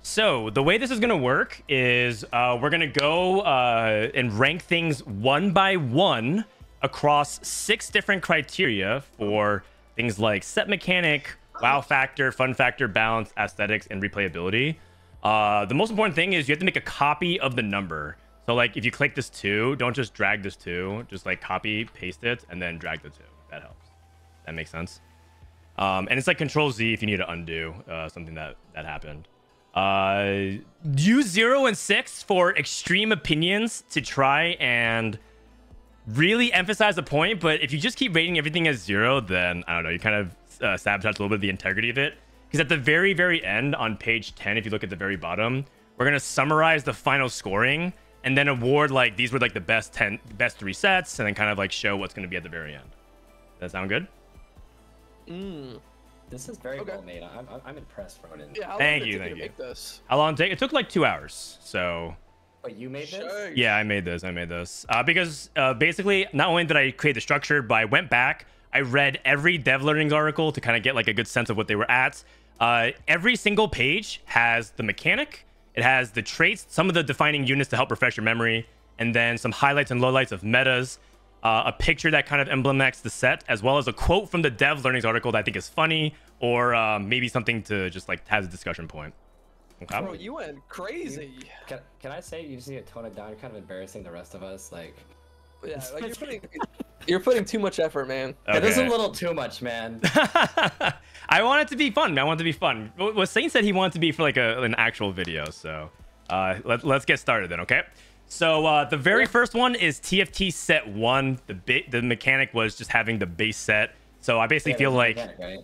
So the way this is gonna work is we're gonna go and rank things one by one across 6 different criteria for things like set mechanic, wow factor, fun factor, balance, aesthetics, and replayability. The most important thing is you have to make a copy of the number. So like if you click this 2, don't just drag this 2, just like copy, paste it, and then drag the 2. That helps. That makes sense. And it's like Control Z if you need to undo something that happened. Use 0 and 6 for extreme opinions to try and really emphasize a point, but if you just keep rating everything as 0, then I don't know, you kind of sabotage a little bit of the integrity of it. Because at the very, very end on page 10, if you look at the very bottom, we're gonna summarize the final scoring and then award like these were like the best 3 sets, and then kind of like show what's gonna be at the very end. Does that sound good? This is very well made. I'm impressed, Ronan. Yeah, thank you. Make this? How long did it take? It took like 2 hours. So. Wait, you made this? Yeah, I made this. Because basically, not only did I create the structure, but I went back. I read every dev learnings article to kind of get like a good sense of what they were at. Every single page has the mechanic. It has the traits, some of the defining units to help refresh your memory, and then some highlights and lowlights of metas. A picture that kind of emblematics the set, as well as a quote from the dev learnings article that I think is funny, or maybe something to just like have a discussion point. Okay. Bro, you went crazy. Can I say you see it tone it down? You're kind of embarrassing the rest of us. Like, yeah, like you're putting too much effort, man. Okay. It is a little too much, man. I want it to be fun. I want it to be fun. What Saint said he wanted to be for like an actual video. So let's get started then. Okay. So the very first one is TFT set 1. The mechanic was just having the base set. So I basically feel like,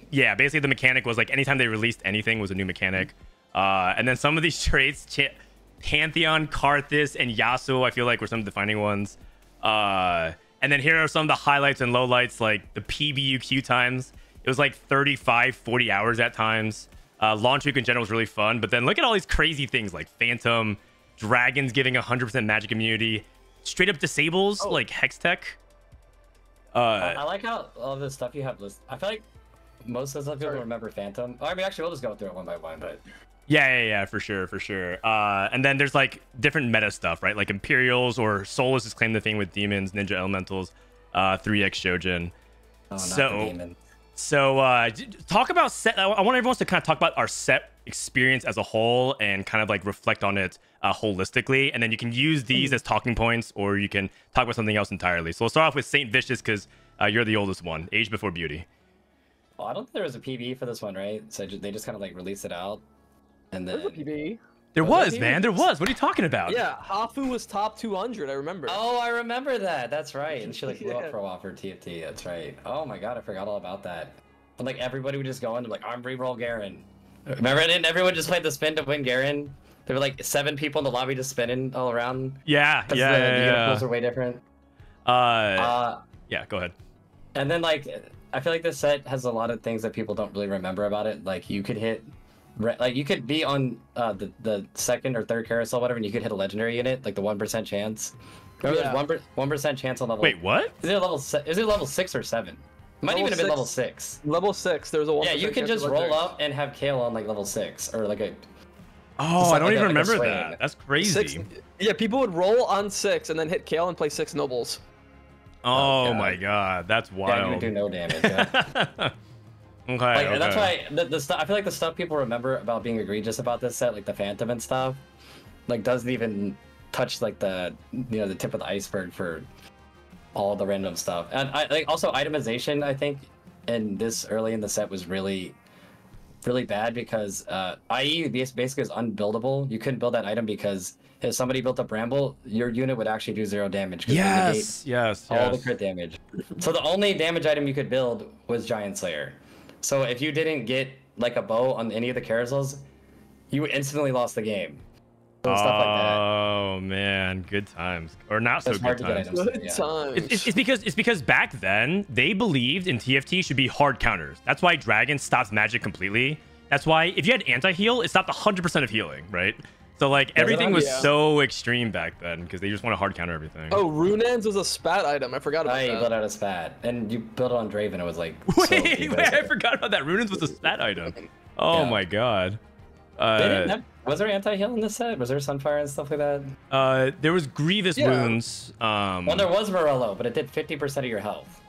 yeah, basically the mechanic was like anytime they released anything was a new mechanic. And then some of these traits, Pantheon, Karthus, and Yasuo, I feel like were some defining ones. And then here are some of the highlights and lowlights, like the PBUQ times. It was like 35, 40 hours at times. Launch week in general was really fun. But then look at all these crazy things like Phantom, Dragons giving 100% magic immunity, straight up disables like Hextech. I like how all this stuff you have listed. I feel like most of the stuff people remember Phantom. I mean, actually, we'll just go through it one by one, but. Yeah, for sure. And then there's like different meta stuff, right? Like Imperials or Solus is claimed the thing with demons, Ninja Elementals, 3x Shojin. So talk about set. I want everyone to kind of talk about our set experience as a whole and kind of like reflect on it holistically. And then you can use these as talking points, or you can talk about something else entirely. So we'll start off with Saint Vicious because you're the oldest one, Age Before Beauty. Well, I don't think there was a PB for this one, right? So they just kind of like released it out. And then there's a PB. There was, man. There was. What are you talking about? Yeah, Hafu was top 200. I remember. Oh, I remember that. That's right. And she like blew up for a while for TFT. That's right. Oh my god, I forgot all about that. And like everybody would just go in and like, I'm reroll Garen. Remember? And everyone just played the spin to win Garen. There were like 7 people in the lobby just spinning all around. Yeah. The uniforms are way different. Yeah. Go ahead. And then like, I feel like this set has a lot of things that people don't really remember about it. Like you could hit. Like you could be on the second or third carousel, whatever, and you could hit a legendary unit, like the 1% chance. Remember, there's 1% chance on level. Wait, what? Is it level 6 or 7? It might even have been level 6. Level 6. There's a 1%. Yeah, you can just roll up and have Kale on like level 6 or like a. Oh, I don't even remember that. That's crazy. Yeah, people would roll on 6 and then hit Kale and play 6 nobles. Oh my god, that's wild. Yeah, you do no damage. Yeah. Okay, like, that's why the stuff. I feel like the stuff people remember about being egregious about this set, like the Phantom and stuff, like doesn't even touch like the the tip of the iceberg for all the random stuff. And I like also itemization. I think in this early in the set was really bad because IE basically is unbuildable. You couldn't build that item because if somebody built a Bramble, your unit would actually do 0 damage. Yes. All the crit damage. So the only damage item you could build was Giant Slayer. So if you didn't get like a bow on any of the carousels, you instantly lost the game. So stuff like that. Oh man, good times, or not so good times. Good times. It's because back then they believed in TFT should be hard counters. That's why Dragon stopped magic completely. That's why if you had anti-heal, it stopped 100% of healing, right? So like everything was so extreme back then because they just want to hard counter everything. Oh, Runeans was a spat item. I forgot about that. You built out a spat, and you built it on Draven. It was like wait, I forgot about that. Runeans was a stat item. Oh my god. I Was there anti-heal in this set? Was there Sunfire and stuff like that? There was Grievous Yeah. wounds. Well, there was Morello, but it did 50% of your health.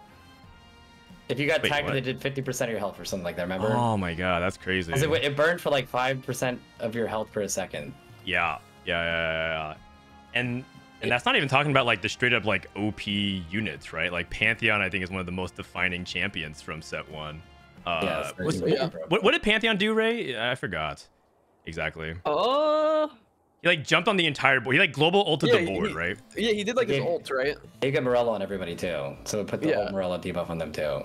If you got Wait, tagged, what? it did 50% of your health or something like that. Remember? Oh my god, that's crazy. 'Cause it burned for like 5% of your health per second. Yeah. And that's not even talking about like the straight up like OP units, right? Like Pantheon, I think, is one of the most defining champions from set 1. Yeah, it's was- very yeah. broken. what did Pantheon do, Ray? I forgot exactly. He like jumped on the entire board. He like global ulted Yeah, the board, he- right? Yeah, he did like his Yeah. ult, right? You get Morello on everybody too, so it put the Yeah. whole Morello debuff on them too.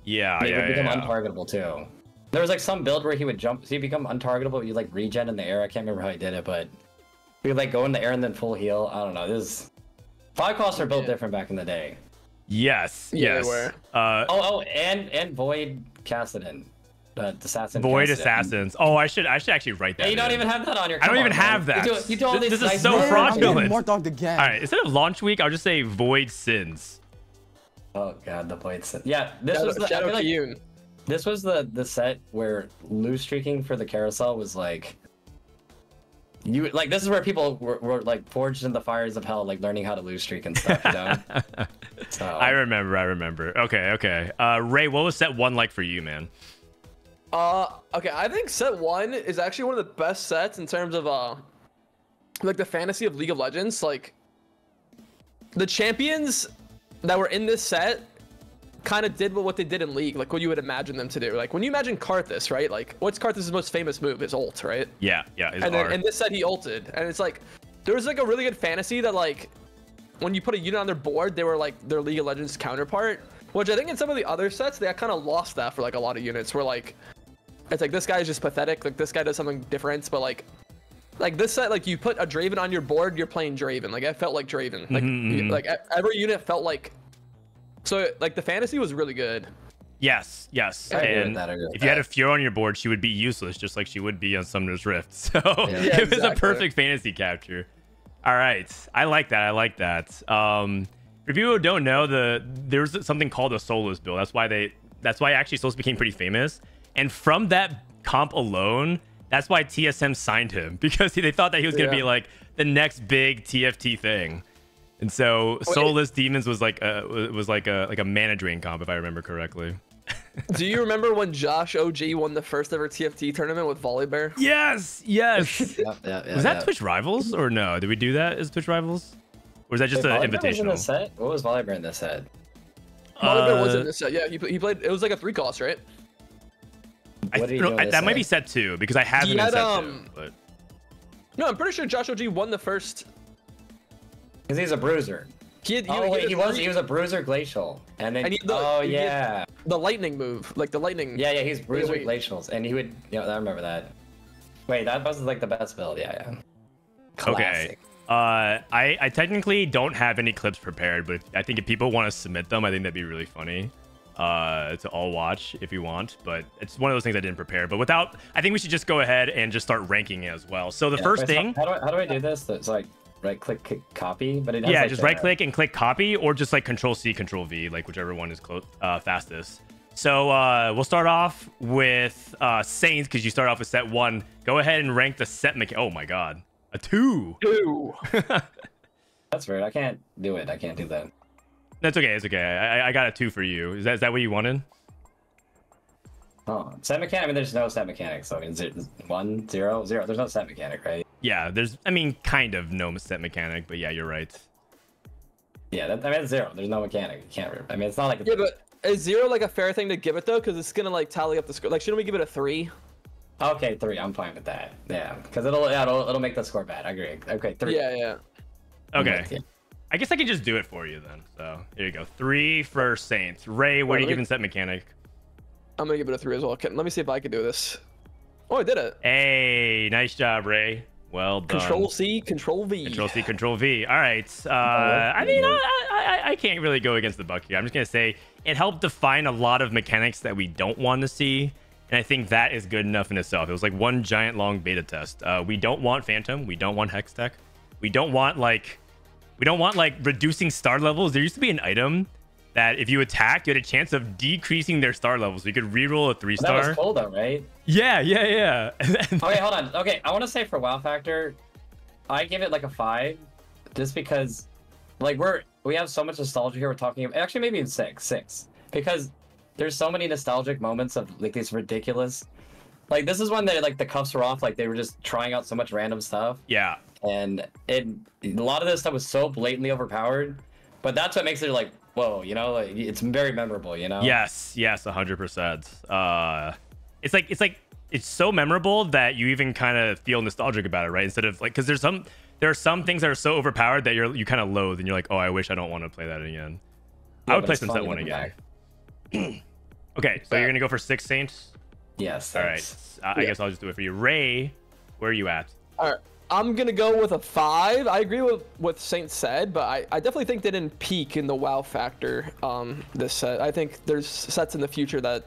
Yeah, He would become yeah. untargetable too. There was like some build where he would jump, so he'd become untargetable. You like regen in the air. I can't remember how he did it, but he would like go in the air and then full heal. I don't know. This 5 costs are built Yeah. different back in the day. Yes, Yeah, they yes. were. And Void Cassidon, the assassin. Void Cassidon. Assassins. Oh, I should actually write that. Yeah, you don't in. even have that on your. I don't come even on, man. have that. You do all This these is nice so words. I'm fraudulent. getting more dogged again. All right, instead of launch week, I'll just say Void Sins. Oh god, the Void set. Yeah, this was the. I Shadow feel like Kiyun. this was the set where lose streaking for the carousel was like. You like this is where people were like forged in the fires of hell, like learning how to lose streak and stuff. You know. So, I remember. Okay. Ray, what was set 1 like for you, man? Okay, I think set 1 is actually one of the best sets in terms of like the fantasy of League of Legends. Like the champions that were in this set kind of did what they did in League, like what you would imagine them to do. Like when you imagine Karthus, right? Like what's Karthus' most famous move? His ult, right? Yeah. His And then R. in this set he ulted, and it's like there was like a really good fantasy that like when you put a unit on their board, they were like their League of Legends counterpart. Which I think in some of the other sets they kind of lost that for like a lot of units. Where like it's like this guy is just pathetic. Like this guy does something different, but like this set, like you put a Draven on your board, you're playing Draven. Like I felt like Draven. Like like every unit felt like. So like the fantasy was really good. Yes. I agree with And that, I agree with if you had a that. Fiora on your board, she would be useless, just like she would be on Summoner's Rift. So Yeah, it was a exactly. perfect fantasy capture. All right, I like that. For people who don't know, there's something called a Solus build. That's why actually Solus became pretty famous. And from that comp alone, that's why TSM signed him, because they thought that he was gonna be Yeah. like the next big TFT thing. And so Soulless Demons was like a mana drain comp, if I remember correctly. Do you remember when Josh OG won the first ever TFT tournament with Volibear? Yes. Yeah, Was that Twitch Rivals or no? Did we do that as Twitch Rivals? Or was that just Wait, an Volibear was in invitational? this set? What was Volibear in this set? Volibear was in this set. Yeah, he played. It was like a 3 cost, right? What did he do in this that might set? be set 2 because I have He him in had, set 2. But No, I'm pretty sure Josh OG won the first. Because he's a bruiser. He had. Oh wait, he was three- a bruiser glacial, and then And he- the- oh he had- yeah, the lightning move, like the lightning. yeah, he's bruiser wait. glacials, and he would, I remember that. Wait, that was like the best build, yeah. okay. Classic. I technically don't have any clips prepared, but I think if people want to submit them, I think that'd be really funny to all watch if you want. But it's one of those things I didn't prepare. But I think we should just go ahead and just start ranking it as well. So the Yeah, first wait, so thing, how do I do this? So it's like right click copy, but it has yeah, like just the- right click and click copy, or just like Control C, Control V, like whichever one is fastest. So we'll start off with Saints because you start off with set 1. Go ahead and rank the set mechanic. Oh my god, a 2. Two. That's weird. I can't do it. I can't do that. That's okay. It's okay. I got a 2 for you. Is that what you wanted? Oh, set mechanic. I mean, there's no set mechanic. So I mean, 1, 0, 0. There's no set mechanic, right? Yeah, I mean, kind of no set mechanic, but yeah, you're right. Yeah, I mean, it's 0. There's no mechanic. You can't. I mean, it's not like. Yeah, but is 0 like a fair thing to give it though? Because it's gonna like tally up the score. Like, shouldn't we give it a 3? Okay, 3. I'm fine with that. Yeah, because it'll make the score bad. I agree. Okay, 3. Yeah. Okay. Yeah. I guess I can just do it for you then. So here you go. 3 for Saints. Ray, what are you Wait. giving set mechanic? I'm gonna give it a 3 as well. Let me see if I can do this. Oh, I did it. Hey, nice job, Ray. Well done. Control C, Control V. Control C, Control V. All right. I mean, I can't really go against the buck here. I'm just gonna say it helped define a lot of mechanics that we don't want to see, and I think that is good enough in itself. It was like one giant long beta test. We don't want Phantom. We don't want Hex Tech. We don't want like reducing star levels. There used to be an item that if you attacked, you had a chance of decreasing their star level, so you could reroll a 3-star. That was cool though, right? Yeah. Okay, hold on. Okay, I want to say for WoW factor, I give it like a 5, just because, like, we have so much nostalgia here. We're talking about, actually maybe in 6, because there's so many nostalgic moments of like these ridiculous, like this is when they like the cuffs were off, like they were just trying out so much random stuff. Yeah. And a lot of this stuff was so blatantly overpowered, but that's what makes it like, whoa, you know, like it's very memorable, you know? Yes, 100%. It's so memorable that you even kind of feel nostalgic about it, right? Instead of like, because there are some things that are so overpowered that you kind of loathe, and you're like, oh, I wish I don't want to play that again. Yeah, I would play Sunset 1 again. Okay, so you're gonna go for 6 Saints. Yes. All right. I guess I'll just do it for you. Ray, where are you at? All right. I'm gonna go with a 5. I agree with what Saint said, but I definitely think they didn't peak in the WoW factor this set. I think there's sets in the future that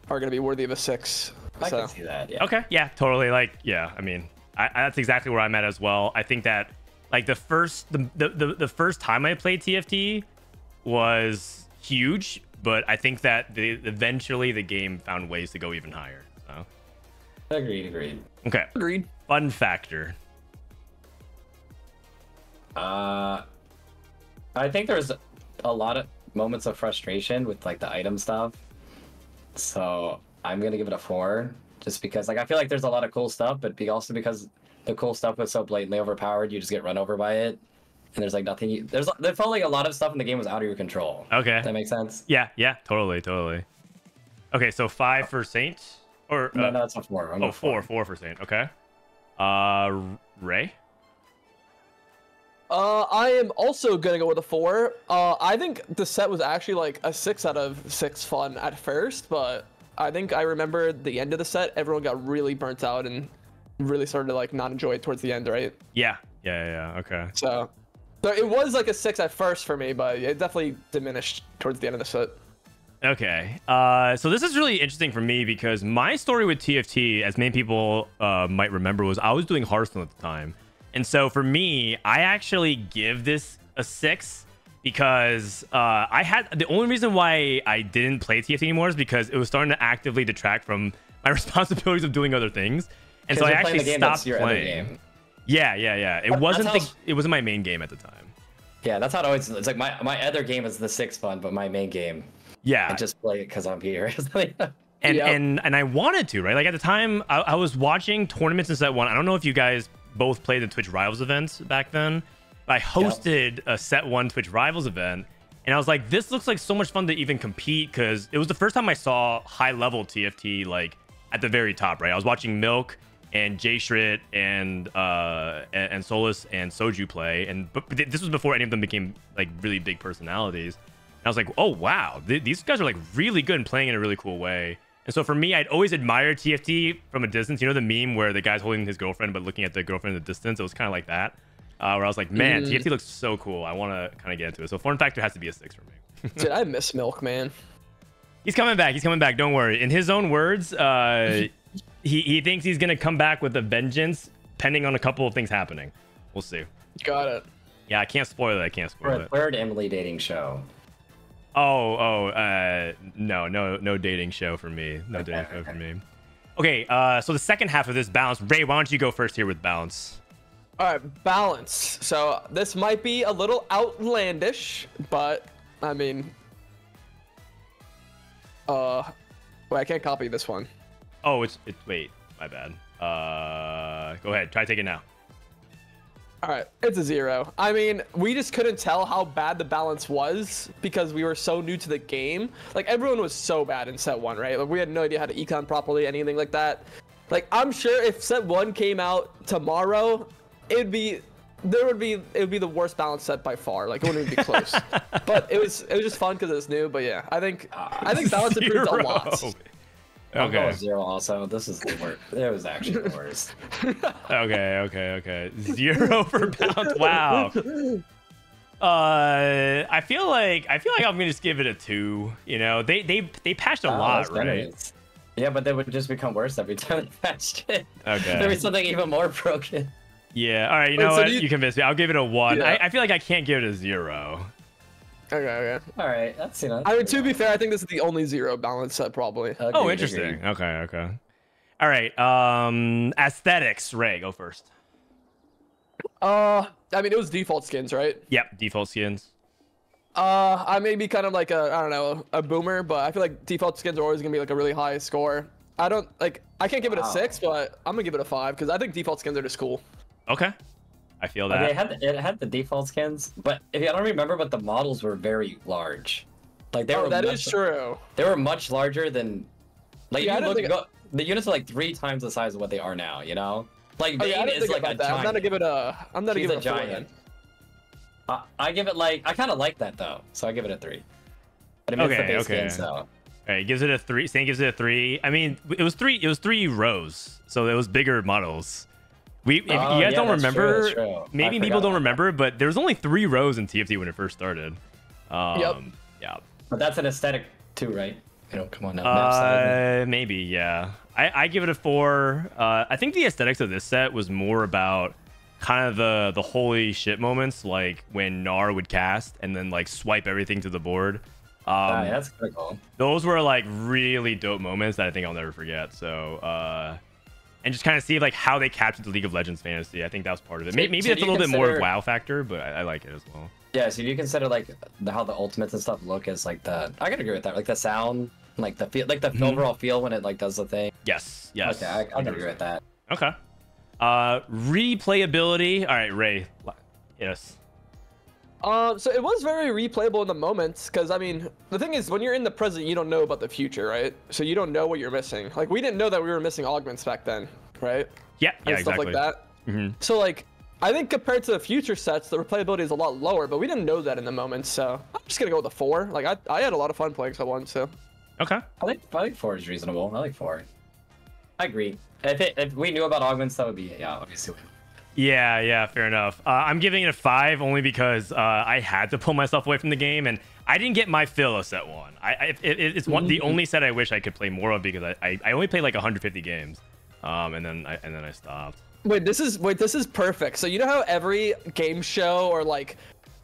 are gonna be worthy of a 6. I can see that. Yeah. Okay. Yeah. Totally. Like. Yeah. I mean, that's exactly where I'm at as well. I think that like the first time I played TFT was huge, but I think that eventually the game found ways to go even higher. So. Agreed. Okay. Agreed. Fun factor. I think there's a lot of moments of frustration with like the item stuff, so I'm gonna give it a 4, just because like I feel like there's a lot of cool stuff, but also because the cool stuff was so blatantly overpowered, you just get run over by it, and there's like nothing. There felt like a lot of stuff in the game was out of your control. Okay. Does that make sense? Yeah. Totally. Okay, so 5 for Saint, or no, it's a 4. Oh, 4 for Saint. Okay. Ray. I am also gonna go with a 4. I think the set was actually like a 6 out of 6 fun at first, but I think I remember the end of the set, everyone got really burnt out and really started to like not enjoy it towards the end, right? Yeah. Okay. So it was like a 6 at first for me, but it definitely diminished towards the end of the set. Okay. So this is really interesting for me because my story with TFT, as many people might remember, was I was doing Hearthstone at the time. And so for me, I actually give this a 6 because the only reason why I didn't play TFT anymore is because it was starting to actively detract from my responsibilities of doing other things. And so I actually stopped playing. Yeah. It wasn't my main game at the time. Yeah, that's how it always. It's like my other game is the 6 fun, but my main game. Yeah. I just play it because I'm here. And I wanted to, right? Like at the time, I was watching tournaments in Set 1. I don't know if you guys both played the Twitch Rivals events back then. But I hosted a Set 1 Twitch Rivals event, and I was like, this looks like so much fun to even compete, because it was the first time I saw high-level TFT like at the very top, right? I was watching Milk and Jay Shrit and Solus and Soju play, but this was before any of them became like really big personalities. And I was like, oh wow, these guys are like really good and playing in a really cool way. And so for me, I'd always admired TFT from a distance. You know the meme where the guy's holding his girlfriend but looking at the girlfriend in the distance? It was kind of like that, where I was like, man, TFT looks so cool. I want to kind of get into it. So form factor has to be a 6 for me. Dude, I miss Milk, man. He's coming back. Don't worry. In his own words, he thinks he's going to come back with a vengeance, pending on a couple of things happening. We'll see. Got it. Yeah, I can't spoil it. For a third Emily dating show. No dating show for me. For me. Okay, so the second half of this balance, Ray, why don't you go first here with balance? All right, balance. So this might be a little outlandish, but I mean, wait, I can't copy this one. Oh, wait, my bad. Go ahead, try to take it now. All right, it's a 0. I mean, we just couldn't tell how bad the balance was because we were so new to the game. Like, everyone was so bad in Set 1, right? Like, we had no idea how to econ properly, anything like that. Like, I'm sure if Set 1 came out tomorrow, it would be the worst balance set by far. Like, it wouldn't even be close. But it was just fun because it was new. But yeah, I think balance improved a lot. I'll go 0 also. This is the worst. It was actually the worst. Okay. 0 for balance. Wow. I feel like I'm gonna just give it a 2. You know, they patched a lot, right? Yeah, but they would just become worse every time they patched it. Okay. There'd be something even more broken. Yeah. All right. You know what? You convinced me. I'll give it a 1. Yeah. I feel like I can't give it a 0. Okay. All right, that's I mean, to be fair, I think this is the only 0 balance set probably. Oh, interesting. Okay. All right. Aesthetics. Ray, go first. I mean, it was default skins, right? Yep, default skins. I may be kind of like I don't know, a boomer, but I feel like default skins are always gonna be like a really high score. I can't give it a 6, but I'm gonna give it a 5 because I think default skins are just cool. Okay. I feel that. Okay, it had the default skins, but I don't remember, but the models were very large. Like they were. That is true. They were much larger than. Like Yeah, the units are like 3 times the size of what they are now. You know, like Bane is like a giant. I'm gonna give it a. She's a giant. I give it I kind of like that though, so I give it a 3. But I mean, it's the base skin, so. All right, he gives it a 3. Stan gives it a 3. I mean, it was 3 rows, so it was bigger models. If you guys don't remember, that's true. Maybe people don't remember, but there was only 3 rows in TFT when it first started. Yep. Yeah. But that's an aesthetic too, right? Come on now. Maybe, yeah. I give it a 4. I think the aesthetics of this set was more about kind of the holy shit moments, like when Gnar would cast and then like swipe everything to the board. That's pretty cool. Those were like really dope moments that I think I'll never forget. So and just kind of see like how they captured the League of Legends fantasy. I think that was part of it. Maybe that's a little bit more wow factor, but I like it as well. Yeah, so if you consider like how the ultimates and stuff look as like I can agree with that. Like the sound, like the feel, like the overall feel when it like does the thing. Yes. Okay, I can agree with that. Okay. Replayability. All right, Ray. Yes. So it was very replayable in the moments, because I mean, the thing is, when you're in the present, you don't know about the future, right? So you don't know what you're missing. Like, we didn't know that we were missing augments back then, right? Yeah, and exactly. stuff like that. Mm-hmm. So like, I think compared to the future sets, the replayability is a lot lower, but we didn't know that in the moment. So I'm just gonna go with a 4. Like, I had a lot of fun playing Set 1, so. Okay. I think 4 is reasonable. I like 4. I agree. If we knew about augments, that would be obviously. Yeah, fair enough. I'm giving it a 5 only because I had to pull myself away from the game, and I didn't get my fill of Set 1. It's the only set I wish I could play more of, because I only played like 150 games, and then I stopped. Wait, this is perfect. So you know how every game show or like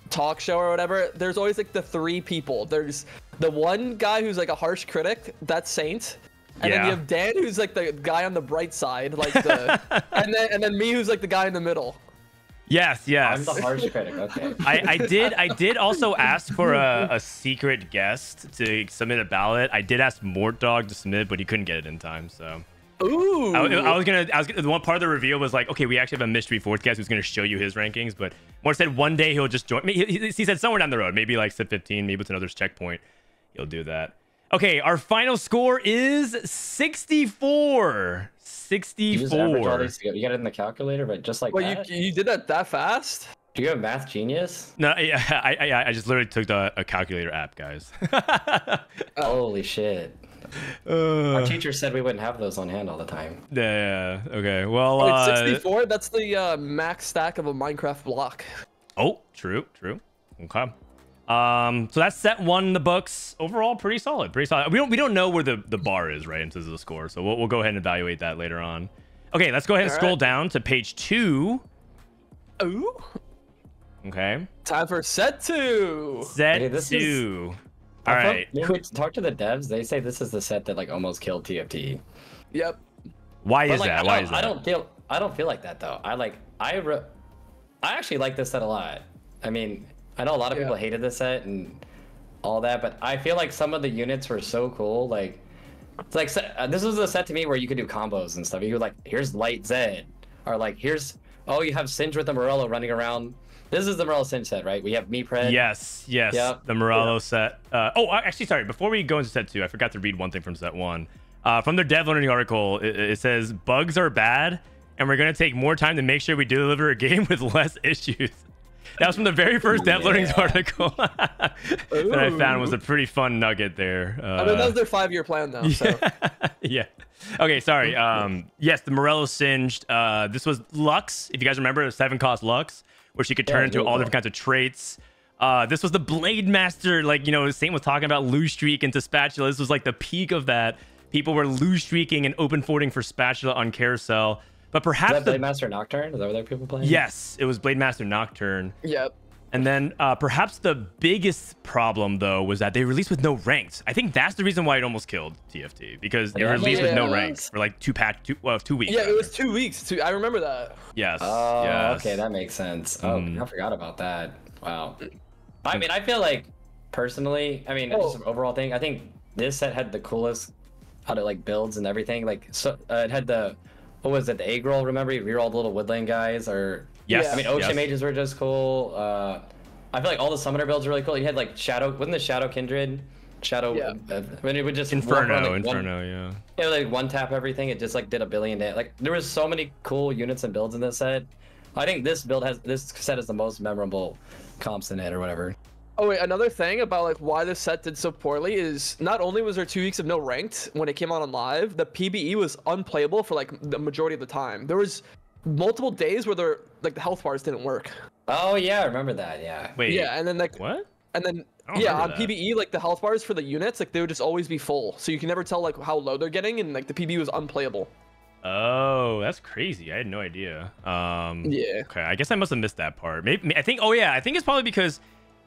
talk show or whatever, there's always like the 3 people. There's the one guy who's like a harsh critic, that's Saint. And then you have Dan, who's like the guy on the bright side, like the, and then me, who's like the guy in the middle. Yes. I'm the harsh critic. Okay. I did also ask for a secret guest to submit a ballot. I did ask Mortdog to submit, but he couldn't get it in time. So. Ooh. I was gonna. One part of the reveal was like, okay, we actually have a mystery fourth guest who's gonna show you his rankings. But Mort said one day he'll just join me. He said somewhere down the road, maybe like Set 15, maybe it's another checkpoint. He'll do that. Okay, our final score is 64. 64. You just average all these together. You got it in the calculator, but just like that? You did that fast? Do you have Math Genius? No, I just literally took a calculator app, guys. Holy shit. Our teacher said we wouldn't have those on hand all the time. Yeah. Okay. Well, 64. That's the max stack of a Minecraft block. Oh, true. Okay. So that's Set 1 in the books. Overall, pretty solid. We don't know where the bar is, right, in terms of the score. So we'll go ahead and evaluate that later on. Okay, let's go ahead and scroll down to page 2. Ooh. Okay. Time for Set 2. Set 2. All right. Talk to the devs. They say this is the set that like almost killed TFT. Yep. Why is that? I don't feel like that though. I actually like this set a lot. I mean, I know a lot of people hated this set and all that, but I feel like some of the units were so cool. Like, it's like this was a set to me where you could do combos and stuff. You could like, here's Light Zed, or like you have Singe with the Morello running around. This is the Morello Singe set, right? We have Meepred. Yes. Yep. The Morello set. Actually, sorry. Before we go into Set 2, I forgot to read one thing from Set 1. From their dev learning article, it says bugs are bad, and we're gonna take more time to make sure we deliver a game with less issues. That was from the very first dev learning article that I found. Was a pretty fun nugget there. I mean, that was their 5-year plan, though. So. Yeah. Okay, sorry. Yes, the Morello Singed. This was Lux. If you guys remember, the 7-cost Lux, where she could turn into all different kinds of traits. This was the Blade Master. Like, Saint was talking about loose streak into Spatula. This was like the peak of that. People were loose streaking and open forwarding for Spatula on Carousel. But perhaps is that Blade Master Nocturne? Is that what people playing? Yes, it was Blade Master Nocturne. Yep. And then perhaps the biggest problem though was that they released with no ranks. I think that's the reason why it almost killed TFT, because it released with no ranks for like 2 weeks. Yeah, it was 2 weeks. I remember that. Yes. Oh, yes. okay, that makes sense. Oh, I forgot about that. Wow. I mean, I feel like personally, I mean, just an overall thing. I think this set had the coolest out of like builds and everything. Like, so it had the what was it? The egg roll. Remember, you rerolled little woodland guys, or Yes. I mean, ocean mages were just cool. I feel like all the summoner builds are really cool. You had like Shadow, wasn't the Shadow Kindred? Shadow, when it would just Inferno, walk around, like, Inferno, yeah. Yeah, like one tap everything. It just like did a billion damage. Like there was so many cool units and builds in this set. I think this set is the most memorable comps in it or whatever. Oh wait, another thing about like why this set did so poorly is not only was there 2 weeks of no ranked when it came out on live, the PBE was unplayable for like the majority of the time. There was multiple days where the health bars didn't work. Oh yeah, I remember that. Yeah. Wait. Yeah, and then like What? And then I don't yeah, remember on that. PBE like the health bars for the units like they would just always be full, so you can never tell like how low they're getting, and like the PBE was unplayable. Oh, that's crazy. I had no idea. Yeah. Okay, I guess I must have missed that part. Maybe I think. Oh yeah, I think it's probably because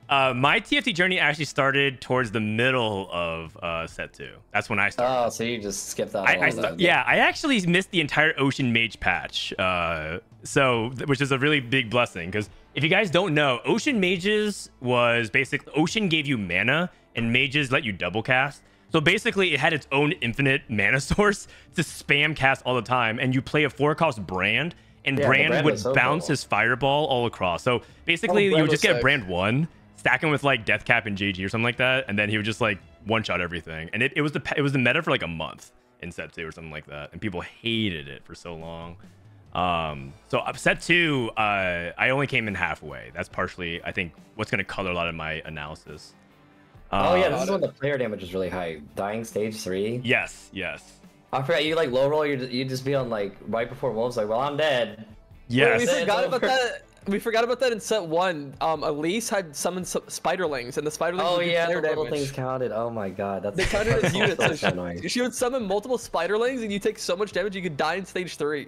my TFT journey actually started towards the middle of set 2. That's when I started. Oh, so you just skipped out. all of that. Yeah, I actually missed the entire Ocean Mage patch, which is a really big blessing, because if you guys don't know, Ocean Mages was basically Ocean gave you mana and Mages let you double cast. So basically, it had its own infinite mana source to spam cast all the time, and you play a 4-cost Brand, and Yeah, the Brand Brand would was so bounce cool. his Fireball all across. So basically, you Brand would just was get sick. Brand 1, stack him with like Deathcap and JG or something like that, and then he would just like one-shot everything. And it was the meta for like a month in set 2 or something like that, and people hated it for so long. So set 2, I only came in halfway. That's partially, I think, what's going to color a lot of my analysis. Oh yeah, this is when the player damage is really high. Dying stage 3. Yes. I forgot you like low roll. You just be on like right before wolves. Like, well, I'm dead. Yes. We It's forgot about over. that. We forgot about that in set 1. Elise had summoned spiderlings, and the spiderlings Oh would do yeah, the player little damage. things counted. Oh my god, that's They counted as units. so So annoying. she would summon multiple spiderlings, and you take so much damage you could die in stage 3.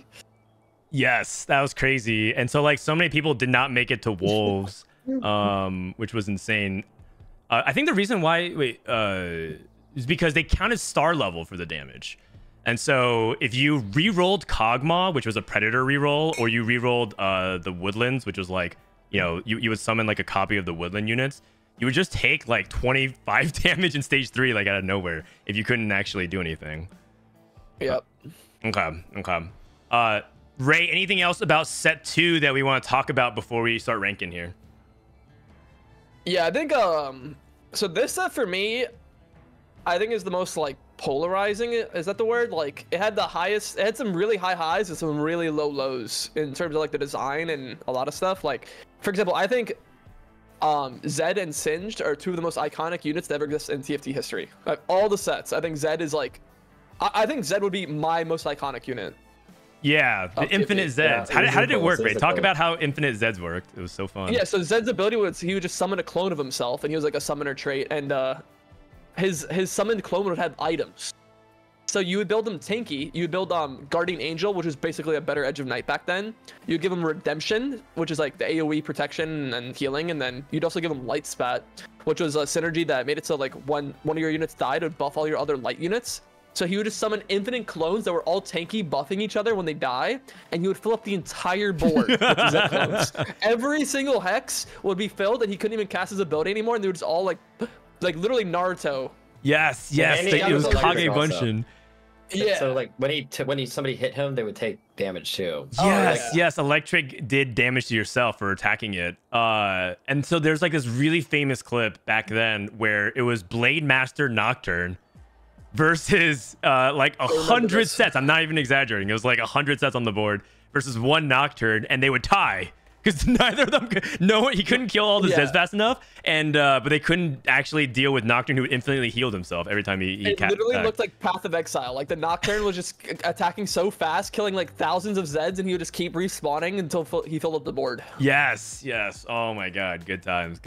Yes, that was crazy. And so like so many people did not make it to wolves, which was insane. I think the reason why is because they counted star level for the damage. And so if you re-rolled Kog'Maw, which was a predator re-roll, or you re-rolled the woodlands, which was like, you know, you would summon like a copy of the woodland units, you would just take like 25 damage in stage 3 like out of nowhere if you couldn't actually do anything. Yep. Okay. Ray, anything else about set 2 that we want to talk about before we start ranking here? Yeah, I think so this set for me, I think is the most like polarizing. Is that the word? Like it had some really high highs and some really low lows in terms of like the design and a lot of stuff. Like for example, I think Zed and Singed are 2 of the most iconic units that ever exist in TFT history. Of all the sets, I think Zed is like, I think Zed would be my most iconic unit. Yeah, the infinite Zeds. Yeah, How did it work, Ray? physical. Talk about how infinite Zeds worked. It was so fun. Yeah, so Zed's ability was he would just summon a clone of himself, and he was like a summoner trait, and his summoned clone would have items. So you would build him tanky. You would build Guardian Angel, which was basically a better Edge of Night back then. You'd give him Redemption, which is like the AoE protection and healing, and then you'd also give him Light Spat, which was a synergy that made it so like when one of your units died, it would buff all your other light units. So he would just summon infinite clones that were all tanky, buffing each other when they die, and you would fill up the entire board with these Zed clones. Every single hex would be filled, and he couldn't even cast his ability anymore, and they were just all like literally Naruto. Yes. and he It was got electric Kage also. Bunshin. Yeah. So like when somebody hit him, they would take damage too. Yes, Electric did damage to yourself for attacking it. And so there's like this really famous clip back then where it was Blade Master Nocturne versus like 100 this. sets. I'm not even exaggerating. It was like 100 sets on the board versus one Nocturne, and they would tie because neither of them he couldn't kill all the Yeah. Zeds fast enough, and but they couldn't actually deal with Nocturne, who infinitely healed himself every time he It literally attacked. looked like Path of Exile. Like the Nocturne was just attacking so fast, killing like thousands of Zeds, and he would just keep respawning until he filled up the board. Yes. Oh my god, good times.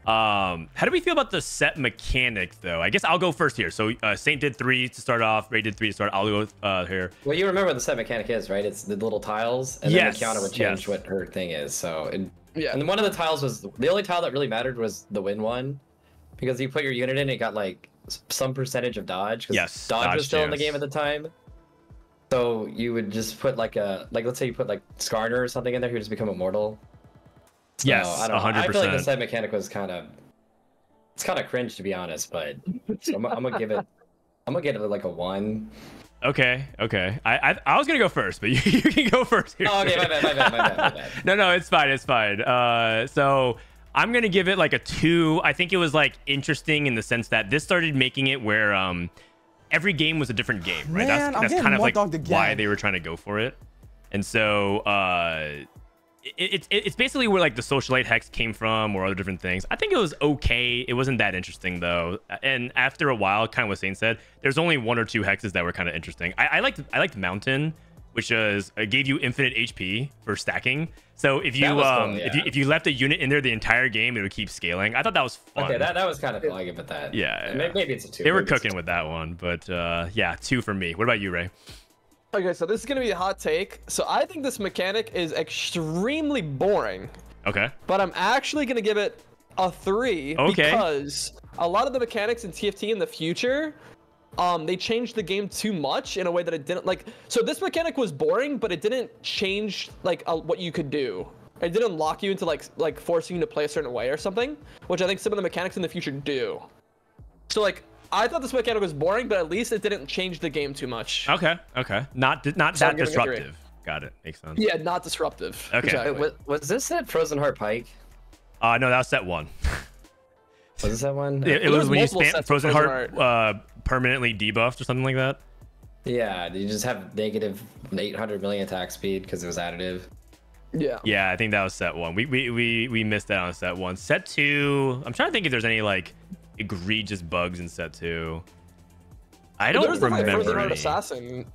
How do we feel about the set mechanic though? I guess I'll go first here. So Saint did 3 to start off, Ray did 3 to start. I'll go here. Well, you remember what the set mechanic is, right? It's the little tiles, and then Yes, the counter would change yes. what her thing is. So Yeah. And one of the tiles was the only tile that really mattered was the win one, because you put your unit in, it got like some percentage of dodge. Because Yes, dodge was still in the chance. game at the time. So you would just put like let's say you put like Skarner or something in there, he would just become immortal. So, Yes, I don't know. I feel like the 100%. set mechanic was kind of cringe, to be honest, but so I'm gonna give it like a 1. Okay. I was gonna go first, but you can go first here. Oh, okay, my bad. No, it's fine. So I'm gonna give it like a 2. I think it was like interesting in the sense that this started making it where every game was a different game, right? Man, I'm that's getting kind of like Mud Dogged why again. they were trying to go for it. And so it's basically where like the Socialite Hex came from or other different things. I think it was okay. It wasn't that interesting though. And after a while, kind of what Sane said, there's only 1 or 2 hexes that were kind of interesting. I liked Mountain, which was gave you infinite HP for stacking. So if you That was cool, yeah. if you left a unit in there the entire game, it would keep scaling. I thought that was fun. Okay, that was kind of cool. I give it that. Yeah. Maybe it's a 2. They were maybe it's a cooking with that one, but yeah, 2 for me. What about you, Ray? Okay, so this is gonna be a hot take. So I think this mechanic is extremely boring, Okay. but I'm actually gonna give it a 3 Okay. because a lot of the mechanics in TFT in the future, they changed the game too much in a way that it didn't like. So this mechanic was boring, but it didn't change like what you could do. It didn't lock you into like forcing you to play a certain way or something, which I think some of the mechanics in the future do. So like, I thought this mechanic was boring, but at least it didn't change the game too much. Okay. Not So that I'm giving it a 3. disruptive. Got it. Makes sense. Yeah, not disruptive. Okay. Exactly. was this at Frozen Heart Pike? No, that was set 1. Was this that one? It There was was when you multiple spam sets of Frozen Frozen Heart permanently debuffed or something like that. Yeah, you just have negative 800 million attack speed because it was additive. Yeah. Yeah, I think that was set 1. We missed that on set 1. Set 2, I'm trying to think if there's any like egregious bugs in set 2. I don't There's definitely remember Frozen Heart any. Assassin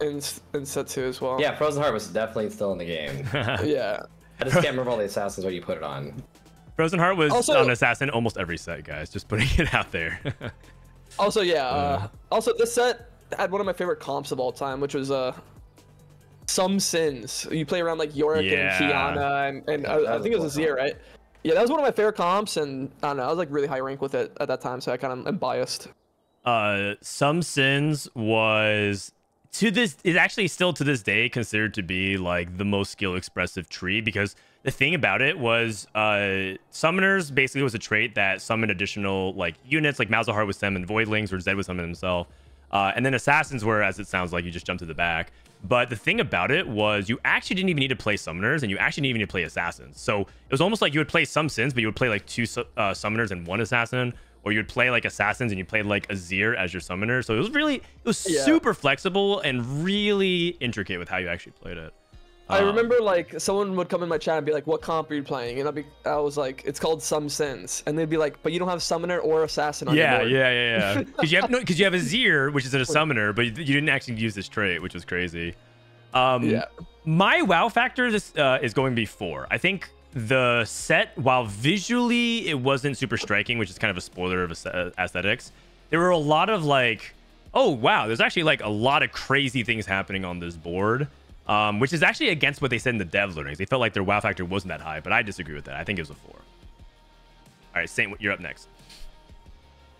in set 2 as well. Yeah, Frozen Heart was definitely still in the game. Yeah. I just can't remember all the assassins what you put it on. Frozen Heart was Also- on Assassin almost every set, guys. Just putting it out there. Also, yeah. Also, this set had one of my favorite comps of all time, which was Some Sins. You play around like Yorick Yeah. and Kiana, and that I was think it a was cool Azir, right? Yeah, that was one of my favorite comps, and I don't know, I was like really high rank with it at that time, so I kind of am biased. Some Sins was is actually still to this day considered to be like the most skill expressive tree, because the thing about it was summoners basically was a trait that summoned additional like units, like Malzahar was summoned Voidlings, or Zed was summoned himself, and then assassins were, as it sounds like, you just jump to the back. But the thing about it was you actually didn't even need to play summoners, and you actually didn't even need to play assassins. So it was almost like you would play some Sins, but you would play like 2 summoners and 1 assassin, or you'd play like assassins and you played like Azir as your summoner. So it was super flexible and really intricate with how you actually played it. I remember like someone would come in my chat and be like, "What comp are you playing?" And I was like, "It's called Some Sins," and they'd be like, "But you don't have summoner or assassin on your board." Yeah. Because you have Azir, which is a summoner, but you didn't actually use this trait, which was crazy. Yeah. My wow factor is going to be 4. I think the set, while visually it wasn't super striking, which is kind of a spoiler of aesthetics, there were a lot of like, oh wow, there's actually like a lot of crazy things happening on this board, which is actually against what they said in the dev learnings. They felt like their wow factor wasn't that high, but I disagree with that. I think it was a 4. All right, Saint, you're up next.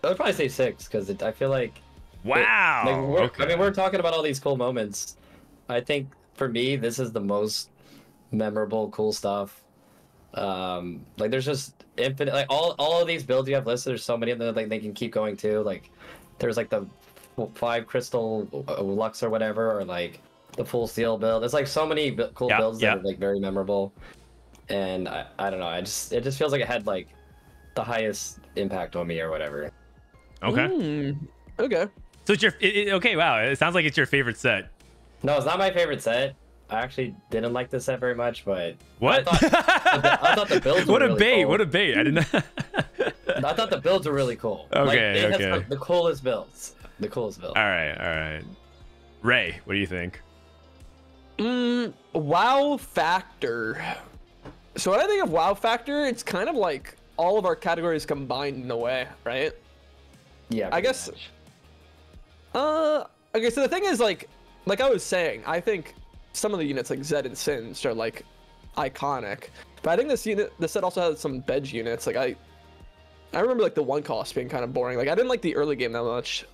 I would probably say 6 because I feel like. Wow. I mean, we're talking about all these cool moments. I think for me, this is the most memorable, cool stuff. Like there's just infinite, like all of these builds you have listed. There's so many of them, like they can keep going too. Like there's like the 5 crystal Lux or whatever, or like the full steel build. There's like so many cool builds that are like very memorable. And I don't know. It just feels like it had like the highest impact on me or whatever. Okay. Okay. So it's your okay. Wow, it sounds like it's your favorite set. No, it's not my favorite set. I actually didn't like this set very much, but What? I thought the builds were What a really bait! cool. What a bait! I didn't. I thought the builds were really cool. Okay, Like, they had okay. the coolest builds. The coolest build. All right. Ray, what do you think? Wow factor. So when I think of wow factor, it's kind of like all of our categories combined in a way, right? Yeah. I pretty guess- much. Okay, so the thing is like I was saying, I think some of the units like Zed and Sins are like iconic. But I think this set also has some bench units. Like I remember like the one cost being kind of boring. Like I didn't like the early game that much.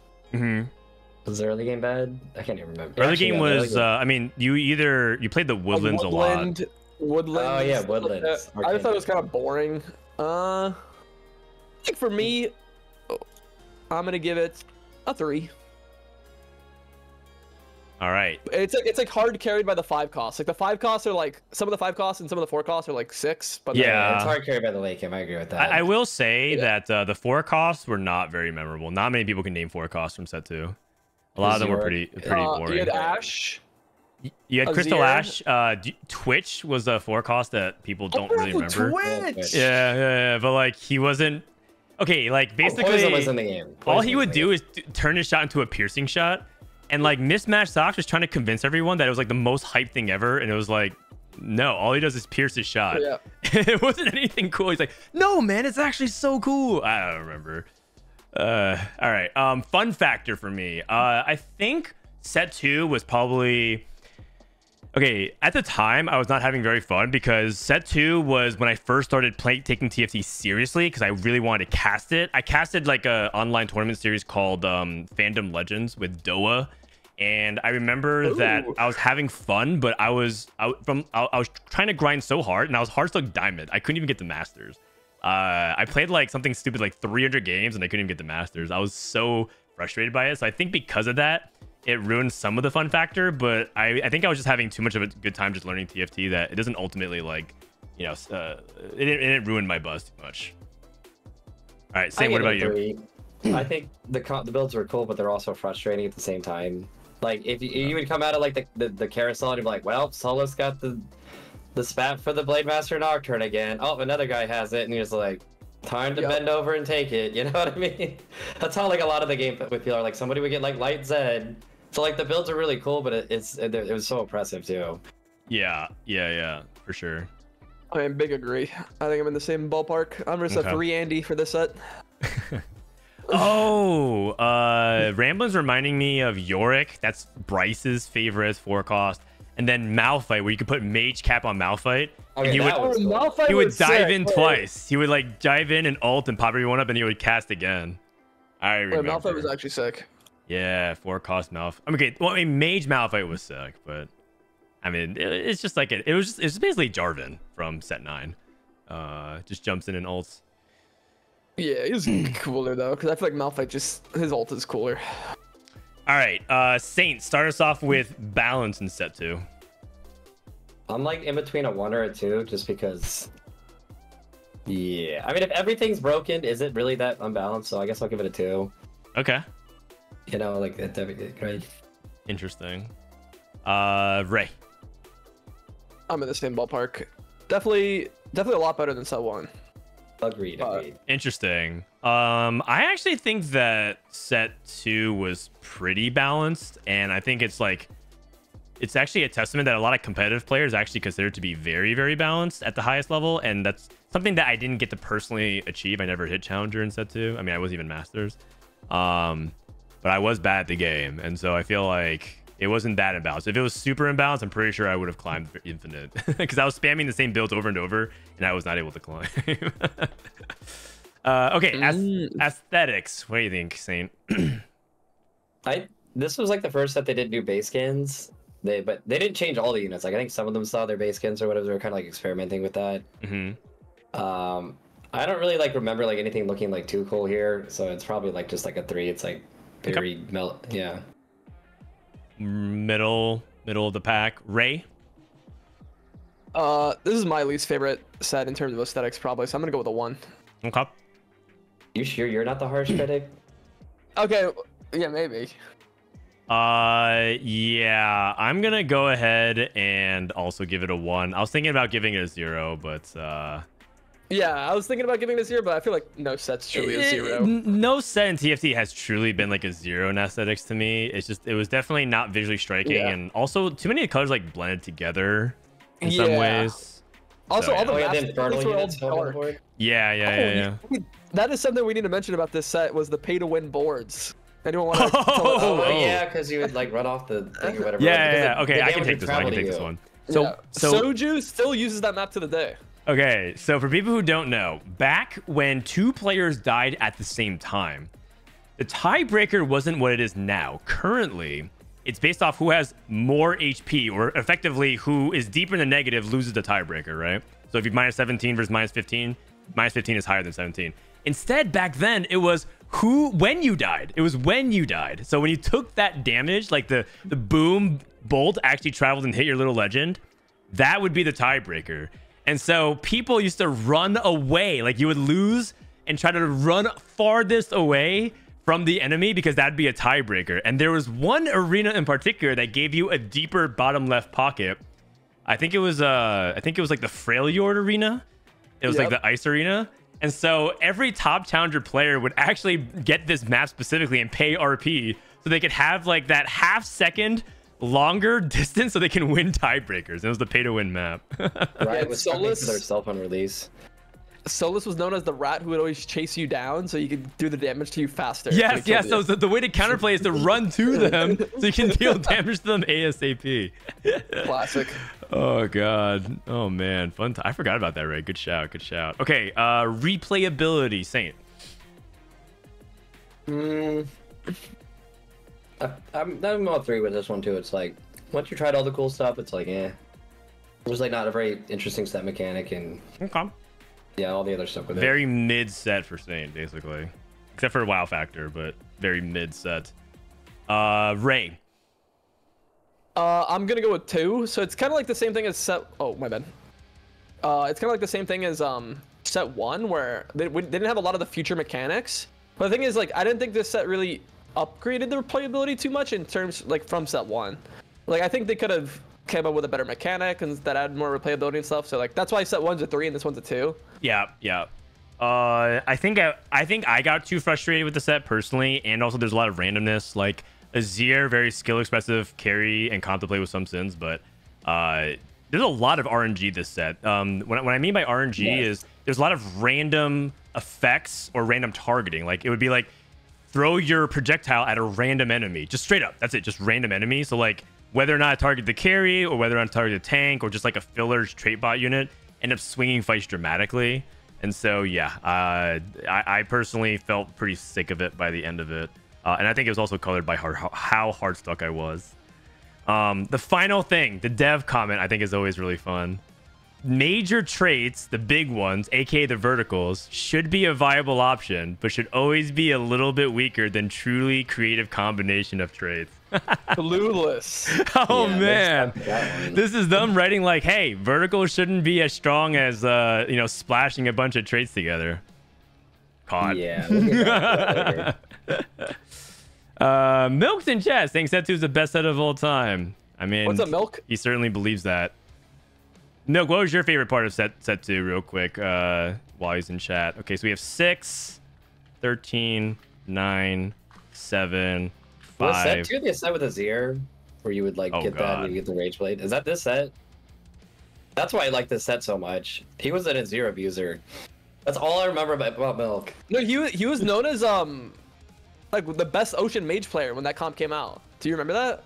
Was the early game bad? I can't even remember. Early game was, I mean, you played the Woodlands a lot. Woodlands. Oh yeah, Woodlands. I thought it was kind of boring. Like for me, I'm gonna give it a 3. All right. It's like hard carried by the 5 costs. Like the 5 costs are like some of the 5 costs and some of the 4 costs are like 6. But Yeah. It's hard carried by the late game. I agree with that. I will say that the 4 costs were not very memorable. Not many people can name 4 costs from set 2. A lot of them were pretty boring. You had Ash. You had Crystal Azir. Ash. Twitch was a 4 cost that people don't really remember. Twitch. Yeah, but like he wasn't. Okay, like basically, Poison was in the game. all Poison he was would in do the is turn his shot into a piercing shot, and like Mismatched Socks was trying to convince everyone that it was like the most hyped thing ever, and it was like, no, all he does is pierce his shot. Yeah. It wasn't anything cool. He's like, no, man, it's actually so cool. I don't remember. All right. Fun factor for me. I think set 2 was probably. Okay, at the time, I was not having very fun because set 2 was when I first started taking TFT seriously because I really wanted to cast it. I casted like a online tournament series called Fandom Legends with Doa, and I remember that I was having fun, but I was trying to grind so hard, and I was hard stuck diamond. I couldn't even get the masters. I played like something stupid like 300 games, and I couldn't even get the masters. I was so frustrated by it. So I think because of that, it ruined some of the fun factor, but I think I was just having too much of a good time just learning TFT that it doesn't ultimately like, you know, it didn't ruin my buzz too much. All right, Sam, what about you? I think the builds were cool, but they're also frustrating at the same time. Like if you would come out of like the carousel and you'd be like, well, Solo's got the spat for the Blade Master Nocturne again. Oh, another guy has it, and you're just like, time to bend over and take it. You know what I mean? That's how like a lot of the game with people are like somebody would get like Light Zed. So like the builds are really cool, but it was so oppressive too. Yeah, for sure. I mean, big agree. I think I'm in the same ballpark. I'm just a 3 Andy for this set. Oh, Ramblin's reminding me of Yorick. That's Bryce's favorite 4 cost. And then Malphite, where you could put Mage Cap on Malphite. Okay, and he cool. he would dive in twice. He would like dive in and ult and pop everyone up, and he would cast again. I remember. Malphite was actually sick. Yeah, 4 cost Malphite. I mean, okay, well, I mean, Mage Malphite was sick, but I mean, it's just like it was basically Jarvan from set 9. Just jumps in and ults. Yeah, he's cooler though, because I feel like Malphite his ult is cooler. All right, Saint, start us off with balance in set 2. I'm like in between a 1 or a 2, just because. Yeah, I mean, if everything's broken, is it really that unbalanced? So I guess I'll give it a 2. Okay. You know, like great. Interesting. Ray. I'm in the same ballpark. Definitely a lot better than set 1. Agreed. Interesting. I actually think that set 2 was pretty balanced, and I think it's actually a testament that a lot of competitive players actually consider to be very, very balanced at the highest level, and that's something that I didn't get to personally achieve. I never hit Challenger in set 2. I mean, I wasn't even Masters. But I was bad at the game, and so I feel like it wasn't that imbalanced. If it was super imbalanced, I'm pretty sure I would have climbed Infinite because I was spamming the same builds over and over, and I was not able to climb. Okay, aesthetics. What do you think, Saint? This was like the first set they did new base skins. But they didn't change all the units. Like I think some of them saw their base skins or whatever. They were kind of like experimenting with that. I don't really like remember like anything looking like too cool here, so it's probably like just like a 3. It's like very yeah. Middle of the pack. Ray. This is my least favorite set in terms of aesthetics, probably. So I'm gonna go with a 1. Okay. You sure you're not the harsh critic? Okay. Yeah, maybe. Yeah, I'm gonna go ahead and also give it a 1. I was thinking about giving it a 0, but yeah, I was thinking about giving it a 0, but I feel like no set's truly a 0. No set in TFT has truly been like a 0 in aesthetics to me. It was definitely not visually striking, and also too many colors like blended together in some ways. Also, all the Infernal units dark. Yeah. That is something we need to mention about this set was the pay-to-win boards. Anyone want to? Yeah, because you would like run off the thing or whatever. Yeah. Okay, I can take this one. Soju still uses that map to the day. Okay, so for people who don't know, back when two players died at the same time, the tiebreaker wasn't what it is now. Currently, it's based off who has more HP, or effectively who is deeper in the negative loses the tiebreaker, right? So if you're minus 17 versus minus 15 is higher than 17. Instead, back then, it was when you died. It was when you died. So when you took that damage, like the boom bolt actually traveled and hit your little legend, that would be the tiebreaker. And so people used to run away. Like you would lose and try to run farthest away from the enemy because that'd be a tiebreaker. And there was one arena in particular that gave you a deeper bottom left pocket. I think it was like the Freljord arena. It was like the ice arena. And so every top challenger player would actually get this map specifically and pay RP so they could have like that half-second longer distance so they can win tiebreakers. It was the pay-to-win map. Right, with Solus. their cell phone release. Solus was known as the rat who would always chase you down so you could do the damage to you faster. Yes. So the way to counterplay is to run to them so you can deal damage to them ASAP. Classic. Oh god. Oh man, fun I forgot about that, Ray. Good shout. Okay, replayability, Saint. I'm all three with this one too. It's like once you tried all the cool stuff, it's like it was like not a very interesting set mechanic, and Okay. yeah, all the other stuff with Very mid set for Saint, basically. Except for wow factor, but very mid set. Ray. I'm gonna go with 2. So it's kind of like the same thing as set. Oh my bad. It's kind of like the same thing as set 1, where they didn't have a lot of the future mechanics. But the thing is, like, I didn't think this set really upgraded the replayability too much in terms like from set 1. Like, I think they could have came up with a better mechanic and that added more replayability and stuff. So like that's why set 1's a 3 and this one's a 2. Yeah. I think I got too frustrated with the set personally, and also there's a lot of randomness. Like Azir, very skill expressive carry and contemplate with some sins, but there's a lot of RNG this set. What I mean by RNG is there's a lot of random effects or random targeting. Like it would be like throw your projectile at a random enemy, just straight up. That's it, just random enemy. So like whether or not I target the carry or whether or not I target the tank or just like a filler trait bot unit, end up swinging fights dramatically. And so yeah, I personally felt pretty sick of it by the end of it. And I think it was also colored by how hard stuck I was. The final thing, the dev comment, I think is always really fun. Major traits, the big ones, aka the verticals, should be a viable option, but should always be a little bit weaker than truly creative combination of traits. Clueless. Oh man, this is them writing like, hey, verticals shouldn't be as strong as splashing a bunch of traits together. Caught. Yeah. Milk's in chat saying set 2 is the best set of all time. I mean, what's up, Milk? He certainly believes that. Milk, what was your favorite part of set 2 real quick while he's in chat? Okay, so we have 6, 13, 9, 7, 5. Was set 2 the set with Azir where you would like get that and you get the Rage Blade? Is that this set? That's why I like this set so much. He was an Azir abuser. That's all I remember about Milk. No, he was known as like the best Ocean Mage player when that comp came out. Do you remember that?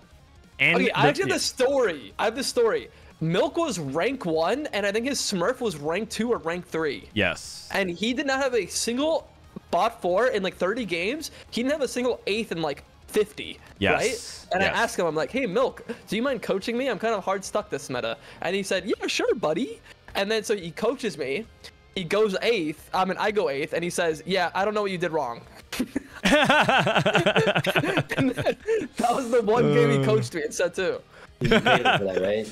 And okay, I actually have the story. I have the story. Milk was rank 1, and I think his Smurf was rank 2 or rank 3. Yes. And he did not have a single bot 4 in like 30 games. He didn't have a single 8th in like 50. Yes. Right? And yes. I asked him, I'm like, hey, Milk, do you mind coaching me? I'm kind of hard stuck this meta. And he said, yeah, sure, buddy. And then so he coaches me. He goes 8th. I go 8th, and he says, yeah, I don't know what you did wrong. And then, that was the one game he coached me in set 2. You paid him for that, right?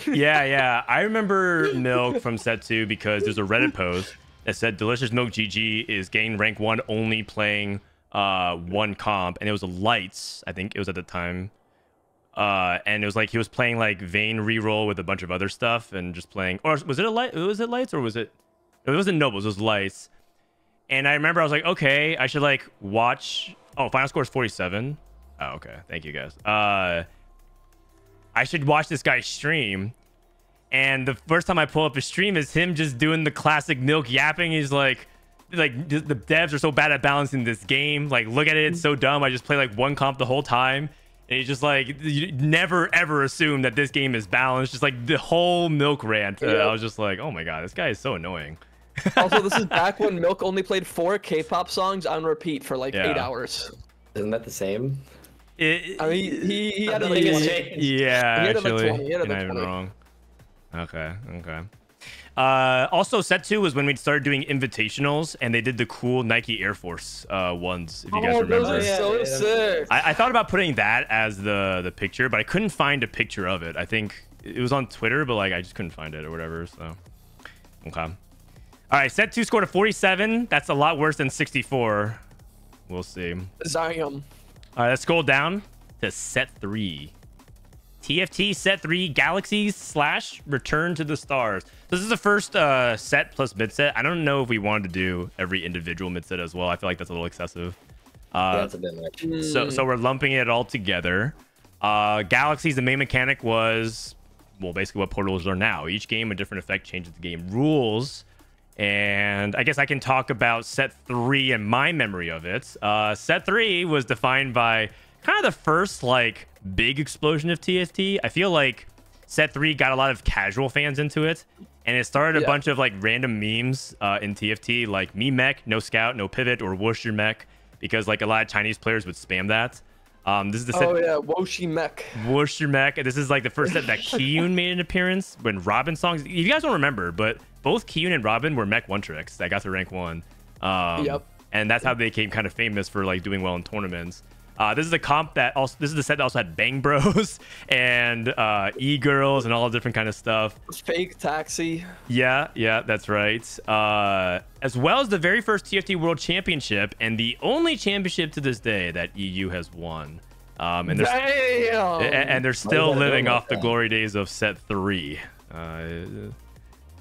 Yeah. I remember Milk from set 2 because there's a Reddit post that said Delicious Milk GG is getting rank 1 only playing one comp, and it was Lights. I think it was at the time. And it was like he was playing like Vayne reroll with a bunch of other stuff and just playing. Or was it Lights or was it? It wasn't Nobles. It was Lights. And I remember I was like, okay, I should like watch. Oh, final score is 47. Oh, okay. Thank you guys. I should watch this guy stream. And the first time I pull up his stream is him just doing the classic Milk yapping. He's like the devs are so bad at balancing this game. Like, look at it. It's so dumb. I just play like one comp the whole time. And he's just like, you never ever assume that this game is balanced. Just like the whole Milk rant. I was just like, oh my god, this guy is so annoying. Also, this is back when Milk only played 4 K-pop songs on repeat for like 8 hours. Isn't that the same? I mean, he had I like think 20. it's changed. Yeah, He had it like actually, 20, he had it you're like not even 20. wrong. Okay. Also, set 2 was when we started doing invitationals, and they did the cool Nike Air Force ones. If you guys remember, Those are so sick. I thought about putting that as the picture, but I couldn't find a picture of it. I think it was on Twitter, but like I just couldn't find it or whatever. So, okay. All right, set 2 scored a 47. That's a lot worse than 64. We'll see. Zion. All right, let's scroll down to set 3. TFT set 3 Galaxies / Return to the Stars. This is the first set plus mid set. I don't know if we wanted to do every individual mid set as well. I feel like that's a little excessive. That's a bit much. So we're lumping it all together. Galaxies, the main mechanic was, well, basically what portals are now. Each game, a different effect changes the game rules. And I guess I can talk about set 3 and my memory of it. Set 3 was defined by kind of the first like big explosion of TFT. I feel like set 3 got a lot of casual fans into it, and it started a bunch of like random memes in TFT, like me mech, no scout, no pivot, or whoosh your mech, because like a lot of Chinese players would spam that. This is the set. Oh yeah, Woshi Mech. Whoosh your mech. This is like the first set that Kiyun made an appearance when Robin songs. You guys don't remember, but both Kiyun and Robin were mech one tricks that got to rank 1. Yep. And that's how they became kind of famous for like doing well in tournaments. This is the comp that also, this is the set that also had Bang Bros and E-Girls and all different kind of stuff. Fake Taxi. Yeah, that's right. As well as the very first TFT World Championship and the only championship to this day that EU has won. And they're still living off the glory days of set 3.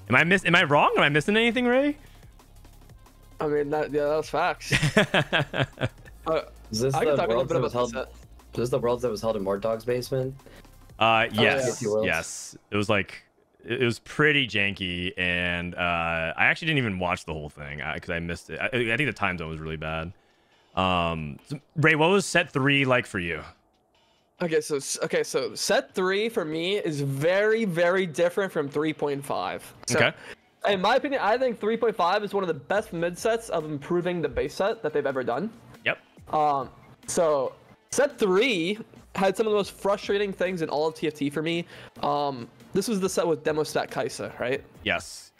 Am I wrong? Am I missing anything, Ray? I mean, that was facts. Is this I can the talk a little worlds bit that was about held? the set. Is this the worlds that was held in Mort Dog's basement? Yes, yeah. yes. It was like, it was pretty janky, and I actually didn't even watch the whole thing because I missed it. I think the time zone was really bad. So, Ray, what was set 3 like for you? Okay, so set 3 for me is very, very different from 3.5. So, Okay. in my opinion, I think 3.5 is one of the best mid sets of improving the base set that they've ever done. Yep. So set 3 had some of the most frustrating things in all of TFT for me. This was the set with Demostat Kaisa, right? Yes.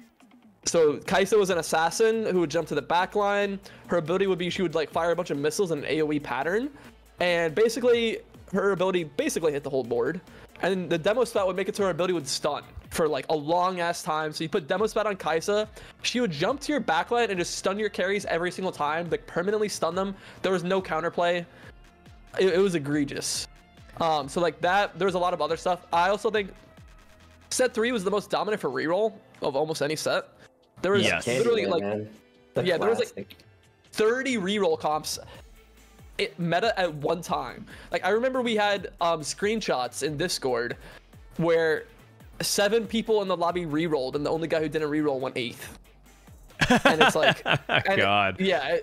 So Kaisa was an assassin who would jump to the back line. Her ability would be she would like fire a bunch of missiles in an AoE pattern, and basically her ability basically hit the whole board. And the Demospat would make it so her ability would stun for like a long ass time. So you put Demospat on Kaisa, she would jump to your backline and just stun your carries every single time, like permanently stun them. There was no counterplay. It was egregious. So like that, there's a lot of other stuff. I also think set 3 was the most dominant for reroll of almost any set. There was literally like, there was like 30 reroll comps. It meta at one time. Like I remember we had screenshots in Discord where 7 people in the lobby rerolled, and the only guy who didn't reroll went 8th. And it's like, God. Yeah.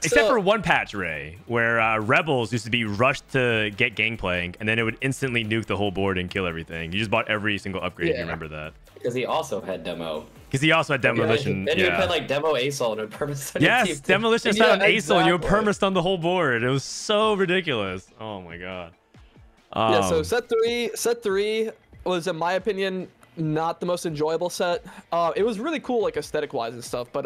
Except for one patch, Ray, where Rebels used to be rushed to get gangplank, and then it would instantly nuke the whole board and kill everything. You just bought every single upgrade. If you remember that. Because he also had demo. Because he also had demolition. Then you would put like demo ASOL and it would permastun. Yes, demolition style Yeah, ASOL, and you would exactly. permastun the whole board. It was so ridiculous. Oh my god. Yeah, so set 3 was, in my opinion, not the most enjoyable set. It was really cool, like aesthetic wise and stuff, but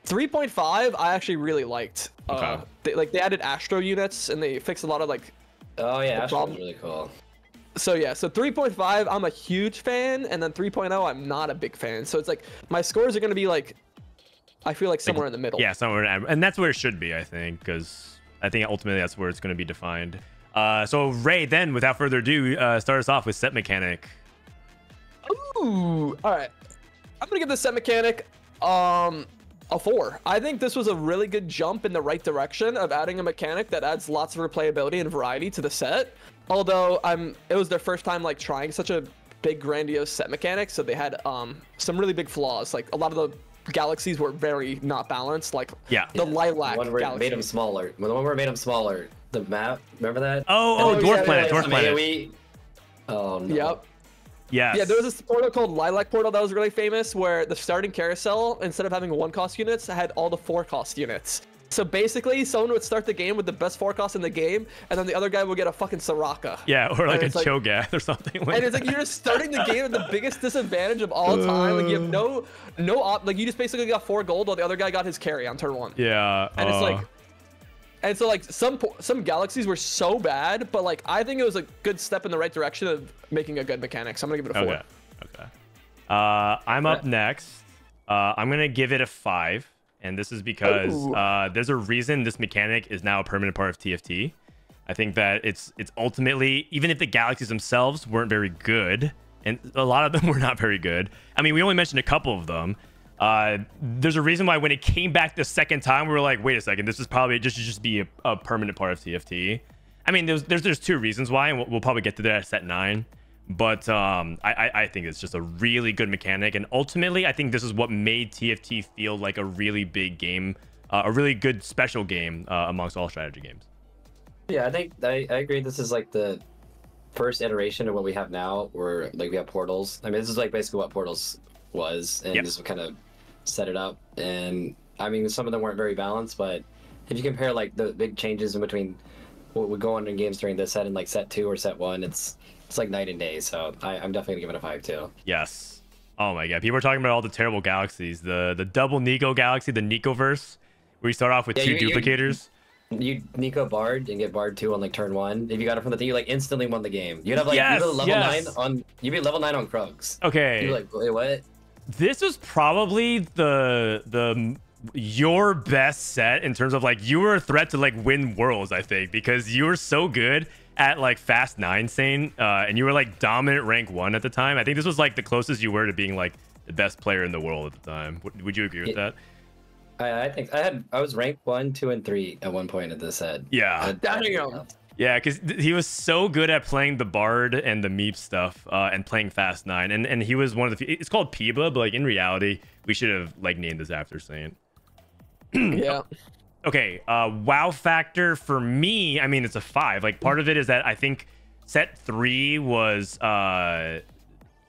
3.5 I actually really liked. Okay. They added Astro units and they fixed a lot of like. Oh yeah, Astro was problem. really cool. So yeah, so 3.5 I'm a huge fan, and then 3.0 I'm not a big fan. So it's like my scores are gonna be like, I feel like somewhere in the middle. Yeah, somewhere, and that's where it should be, I think, because I think ultimately that's where it's going to be defined. So Ray, then without further ado, start us off with set mechanic. Ooh, all right. I'm gonna give the set mechanic a 4. I think this was a really good jump in the right direction of adding a mechanic that adds lots of replayability and variety to the set. Although it was their first time like trying such a big grandiose set mechanic, so they had some really big flaws. Like a lot of the galaxies were very not balanced. Like Yeah. the lilac The one where it galaxy. made him smaller. The one where it made him smaller. the map. Remember that? Oh, Dwarf yeah, Planet, yeah, Dwarf Some Planet. AoE. Oh no. Yep. Yes. Yeah, there was this portal called Lilac Portal that was really famous, where the starting carousel, instead of having 1-cost units, had all the 4-cost units. So basically, someone would start the game with the best 4-cost in the game, and then the other guy would get a fucking Soraka. Yeah, or like a it's like- Cho'Gath or something. Like And it's like that. you're just starting the game at the biggest disadvantage of all time. Like you have like you just basically got 4 gold while the other guy got his carry on turn 1. Yeah. And it's like, and so like some galaxies were so bad, but like I think it was a good step in the right direction of making a good mechanic. So I'm gonna give it a 4. Okay. Okay. I'm up next. I'm gonna give it a 5, and this is because Ooh. there's a reason this mechanic is now a permanent part of TFT. I think that it's ultimately, even if the galaxies themselves weren't very good, and a lot of them were not very good. I mean, we only mentioned a couple of them. There's a reason why when it came back the second time, we were like, wait a second, this is probably just be a permanent part of TFT. I mean, there's 2 reasons why, and we'll probably get to that at set 9. But I think it's just a really good mechanic, and ultimately I think this is what made TFT feel like a really big game, a really good special game amongst all strategy games. Yeah, I think I agree. This is like the first iteration of what we have now, where like we have portals. I mean, this is like basically what portals was, and Yep. this kind of set it up. And I mean, some of them weren't very balanced, but if you compare like the big changes in between what would go on in games during this set and like set 2 or set 1, it's like night and day. So I'm definitely gonna give it a 5 too. Yes. Oh my god, people are talking about all the terrible galaxies. The double Nico galaxy, the Nicoverse, where you start off with Yeah, 2 you- duplicators. You Nico Bard and get Bard 2 on like turn 1. If you got it from the thing, you like instantly won the game. You'd have like Yes, you'd be level yes. 9 on you'd be level 9 on Krugs. Okay. You're like, wait, what? This was probably your best set in terms of like you were a threat to like win worlds, I think, because you were so good at like fast 9 Sane, and you were like dominant rank 1 at the time. I think this was like the closest you were to being like the best player in the world at the time. Would you agree with that? I think I was ranked 1, 2, and 3 at one point at this set. Yeah. Damn. Yeah, because he was so good at playing the Bard and the Meep stuff, and playing Fast 9, and he was one of the. It's called Piba, but like in reality, we should have like named this after Saint. Yeah. Okay, wow factor for me, I mean, it's a 5. Like part of it is that I think set 3 was in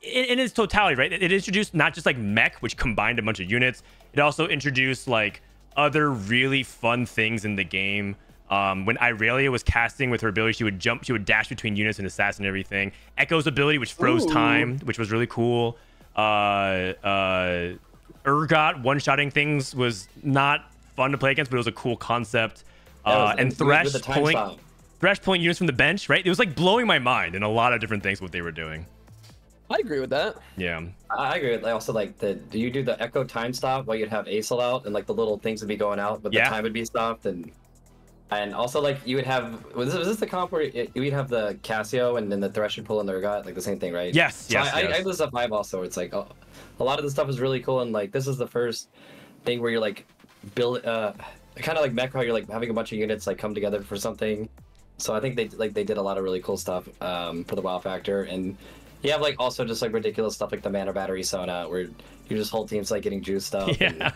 its totality, right? It introduced not just like mech, which combined a bunch of units. It also introduced like other really fun things in the game. When Irelia was casting with her ability, she would dash between units and assassin and everything. Echo's ability, which froze Ooh. time, which was really cool. Urgot one-shotting things was not fun to play against, but it was a cool concept. And Thresh with the time stop. pulling units from the bench, right? It was like blowing my mind in a lot of different things what they were doing. I agree with that. Yeah. I agree. I also like do you do the Echo time stop while you'd have Acel out and like the little things would be going out, but the Yeah. time would be stopped, and also like you would have was this the comp where you'd have the Casio and then the Thresh would pull in the Urgot, like the same thing, right? Yes, So yes, I yes. this is a 5 also. It's like a lot of the stuff is really cool, and like this is the first thing where you're like build kind of like mech, how you're like having a bunch of units like come together for something. So I think they did a lot of really cool stuff for the WoW factor, and you have like also just like ridiculous stuff like the mana battery Sona, where you just whole teams like getting juice stuff. And Yeah.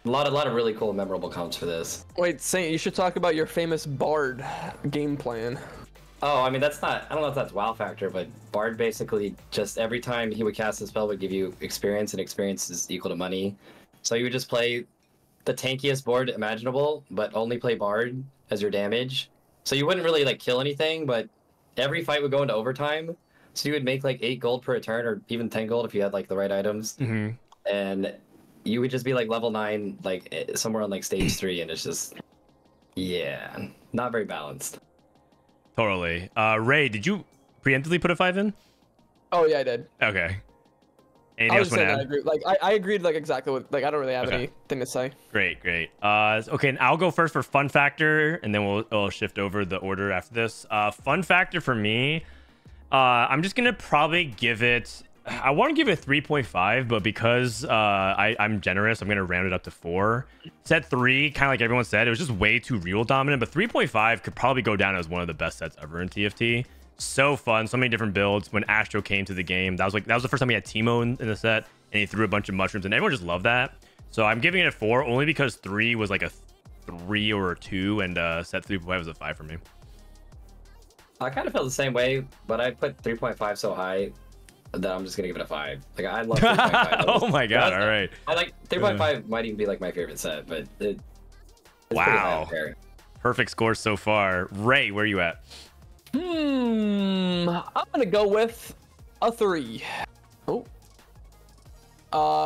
a lot of really cool memorable comps for this. Wait, Saint, you should talk about your famous Bard game plan. Oh, I mean that's not, I don't know if that's WoW factor, but Bard basically just every time he would cast a spell would give you experience, and experience is equal to money. So you would just play the tankiest board imaginable, but only play Bard as your damage. So you wouldn't really like kill anything, but every fight would go into overtime. So you would make like 8 gold per turn, or even 10 gold if you had like the right items. hmm And you would just be like level 9, like somewhere on like stage 3, and it's just, yeah, not very balanced. Totally. Ray, did you preemptively put a 5 in? Oh yeah, I did. Okay. Anything I else was want to saying I add? agree. Like I agreed like exactly with, like I don't really have Okay. anything to say. Great. Okay, and I'll go first for fun factor, and then we'll shift over the order after this. Fun factor for me, I'm just gonna probably give it. I want to give it 3.5, but because I'm generous, I'm gonna round it up to 4. Set 3, kind of like everyone said, it was just way too real dominant, but 3.5 could probably go down as one of the best sets ever in TFT. So fun, so many different builds. When Astro came to the game, that was the first time we had Teemo in the set, and he threw a bunch of mushrooms, and everyone just loved that. So I'm giving it a 4 only because 3 was like a 3 or a 2, and set 3.5 was a 5 for me. I kind of feel the same way, but I put 3.5 so high that I'm just gonna give it a 5. Like I love 3.5. Oh my god! All right. I like 3.5 might even be like my favorite set, but it's wow. pretty high. Perfect score so far. Ray, where are you at? I'm gonna go with a 3. Oh.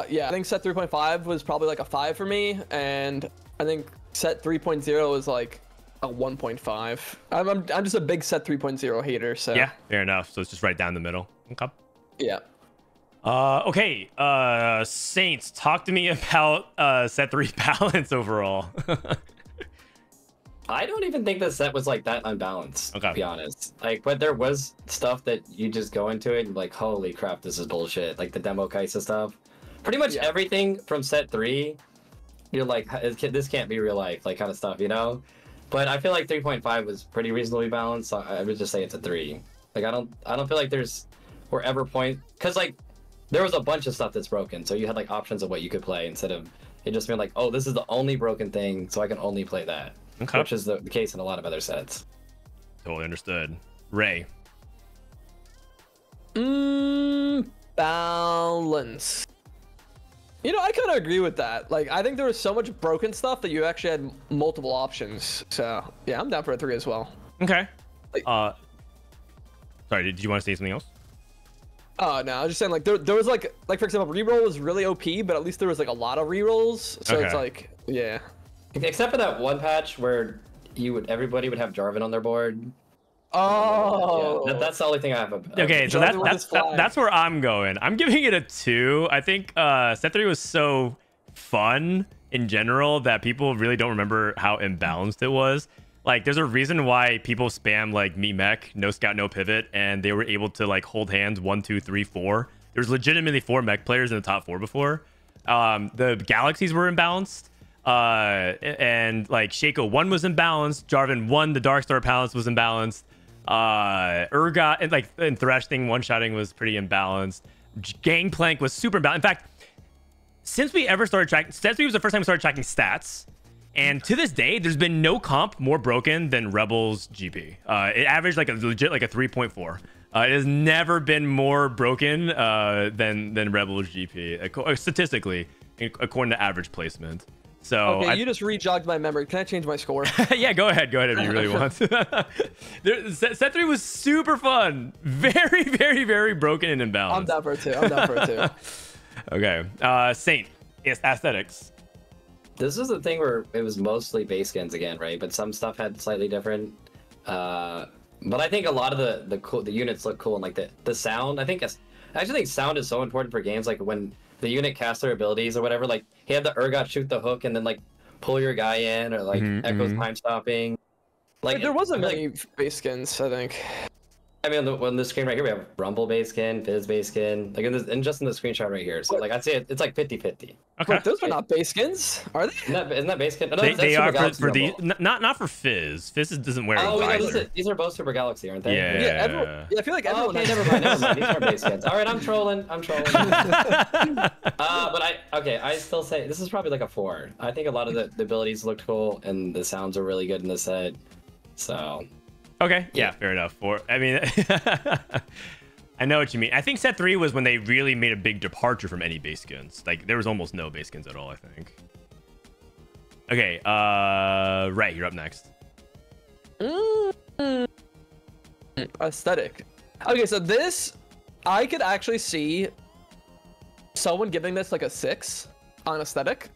Yeah, I think set 3.5 was probably like a 5 for me, and I think set 3.0 was like a 1.5. I'm just a big set 3.0 hater, so Yeah, fair enough. So it's just right down the middle. Okay. yeah. Okay. Saints, talk to me about set 3 balance overall. I don't even think the set was like that unbalanced, Okay. to be honest. Like, but there was stuff that you just go into it and like, holy crap, this is bullshit. Like the demo Kaisa stuff. Pretty much Yeah. everything from set 3, you're like, this can't be real life, like kind of stuff, you know? But I feel like 3.5 was pretty reasonably balanced. So I would just say it's a 3. Like I don't feel like were ever point, because like there was a bunch of stuff that's broken, so you had like options of what you could play instead of it just being like, oh, this is the only broken thing, so I can only play that. Okay. Which is the case in a lot of other sets. Totally understood. Ray. Balance. You know, I kind of agree with that. Like, I think there was so much broken stuff that you actually had multiple options. So, yeah, I'm down for a 3 as well. Okay. Like- Sorry, did you want to say something else? Oh, no, I was just saying, like, there was, like, for example, reroll was really OP, but at least there was, like, a lot of rerolls. So it's Okay. like, yeah. Except for that one patch where everybody would have Jarvan on their board. Oh. Yeah, that's the only thing I have. Okay, so Jarvan with his flag. that's where I'm going. I'm giving it a 2. I think set 3 was so fun in general that people really don't remember how imbalanced it was. Like, there's a reason why people spam like me mech, no scout, no pivot, and they were able to like hold hands 1, 2, 3, 4. There's legitimately 4 mech players in the top 4 before. The galaxies were imbalanced. And like Shaco 1 was imbalanced. Jarvan 1, the Darkstar balance was imbalanced. Urgot and Thresh thing one-shotting was pretty imbalanced. Gangplank was super imbalanced. In fact, since we ever started tracking, Stat 3 was the first time we started tracking stats. And to this day, there's been no comp more broken than Rebels GP. It averaged like a legit like a 3.4. It has never been more broken than Rebels GP statistically, according to average placement. So Okay, you just rejogged my memory. Can I change my score? yeah, go ahead if you really want. Set 3 was super fun, very, very, very broken and imbalanced. I'm down for a 2. Okay, Saint, yes, aesthetics. This is the thing where it was mostly base skins again, right? But some stuff had slightly different. But I think a lot of the units look cool, and like the sound. I actually think sound is so important for games, like when the unit casts their abilities or whatever. Like he had the Urgot shoot the hook and then like pull your guy in, or like Echo's time stopping. Like There wasn't many base skins, I think. I mean, on the screen right here, we have Rumble base skin, Fizz base skin, like and just in the screenshot right here. So like I'd say it's like 50-50. Okay. Wait, those are not base skins, are they? Isn't that base skin? No, They, that's they Super are Galaxy for these, Rumble. not for Fizz. Fizz doesn't wear Oh, a wait, no, visor. these are both Super Galaxy, aren't they? Yeah. I feel like Oh, everyone. okay, has- never mind. These are base skins. All right, I'm trolling. But I still say this is probably like a 4. I think a lot of the abilities looked cool and the sounds are really good in the set. So Okay, yeah, fair enough. I mean, I know what you mean. I think set 3 was when they really made a big departure from any base skins. Like there was almost no base skins at all, I think. Okay, Ray, you're up next. Aesthetic. Okay, so this, I could actually see someone giving this like a 6 on aesthetic.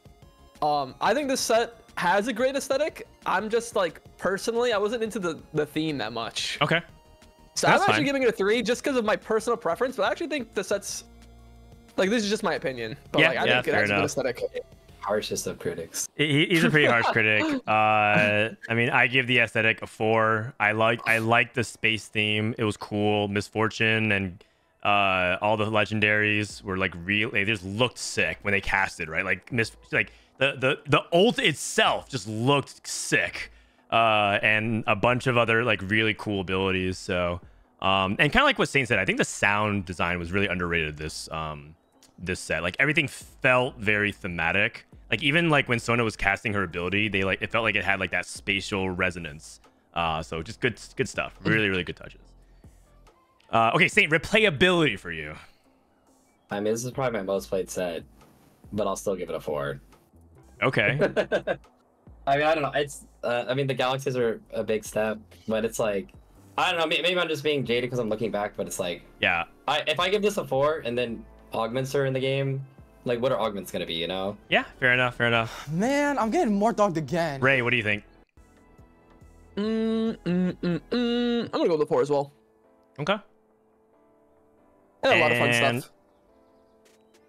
I think this set has a great aesthetic. I'm just like, personally, I wasn't into the theme that much. Okay. So That's I'm actually fine. giving it a 3 just because of my personal preference, but I actually think the set's, like, this is just my opinion. But Yeah, like, I yeah, think it fair has a good enough. aesthetic. harshest of critics. He's a pretty harsh critic. I mean, I give the aesthetic a 4. I like the space theme. It was cool. Misfortune and all the legendaries were like real. They just looked sick when they casted, right? Like the ult itself just looked sick. And a bunch of other like really cool abilities. So, and kind of like what Saint said, I think the sound design was really underrated this set. Like everything felt very thematic. Like even like when Sona was casting her ability, they like it felt like it had like that spatial resonance. So just good stuff. Really, really good touches. Okay, Saint, replayability for you. I mean, this is probably my most played set, but I'll still give it a 4. Okay. I mean, I don't know. It's I mean, the galaxies are a big step, but it's like, I don't know. Maybe I'm just being jaded because I'm looking back, but it's like, Yeah. if I give this a 4 and then augments are in the game, like, what are augments gonna be? You know? Yeah. Fair enough. Fair enough. Man, I'm getting more dogged again. Ray, what do you think? I'm gonna go with the 4 as well. Okay. And a lot of fun stuff.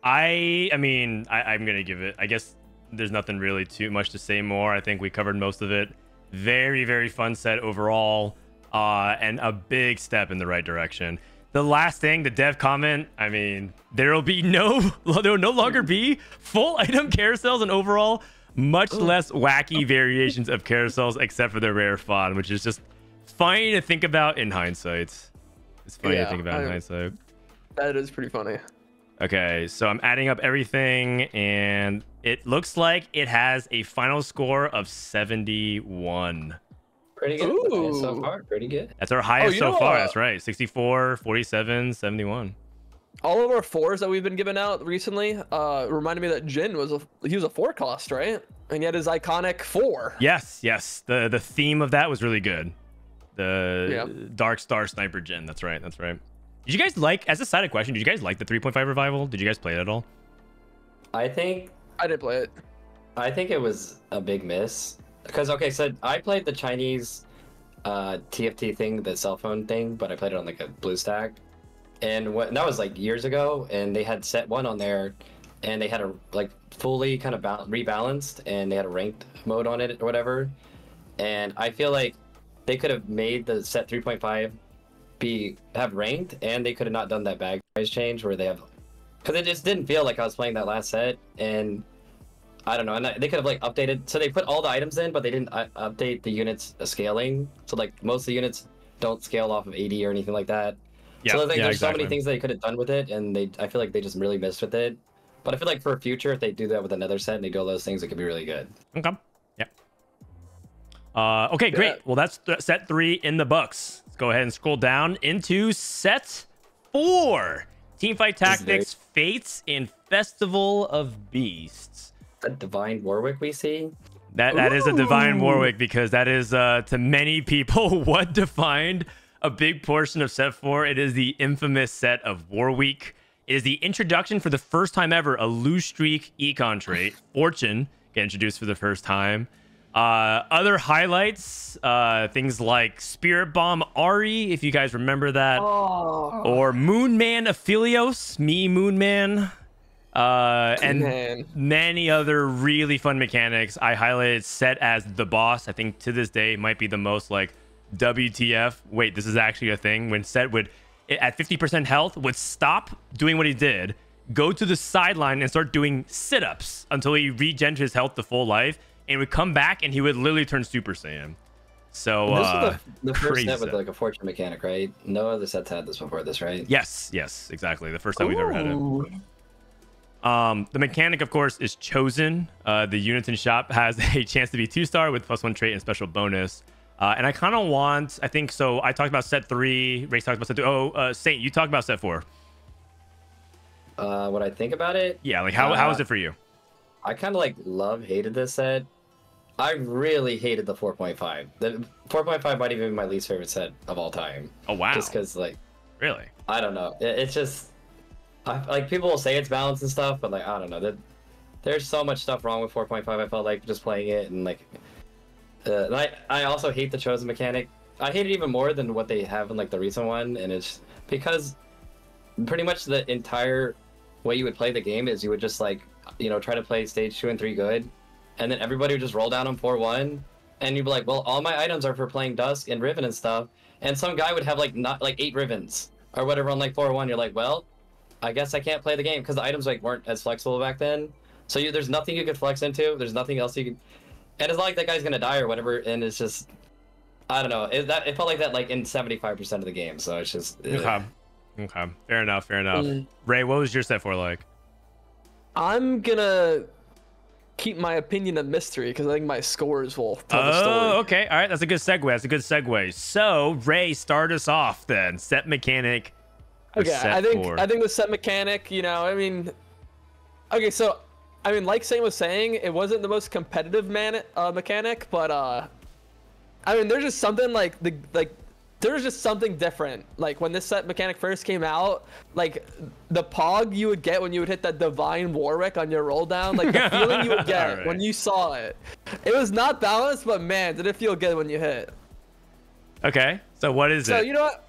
I mean, I'm gonna give it. I guess there's nothing really too much to say more. I think we covered most of it. Very, very fun set overall, and a big step in the right direction. The last thing, the dev comment. I mean, there will no longer be full item carousels and overall much less wacky variations of carousels except for the rare fun, which is just funny to think about in hindsight. It's funny to think about in hindsight. That is pretty funny. Okay, so I'm adding up everything, and it looks like it has a final score of 71. Pretty good. Ooh. So far, pretty good. That's our highest so know, far. That's right. 64, 47, 71. All of our 4s that we've been giving out recently reminded me that Jin was a 4 cost, right? And he had his iconic 4. Yes. The theme of that was really good. The Dark Star Sniper Jin. That's right. Did you guys like, as a side question, did you guys like the 3.5 revival? Did you guys play it at all? I think I didn't play it. I think it was a big miss because so I played the Chinese TFT thing, the cell phone thing, but I played it on like a BlueStack, and that was like years ago, and they had set 1 on there, and they had a like fully kind of rebalanced, and they had a ranked mode on it or whatever, and I feel like they could have made the set 3.5 have ranked, and they could have not done that bag price change where they have, because it just didn't feel like I was playing that last set, and I don't know, and they could have like updated, so they put all the items in, but they didn't update the units scaling, so like most of the units don't scale off of 80 or anything like that. Yeah, so there's exactly. so many things they could have done with it, and I feel like they just really missed with it. But I feel like for future, if they do that with another set and they do all those things, it could be really good. Okay. Yeah. Okay, great. Yeah. Well, that's set 3 in the books. Let's go ahead and scroll down into set 4. Teamfight Tactics, Fates, and Festival of Beasts. That Divine Warwick we see. That is a Divine Warwick, because that is, to many people, what defined a big portion of set 4. It is the infamous set of Warweek. It is the introduction for the first time ever, a lose streak econ trait. Fortune get introduced for the first time. Other highlights, things like Spirit Bomb Ari, if you guys remember that, or Moonman Aphelios, Moonman, and many other really fun mechanics. I highlighted Set as the boss. I think to this day it might be the most like WTF. Wait, this is actually a thing. When Set would, at 50% health, would stop doing what he did, go to the sideline and start doing sit-ups until he regenerated his health to full life, and would come back and he would literally turn Super Saiyan. So this is the first set with set. like a fortune mechanic, right? No other sets had this before this, right? Yes, exactly. The first time we've ever had it. The mechanic, of course, is chosen. The units in shop has a chance to be 2-star with +1 trait and special bonus. And I kind of want, I think, so I talked about set 3. Ray talked about set 2. Saint, you talked about set 4. What I think about it? Yeah, like how is it for you? I kind of like hated this set. I really hated the 4.5. The 4.5 might even be my least favorite set of all time. Oh, wow. Just because, like... Really? I don't know. It's just... like, people will say it's balanced and stuff, but, like, I don't know. There's so much stuff wrong with 4.5, I felt like, just playing it, and, like... and I also hate the Chosen mechanic. I hate it even more than what they have in, like, the recent one, and it's... because pretty much the entire way you would play the game is you would just, like, you know, try to play stage 2 and 3 good, and then everybody would just roll down on 4-1, and you'd be like, well, all my items are for playing Dusk and Riven and stuff, and some guy would have like 8 Rivens or whatever on like 4-1. You're like, well, I guess I can't play the game because the items like weren't as flexible back then. So there's nothing you could flex into. There's nothing else you could, and it's not like that guy's gonna die or whatever. And it's just, I don't know. It felt like that like in 75% of the game. So it's just. Okay. Fair enough. Ray, what was your set 4 like? I'm gonna keep my opinion a mystery because I think my scores will tell the story. Oh, okay. All right. That's a good segue. That's a good segue. So, Ray, start us off then. Set mechanic. Okay, set I think four. the set mechanic, you know, I mean, okay, so I mean, like Saint was saying, it wasn't the most competitive mechanic, but I mean, there's just something like there's just something different. Like when this set mechanic first came out, like the pog you would get when you would hit that divine Warwick on your roll down, like the feeling you would get Alright. when you saw it. It was not balanced, but man, did it feel good when you hit. Okay. So, what is So it? you know what?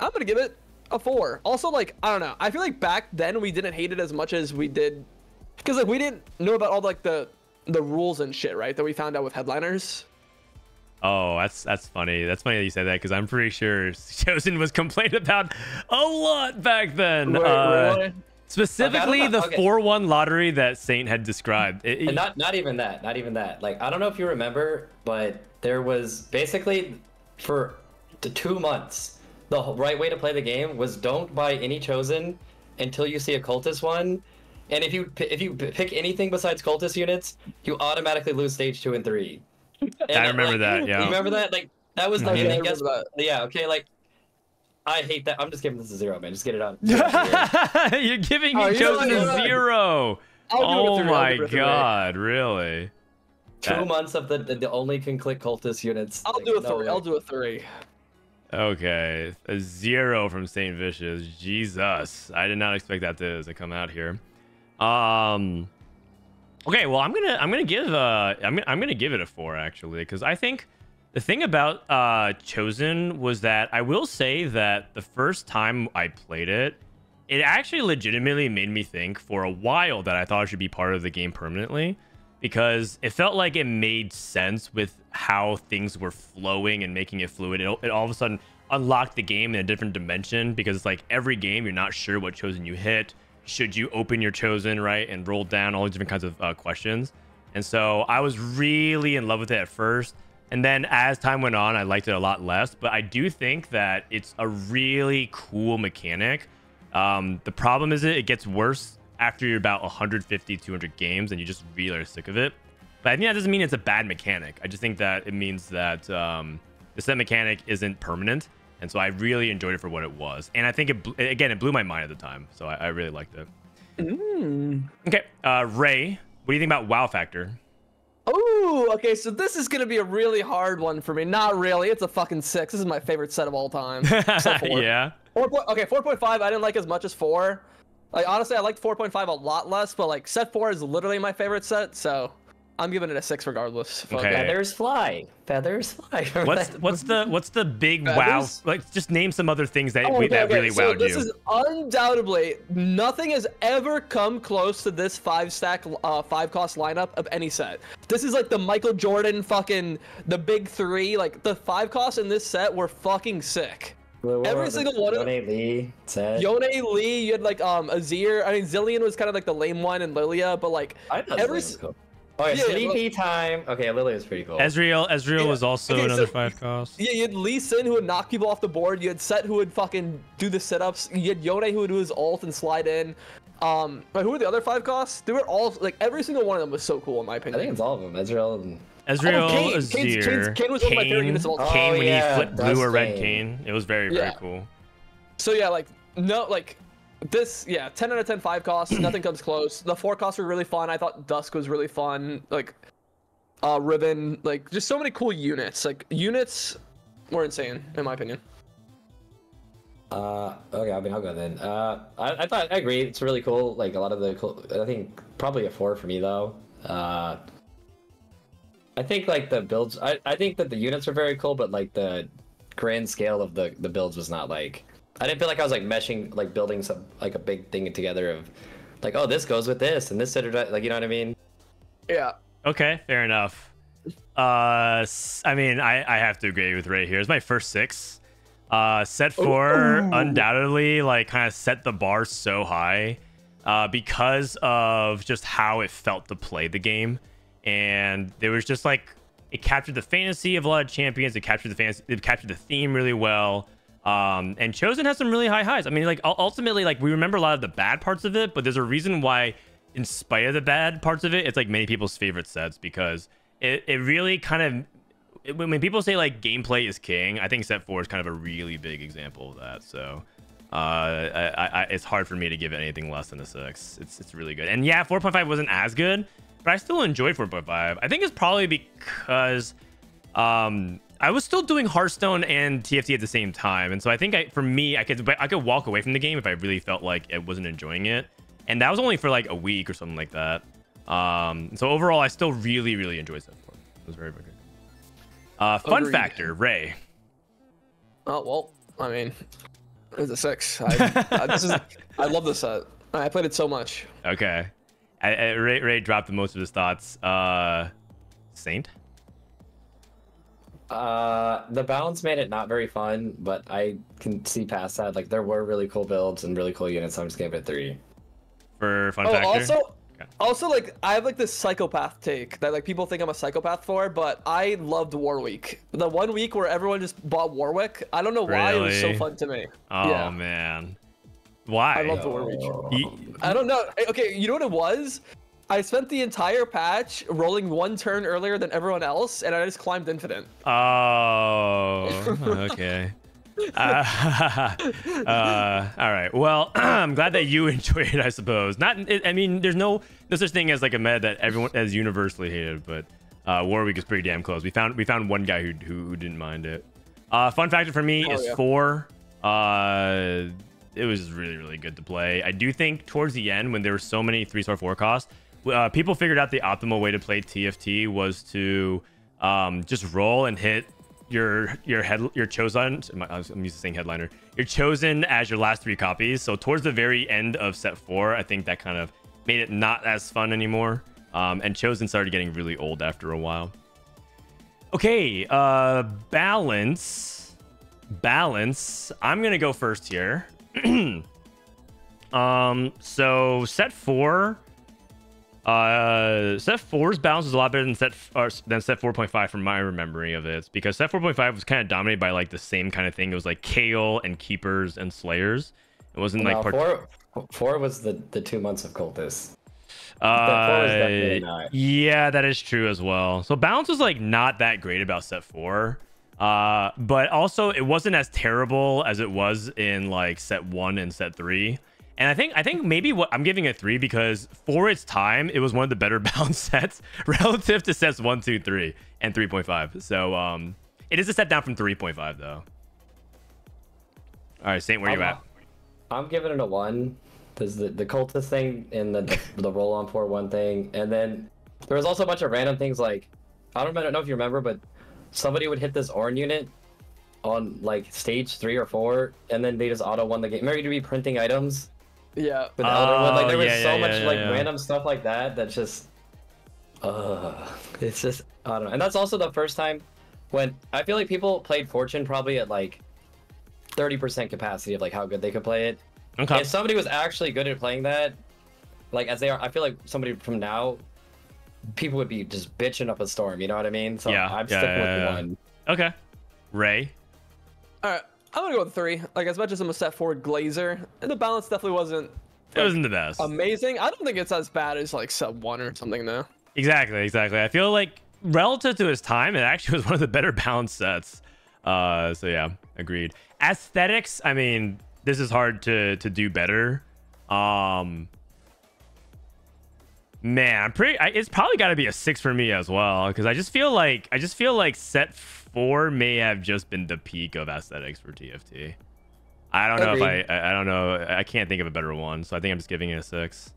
I'm gonna give it a 4. Also, like, I don't know. I feel like back then we didn't hate it as much as we did, because like we didn't know about all like the rules and shit, right? That we found out with headliners. Oh, that's funny. That's funny that you said that because I'm pretty sure Chosen was complained about a lot back then. Really? Specifically, Okay, I don't know. the Okay. 4-1 lottery that Saint had described. And not even that. Not even that. Like, I don't know if you remember, but there was basically for the 2 months, the right way to play the game was don't buy any Chosen until you see a Cultist one. And if you pick anything besides Cultist units, you automatically lose stage 2 and 3. And I remember that, yeah. You remember that? Like, that was the Yeah, I and guess, remember yeah, okay, like, I hate that. I'm just giving this a 0, man. Just get it on. You're giving Oh, me you know Chosen what, you know a what? 0. I'll give it a Oh 3, I'll my give it a 3. god, really? 2 months of the only can click Cultist units. I'll Like, do a no 3. way. I'll do a 3. Okay, a 0 from Saint Vicious. Jesus, I did not expect that to come out here. Okay, well, I'm gonna give it a 4 actually, because I think the thing about Chosen was that I will say that the first time I played it, it actually legitimately made me think for a while that I thought it should be part of the game permanently, because it felt like it made sense with how things were flowing and making it fluid. It all of a sudden unlocked the game in a different dimension, because it's like every game you're not sure what Chosen you hit. Should you open your Chosen, right, and roll down all these different kinds of questions. And so I was really in love with it at first. And then as time went on, I liked it a lot less. But I do think that it's a really cool mechanic. The problem is it gets worse after you're about 150, 200 games and you just really are sick of it. But I think that doesn't mean it's a bad mechanic. I just think that it means that the set mechanic isn't permanent. And so I really enjoyed it for what it was. And I think, it blew my mind at the time. So I really liked it. Okay, Ray, what do you think about wow factor? Oh, okay, so this is gonna be a really hard one for me. Not really, it's a fucking 6. This is my favorite set of all time. Set 4. Yeah. 4.5 I didn't like as much as 4. Like, honestly, I liked 4.5 a lot less, but like set 4 is literally my favorite set, so I'm giving it a 6 regardless. Fuck Okay. it. Feathers fly. Feathers fly. What's the big wow? Feathers? Like, just name some other things that Oh, that really so wowed this you. is undoubtedly nothing has ever come close to this 5-stack 5-cost lineup of any set. This is like the Michael Jordan fucking the big 3. Like the 5 costs in this set were fucking sick. Every single one of them. Yone Lee said. Yone Lee, you had like Azir. I mean Zillion was kind of like the lame one, and Lilia, but like I thought every this was cool. Okay, Yeah, CDP time. Okay, Lily was pretty cool. Ezreal Yeah, was also okay, another so- 5 cost. Yeah, you had Lee Sin who would knock people off the board. You had Set who would fucking do the sit-ups. You had Yone who would do his ult and slide in. But who were the other 5 costs? They were all like every single one of them was so cool in my I opinion. think it's all of them. Ezreal and Ezreal, Kane. Azir, Kane was one of my favorite units of all time. Kane Oh, when yeah, he flipped that's blue or red Kane. Kane. It was very Yeah. cool. So yeah, like no, like this, yeah, 10 out of 10 5 costs. Nothing comes close. The 4 costs were really fun. I thought Dusk was really fun. Like, Ribbon, like just so many cool units. Like units were insane in my opinion. okay, I mean I'll go then. I thought I agree. It's really cool. Like a lot of the cool. I think probably a 4 for me though. I think like the builds. I think that the units are very cool, but like the grand scale of the builds was not like. I didn't feel like I was like meshing, like building some like a big thing together of, like, oh, this goes with this and this, like, you know what I mean? Yeah. Okay, fair enough. I mean, I have to agree with Ray here. It's my first 6. Set 4 undoubtedly like kind of set the bar so high because of just how it felt to play the game, and there was just like it captured the fantasy of a lot of champions. It captured the theme really well. And Chosen has some really high highs. I mean, like ultimately, like we remember a lot of the bad parts of it, but there's a reason why in spite of the bad parts of it, it's like many people's favorite sets because it really kind of, when people say like gameplay is king, I think set 4 is kind of a really big example of that. So it's hard for me to give it anything less than a 6. It's really good. And yeah, 4.5 wasn't as good, but I still enjoyed 4.5. I think it's probably because I was still doing Hearthstone and TFT at the same time, and so I think for me I could walk away from the game if I really felt like it wasn't enjoying it, and that was only for like a week or something like that. So overall, I still really enjoyed set 4. It was very good. Fun Agreed. factor, Ray. Oh well, I mean, it's a 6. I love this set. I played it so much. Okay, Ray dropped the most of his thoughts. Saint. The balance made it not very fun, but I can see past that. Like there were really cool builds and really cool units. So I'm just gonna give it 3. For fun factor. Also, like I have like this psychopath take that like people think I'm a psychopath for, but I loved Warweek. The 1 week where everyone just bought Warwick. I don't know why it was so Really? fun to me. Oh Yeah. man, why? I love the Warweek. Ye- I don't know. Okay, you know what it was? I spent the entire patch rolling 1 turn earlier than everyone else, and I just climbed infinite. Oh, okay. All right. Well, I'm glad that you enjoyed it, I suppose. I mean, there's no such thing as like a med that everyone has universally hated, but Warwick is pretty damn close. We found one guy who didn't mind it. Fun factor for me is 4. It was really good to play. I do think towards the end, when there were so many 3-star 4 costs, people figured out the optimal way to play TFT was to just roll and hit your chosen. I'm used to saying headliner. Your chosen as your last 3 copies. So towards the very end of set 4, I think that kind of made it not as fun anymore. And chosen started getting really old after a while. Okay, balance. I'm gonna go first here. So set 4. Set 4's balance was a lot better than set 4.5 from my memory of it, because set 4.5 was kind of dominated by like the same kind of thing. It was like Kale and Keepers and Slayers. It wasn't like 4 was the 2 months of Cultists. Yeah, that is true as well. So balance was like not that great about set 4. But also it wasn't as terrible as it was in like set 1 and set 3. And I think maybe what I'm giving it 3 because for its time, it was one of the better balance sets relative to sets 1, 2, 3, and 3.5. So it is a step down from 3.5 though. All right, Saint, where you at? I'm giving it a 1. There's the cultist thing and the roll on 4-1 thing, and then there was also a bunch of random things like I don't know if you remember, but somebody would hit this Ornn unit on like stage 3 or 4, and then they just auto won the game. Remember to be printing items. Yeah. With the Elder One, like there was so much like yeah. random stuff like that that just, it's just I don't know. And that's also the first time when I feel like people played Fortune probably at like 30% capacity of like how good they could play it. Okay. If somebody was actually good at playing that, like as they are, I feel like somebody from now, people would be just bitching up a storm. You know what I mean? So Yeah, I'm sticking with the 1. Okay. Ray. All right, I'm gonna go with 3. Like as much as I'm a set 4 Glazer, and the balance definitely wasn't. It wasn't the best. Amazing. I don't think it's as bad as like set 1 or something though. Exactly. I feel like relative to his time, it actually was one of the better balanced sets. So yeah, agreed. Aesthetics, I mean, this is hard to do better. Man, it's probably got to be a 6 for me as well, because I just feel like set 4 may have just been the peak of aesthetics for TFT. I don't know if I don't know. I can't think of a better one, so I think I'm just giving it a 6.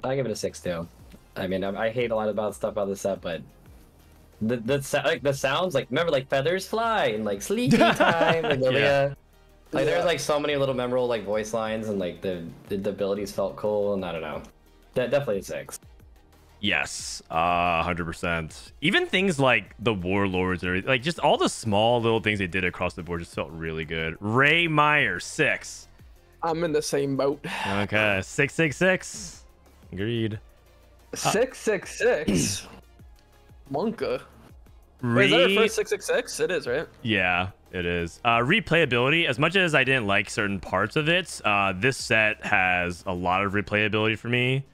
I give it a 6 too. I mean, I hate a lot about stuff about the set, but the sounds, like remember like feathers fly and like sleepy time and Lilia. Like there's like so many little memorable like voice lines, and like the abilities felt cool, and I don't know. Definitely a 6. Yes, 100%. Even things like the warlords, or like just all the small little things they did across the board just felt really good. Ray Meyer, 6. I'm in the same boat. Okay, 666. Agreed. 666. Monka. Wait, is that our first 666? It is, right? Yeah, it is. Replayability, as much as I didn't like certain parts of it, this set has a lot of replayability for me.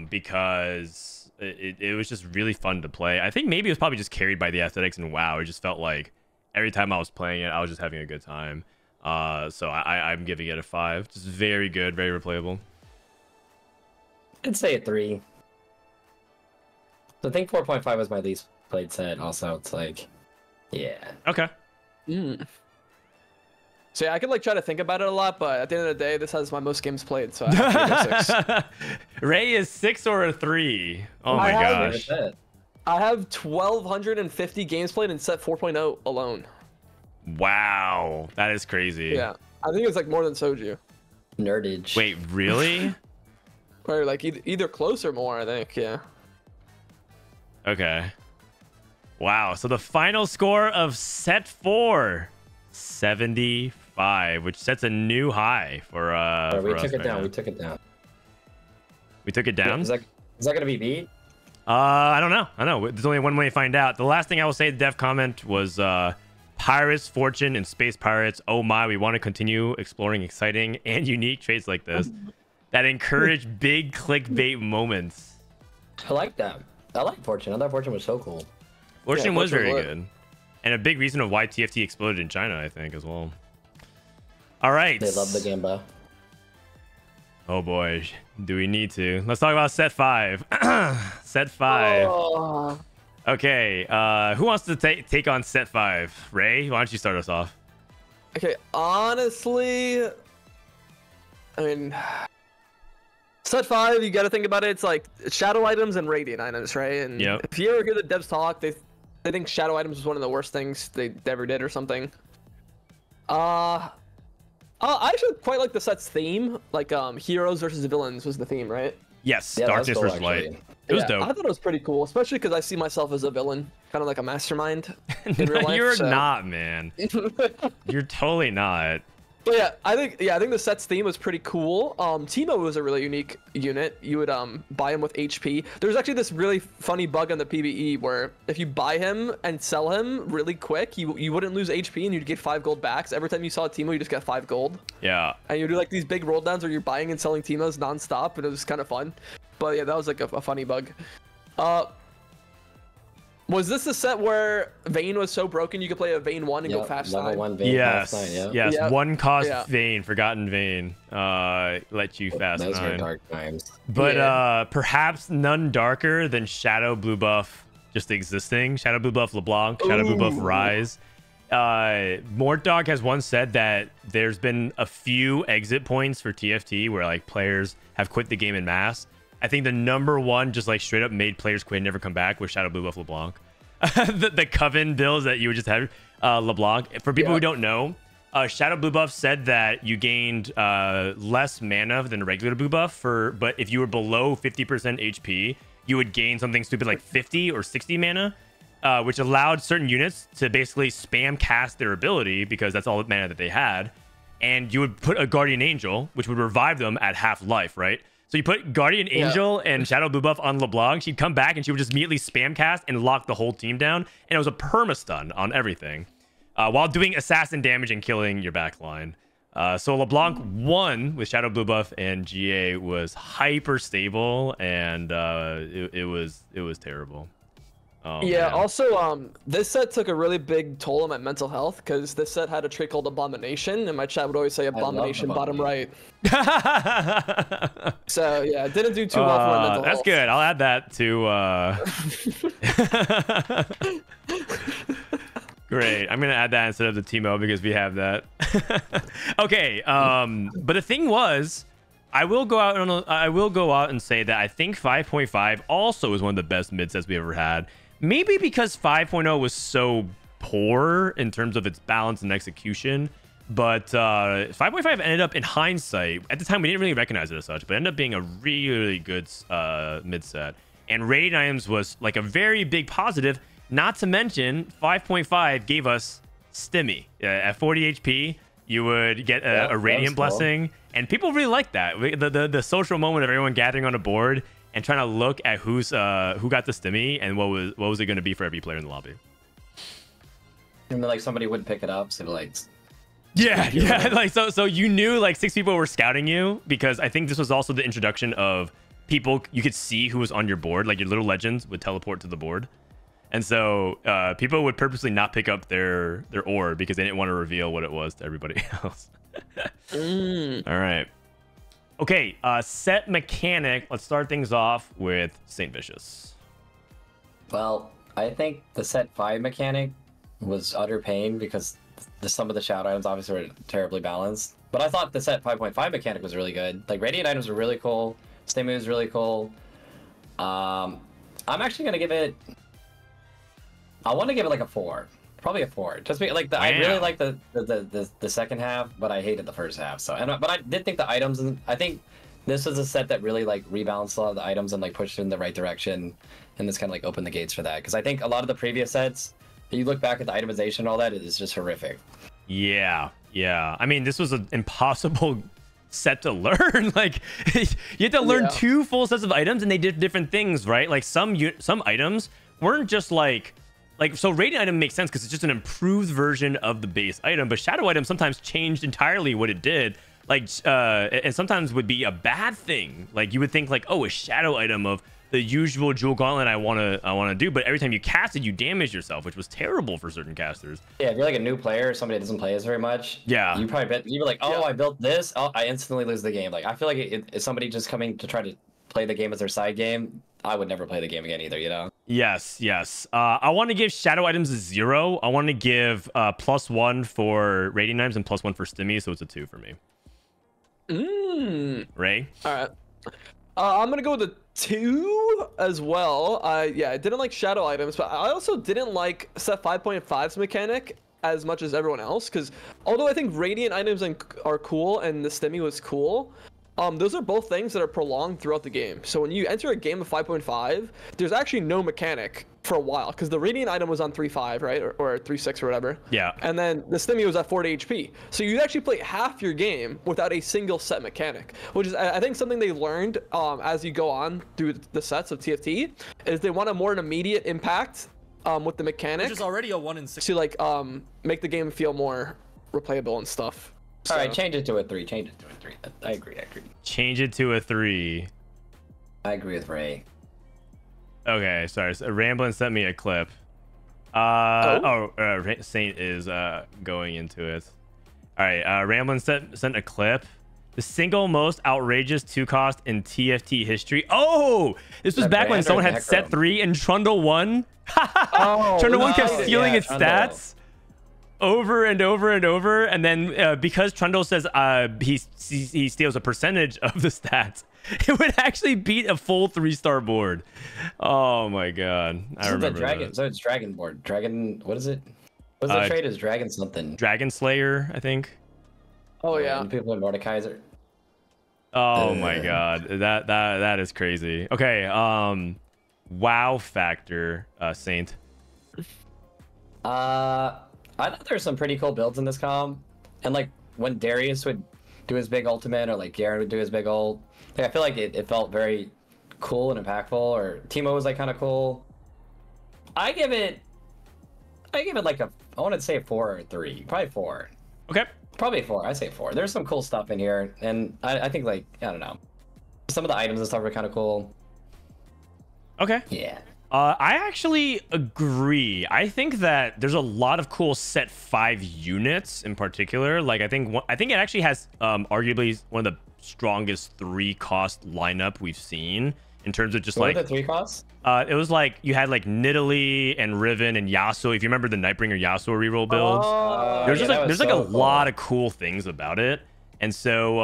because it was just really fun to play. I think maybe it was probably just carried by the aesthetics and WoW. It just felt like every time I was playing it, I was just having a good time. So I'm giving it a 5. Just very good, very replayable. I'd say a 3. So I think 4.5 was my least played set. Also, it's like, yeah. Okay. So yeah, I could like try to think about it a lot, but at the end of the day, this has my most games played, so I have to go 6. Ray is 6 or a 3. Oh my have- gosh. I have 1,250 games played in set 4.0 alone. Wow, that is crazy. Yeah, I think it's like more than Soju. Nerdage. Wait, really? Or like either close or more, I think. Yeah. Okay. Wow. So the final score of set 4, 75, which sets a new high for we for us took it right down. now. We took it down. We took it down. Is that gonna be beat? I don't know. There's only one way to find out. The last thing I will say, the dev comment was Pirates, Fortune, and Space Pirates. Oh my, we want to continue exploring exciting and unique traits like this that encourage big clickbait moments. I like that. I like Fortune. I thought Fortune was so cool. Fortune was Fortune very was good. And a big reason of why TFT exploded in China, I think, as well. All right. They love the Gamba. Oh boy, do we need to? Let's talk about set 5. Set 5. Oh. Okay, who wants to take on set 5? Ray, why don't you start us off? Okay, honestly, I mean, set 5, you got to think about it. It's like shadow items and radiant items, right? And Yep. if you ever hear the devs talk, they think shadow items was one of the worst things they ever did or something. I actually quite like the set's theme. Like, heroes versus villains was the theme, right? Yes, Yeah, darkness that's cool, versus light. actually. It was I dope. thought it was pretty cool, especially because I see myself as a villain, kind of like a mastermind in real life. You're so- not, man. You're totally not. But yeah, I think the set's theme was pretty cool. Teemo was a really unique unit. You would buy him with HP. There's actually this really funny bug on the PvE where if you buy him and sell him really quick, you wouldn't lose HP and you'd get 5 gold back. So every time you saw a Teemo, you just get 5 gold. Yeah. And you do like these big roll downs where you're buying and selling Teemos nonstop, and it was kind of fun. But yeah, that was like a funny bug. Was this the set where Vayne was so broken you could play a Vayne 1 and go fast level 9? 1 Vayne Yes. fast 9, yeah. Yes. Yep. One cost Yeah. Vayne, forgotten Vayne. Let you fast Those were 9. dark times. But Yeah. perhaps none darker than Shadow Blue Buff just existing. Shadow Blue Buff LeBlanc, Shadow Blue Buff Ooh. Rise. Mortdog has once said that there's been a few exit points for TFT where like players have quit the game in mass. I think the number one just like straight up made players quit and never come back was Shadow Blue Buff LeBlanc. the Coven builds that you would just have LeBlanc. For people who don't know, Shadow Blue Buff said that you gained less mana than regular Blue Buff, but if you were below 50% HP, you would gain something stupid like 50 or 60 mana, which allowed certain units to basically spam cast their ability because that's all the mana that they had. And you would put a Guardian Angel, which would revive them at half life, right? So you put Guardian Angel and Shadow Blue Buff on LeBlanc, she'd come back and she would just immediately spam cast and lock the whole team down. And it was a perma-stun on everything while doing assassin damage and killing your backline. So LeBlanc won with Shadow Blue Buff and GA was hyper stable and it was terrible. Oh, Yeah, man. also, this set took a really big toll on my mental health because this set had a trait called Abomination, and my chat would always say Abomination bottom right. So, yeah, it didn't do too well for my mental that's health. good. I'll add that to Great. I'm gonna add that instead of the Teemo because we have that. Okay. But the thing was, I will go out and say that I think 5.5 also is one of the best mid sets we ever had. Maybe because 5.0 was so poor in terms of its balance and execution. But 5.5 ended up, in hindsight, at the time we didn't really recognize it as such, but ended up being a really good mid set. And Radiant Items was like a very big positive. Not to mention, 5.5 gave us Stimmy. At 40 HP, you would get a Radiant Blessing. And people really liked that. The social moment of everyone gathering on a board and trying to look at who got the Stimmy and what was it going to be for every player in the lobby. And then like somebody wouldn't pick it up, so like Yeah, like so you knew like 6 people were scouting you because I think this was also the introduction of people, you could see who was on your board. Like your little legends would teleport to the board. And so people would purposely not pick up their orb because they didn't want to reveal what it was to everybody else. All right. Okay, set mechanic. Let's start things off with Saint Vicious. Well, I think the set 5 mechanic was utter pain because some of the shadow items obviously were terribly balanced. But I thought the set 5.5 mechanic was really good. Like radiant items were really cool. Stimmy was really cool. I'm actually gonna give it. I want to give it like a 4, probably a 4. Just because, like I really like the second half, but I hated the first half. So but I did think the items, and I think this was a set that really like rebalanced a lot of the items and like pushed in the right direction, and this kind of like opened the gates for that. Because I think a lot of the previous sets, you look back at the itemization and all that, it is just horrific. Yeah. I mean, this was an impossible set to learn. Like you had to learn 2 full sets of items, and they did different things, right? Like some items weren't just like so radiant item makes sense because it's just an improved version of the base item, but shadow item sometimes changed entirely what it did. Like and sometimes would be a bad thing. Like you would think like, oh, a shadow item of the usual jewel gauntlet I want to do, but every time you cast it, you damage yourself, which was terrible for certain casters. Yeah, if you're like a new player or somebody that doesn't play as very much, you probably you were like, oh, I built this, I instantly lose the game. Like I feel like it's somebody just coming to try to play the game as their side game. I would never play the game again either, you know? Yes. I want to give shadow items a 0. I want to give +1 for radiant items and +1 for stimmy, so it's a 2 for me. Ray? All right. I'm gonna go with a 2 as well. I didn't like shadow items, but I also didn't like set 5.5's mechanic as much as everyone else, because although I think radiant items are cool and the stimmy was cool, those are both things that are prolonged throughout the game. So when you enter a game of 5.5, there's actually no mechanic for a while, because the radiant item was on 3.5, right, or 3.6 or whatever. Yeah. Mm-hmm. And And then the stimmy was at 40 HP. So you actually play half your game without a single set mechanic, which is, I think, something they learned as you go on through the sets of TFT, is they want a more immediate impact with the mechanic. Which is already a 1 in 6. To like make the game feel more replayable and stuff. All right, change it to a 3. Change it to a 3. I agree. change it to a 3. I agree with Ray. Okay, sorry. So Ramblin sent me a clip. Saint is going into it. All right, Ramblin sent a clip. The single most outrageous 2-cost in TFT history. Oh, this was back when someone had set 3 and Trundle 1. Trundle 1 kept stealing its stats over and over and over, and then because Trundle says he steals a percentage of the stats, it would actually beat a full 3-star board. Oh my god, I remember that. So it's Dragon board. Dragon, what is it? What's the trade? Is Dragon something? Dragon Slayer, I think. Oh yeah. People in Mordekaiser. Oh my god, that is crazy. Okay, wow factor, Saint. I thought there were some pretty cool builds in this comp, and like when Darius would do his big ultimate, or like Garen would do his big ult, like, I feel like it felt very cool and impactful. Or Teemo was like kind of cool. I give it like I want to say a 4 or 3, probably 4. Okay. Probably 4. I say 4. There's some cool stuff in here, and I think like I don't know, some of the items and stuff are kind of cool. Okay. Yeah. I actually agree. I think that there's a lot of cool set 5 units in particular. Like I think it actually has arguably one of the strongest 3-cost lineup we've seen in terms of just what like are the 3 costs. It was like you had like Nidalee and Riven and Yasuo. If you remember the Nightbringer Yasuo reroll builds, there's like a lot of cool things about it, and so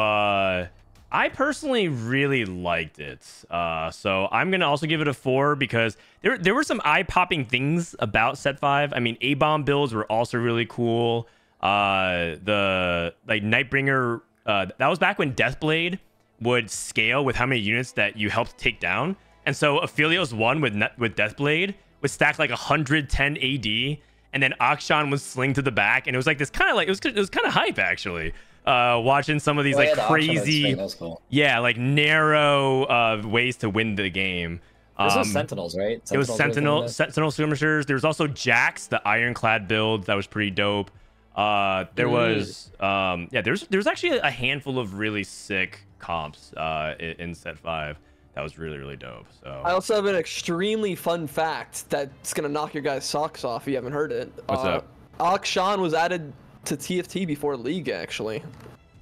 I personally really liked it. So I'm gonna also give it a 4 because there were some eye-popping things about set 5. I mean, A-bomb builds were also really cool. The like Nightbringer, that was back when Deathblade would scale with how many units that you helped take down. And so Aphelios 1 with Deathblade would stack like 110 AD, and then Akshan would sling to the back, and it was like this kind of like it was kind of hype actually. Watching some of these like crazy, cool. like narrow ways to win the game. This was Sentinels, right? It was Sentinel skirmishers. There was also Jax, the Ironclad build that was pretty dope. There was there's actually a handful of really sick comps in set 5 That was really, really dope. So I also have an extremely fun fact that's gonna knock your guys' socks off if you haven't heard it. What's up? Akshan was added to TFT before League actually,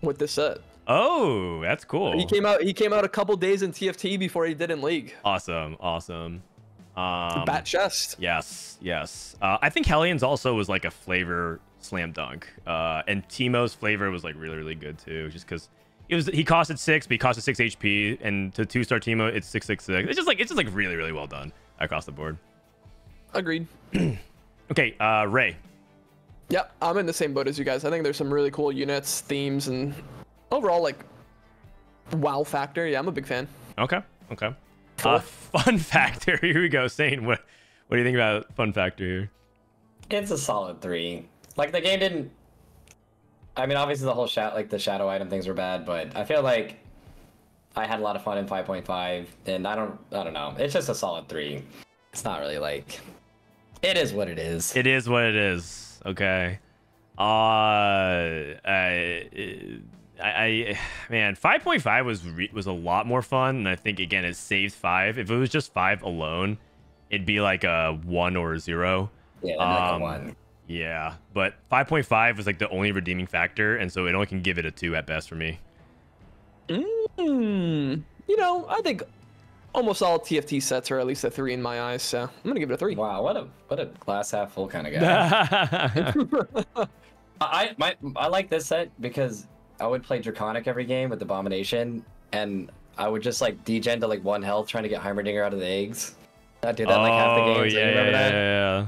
with this set. Oh, that's cool. He came out a couple days in TFT before he did in League. Awesome. Bat chest. Yes. I think Hellions also was like a flavor slam dunk. And Teemo's flavor was like really, really good too, just because he costed 6, but he costed 6 HP, and to 2-star Teemo, it's 666. It's just like really, really well done across the board. Agreed. Okay, Ray. Yep, I'm in the same boat as you guys. I think there's some really cool units, themes, and overall like wow factor. Yeah, I'm a big fan. Okay. Fun factor. Here we go. Sane, what do you think about fun factor here? It's a solid 3. Like the game didn't. I mean, obviously the whole the shadow item things were bad, but I feel like I had a lot of fun in 5.5, and I don't know. It's just a solid 3. It's not really like. It is what it is. It is what it is. Okay. Man, 5.5 was a lot more fun, and I think again it saved 5. If it was just 5 alone, it'd be like a 1 or a 0. Yeah, like a 1. Yeah, but 5.5 was like the only redeeming factor, and so it only can give it a 2 at best for me. You know, I think almost all TFT sets are at least a 3 in my eyes, so I'm gonna give it a 3. Wow, what a glass half full kind of guy. I like this set because I would play Draconic every game with Abomination, and I would just like degen to like 1 health trying to get Heimerdinger out of the eggs. I'd do that like half the games. Yeah.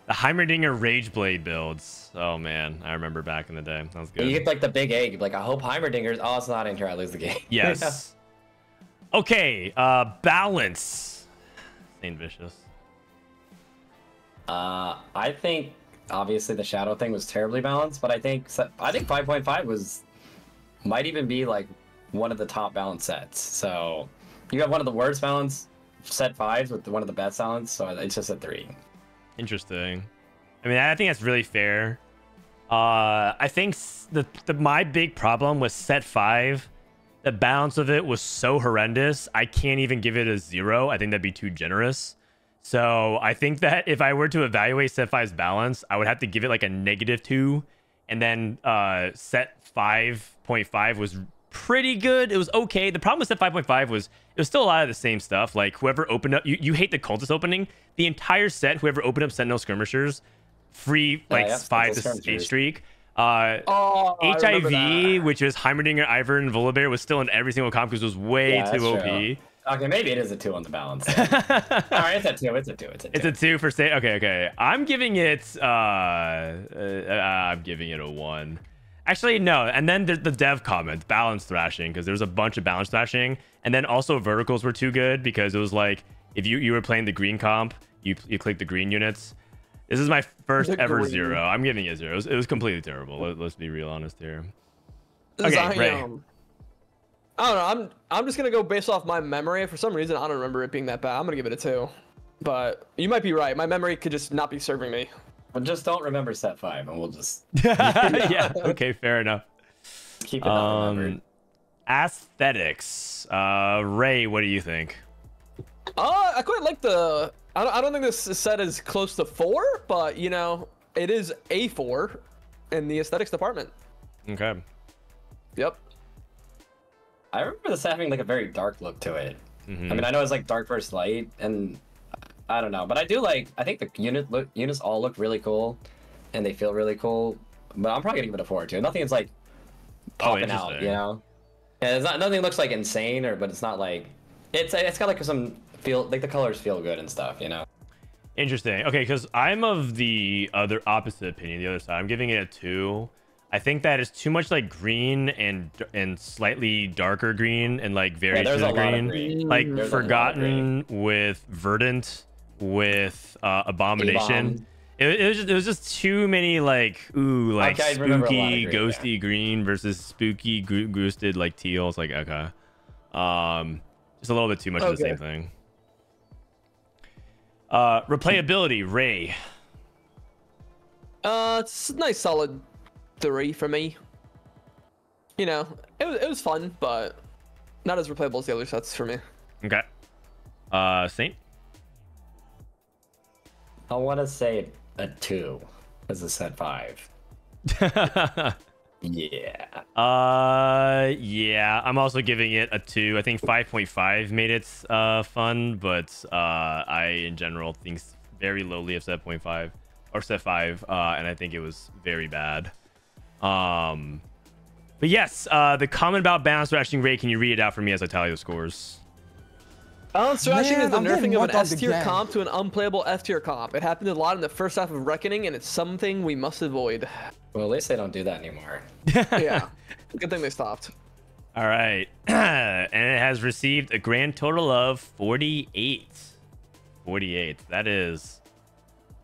The Heimerdinger Rageblade builds. Oh man, I remember back in the day. That was good. You get like the big egg, like I hope Heimerdinger's. Oh, it's not in here. I lose the game. Yes. Okay. Balance. Saint Vicious. I think obviously the shadow thing was terribly balanced, but I think 5.5 might even be like one of the top balanced sets. So you have one of the worst balanced set 5s with one of the best balanced, so it's just a 3. Interesting. I mean, I think that's really fair. I think my big problem with set 5, the balance of it was so horrendous. I can't even give it a 0. I think that'd be too generous. So I think that if I were to evaluate set 5's balance, I would have to give it like a -2, and then set 5.5 was pretty good. It was okay. The problem with set 5.5 was it was still a lot of the same stuff. Like whoever opened up, you hate the cultist opening. The entire set, whoever opened up Sentinel Skirmishers, free like 5 to 8 streak. HIV, which is Heimerdinger, Ivern, and Volibear, was still in every single comp because it was way too OP. True. Okay, maybe it is a 2 on the balance. All right, it's a 2. It's a 2. It's a 2 for state. Okay. I'm giving it a 1. Actually, no. And then there's the dev comment, balance thrashing, because there was a bunch of balance thrashing, and then also verticals were too good because it was like if you were playing the green comp, you click the green units. This is my first ever 0. I'm giving it 0. It was completely terrible. Let's be real honest here. Okay, Ray. I don't know. I'm just gonna go based off my memory. For some reason, I don't remember it being that bad. I'm gonna give it a 2. But you might be right. My memory could just not be serving me. Well, just don't remember set 5, and we'll just yeah. Okay, fair enough. Keep it not remembered. Aesthetics. Ray, what do you think? I quite like the. I don't think this set is close to 4, but you know, it is a 4 in the aesthetics department. Okay. Yep. I remember this having like a very dark look to it. I mean, I know it's like dark versus light, and I don't know, but I think the units all look really cool, and they feel really cool. But I'm probably gonna give it a 4 too. Nothing is like popping out, you know. Yeah, it's not. Nothing looks like insane, but it's not like it's got like some feel, like the colors feel good and stuff, you know. Interesting. Okay, because I'm of the other opposite opinion, the other side. I'm giving it a 2. I think that is too much like green and slightly darker green and like variations of green. Like there's Forgotten with Verdant with Abomination. It was just too many like spooky ghosty green versus spooky ghosted like teal. It's like okay, just a little bit too much of the same thing. Replayability, Ray. It's a nice solid 3 for me. You know, it was fun, but not as replayable as the other sets for me. Okay. Saint. I want to say a 2 as a set 5. Yeah. Yeah, I'm also giving it a 2. I think 5.5 made it fun, but I in general think very lowly of set 0.5 or set 5, and I think it was very bad. But yes, the comment about balance thrashing rate, can you read it out for me as I tally the scores? Balance thrashing is the I'm getting nerfing of an Mortog S tier again. comp to an unplayable F tier comp. It happened a lot in the first half of Reckoning, and it's something we must avoid. Well, at least they don't do that anymore. Yeah, good thing they stopped. All right. And it has received a grand total of 48. 48. That is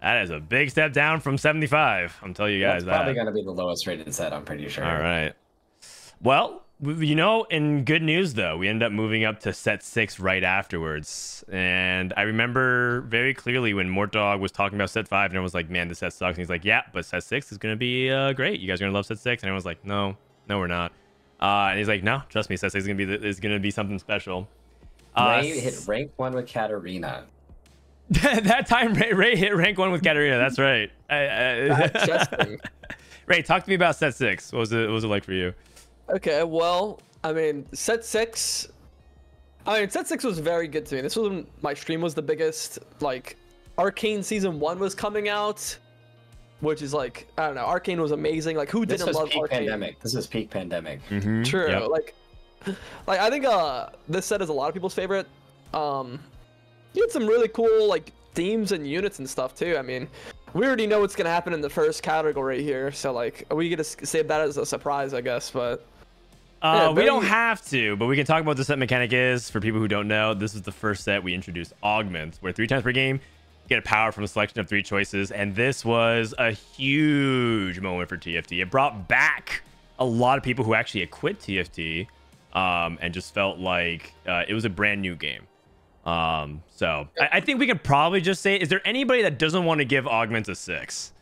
a big step down from 75. I'm telling you guys That's probably that. going to be the lowest rated set, I'm pretty sure. All right. Well, you know, in good news, though, we ended up moving up to set 6 right afterwards. And I remember very clearly when Mortdog was talking about set 5, and everyone was like, man, this set sucks. And he's like, yeah, but set 6 is going to be great. You guys are going to love set 6. And everyone's like, no, we're not. And he's like, no, trust me, set 6 is going to be something special. Ray hit rank 1 with Katarina. That time, Ray hit rank 1 with Katarina. That's right. Ray, talk to me about set 6. What was it like for you? Okay, well, I mean, set 6 was very good to me. This was when my stream was the biggest. Like, Arcane Season 1 was coming out, which is like, I don't know, Arcane was amazing. Like, who This didn't was love peak Arcane? pandemic. This is peak pandemic. True. Yep. Like I think this set is a lot of people's favorite. You had some really cool like themes and units and stuff too. I mean, we already know what's gonna happen in the first category here, so like we get to save that as a surprise, I guess. But yeah, we don't have to, but we can talk about what the set mechanic is. For people who don't know, this is the first set we introduced Augment, where 3 times per game, you get a power from a selection of 3 choices. And this was a huge moment for TFT. It brought back a lot of people who actually had quit TFT and just felt like it was a brand new game. So I think we could probably just say, is there anybody that doesn't want to give Augment a 6?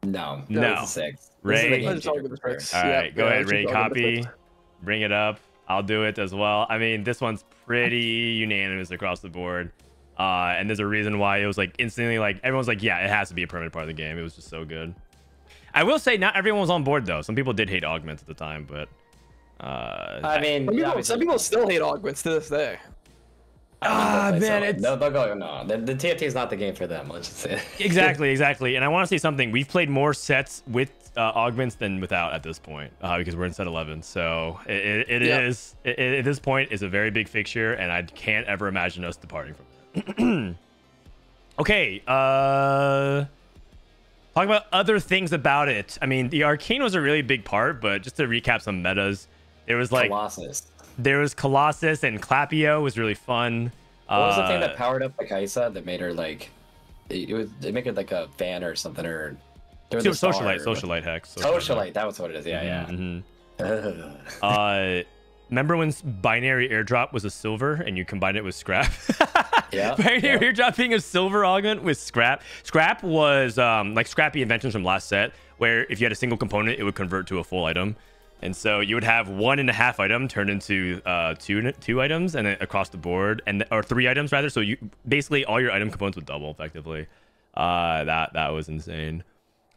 No. No. It's a 6. Ray? This is the game Let's talk changer about for the sure. six. All Yeah, right, go yeah, ahead, let's Ray. just talk about the Copy. six. Bring it up. I'll do it as well. I mean, this one's pretty unanimous across the board. And there's a reason why it was like instantly like everyone's like, yeah, it has to be a permanent part of the game. It was just so good. I will say not everyone was on board though. Some people did hate Augment at the time, but I mean, Some people still hate augments to this day. man, it's they'll go. No, the TFT is not the game for them. Let's just say. exactly. And I want to say something. We've played more sets with augments than without at this point because we're in set 11. So it Yeah. is at this point is a very big fixture, and I can't ever imagine us departing from it. Okay, talk about other things about it. I mean, the arcane was a really big part, but just to recap some metas, there was like Colossus. there was Colossus and Clapio was really fun. What was the thing that powered up the Kaisa that made her like? It make it like a fan or something or. there was a star Socialite hex. Socialite. That was what it is. Yeah, Mhm. Remember when binary airdrop was a silver and you combined it with scrap? Yeah. Binary airdrop being a silver augment with scrap. Scrap was like scrappy inventions from last set, where if you had a single component, it would convert to a full item. And so you would have 1.5 item turned into two items, and then across the board, or 3 items rather. So you basically all your item components would double effectively. That was insane.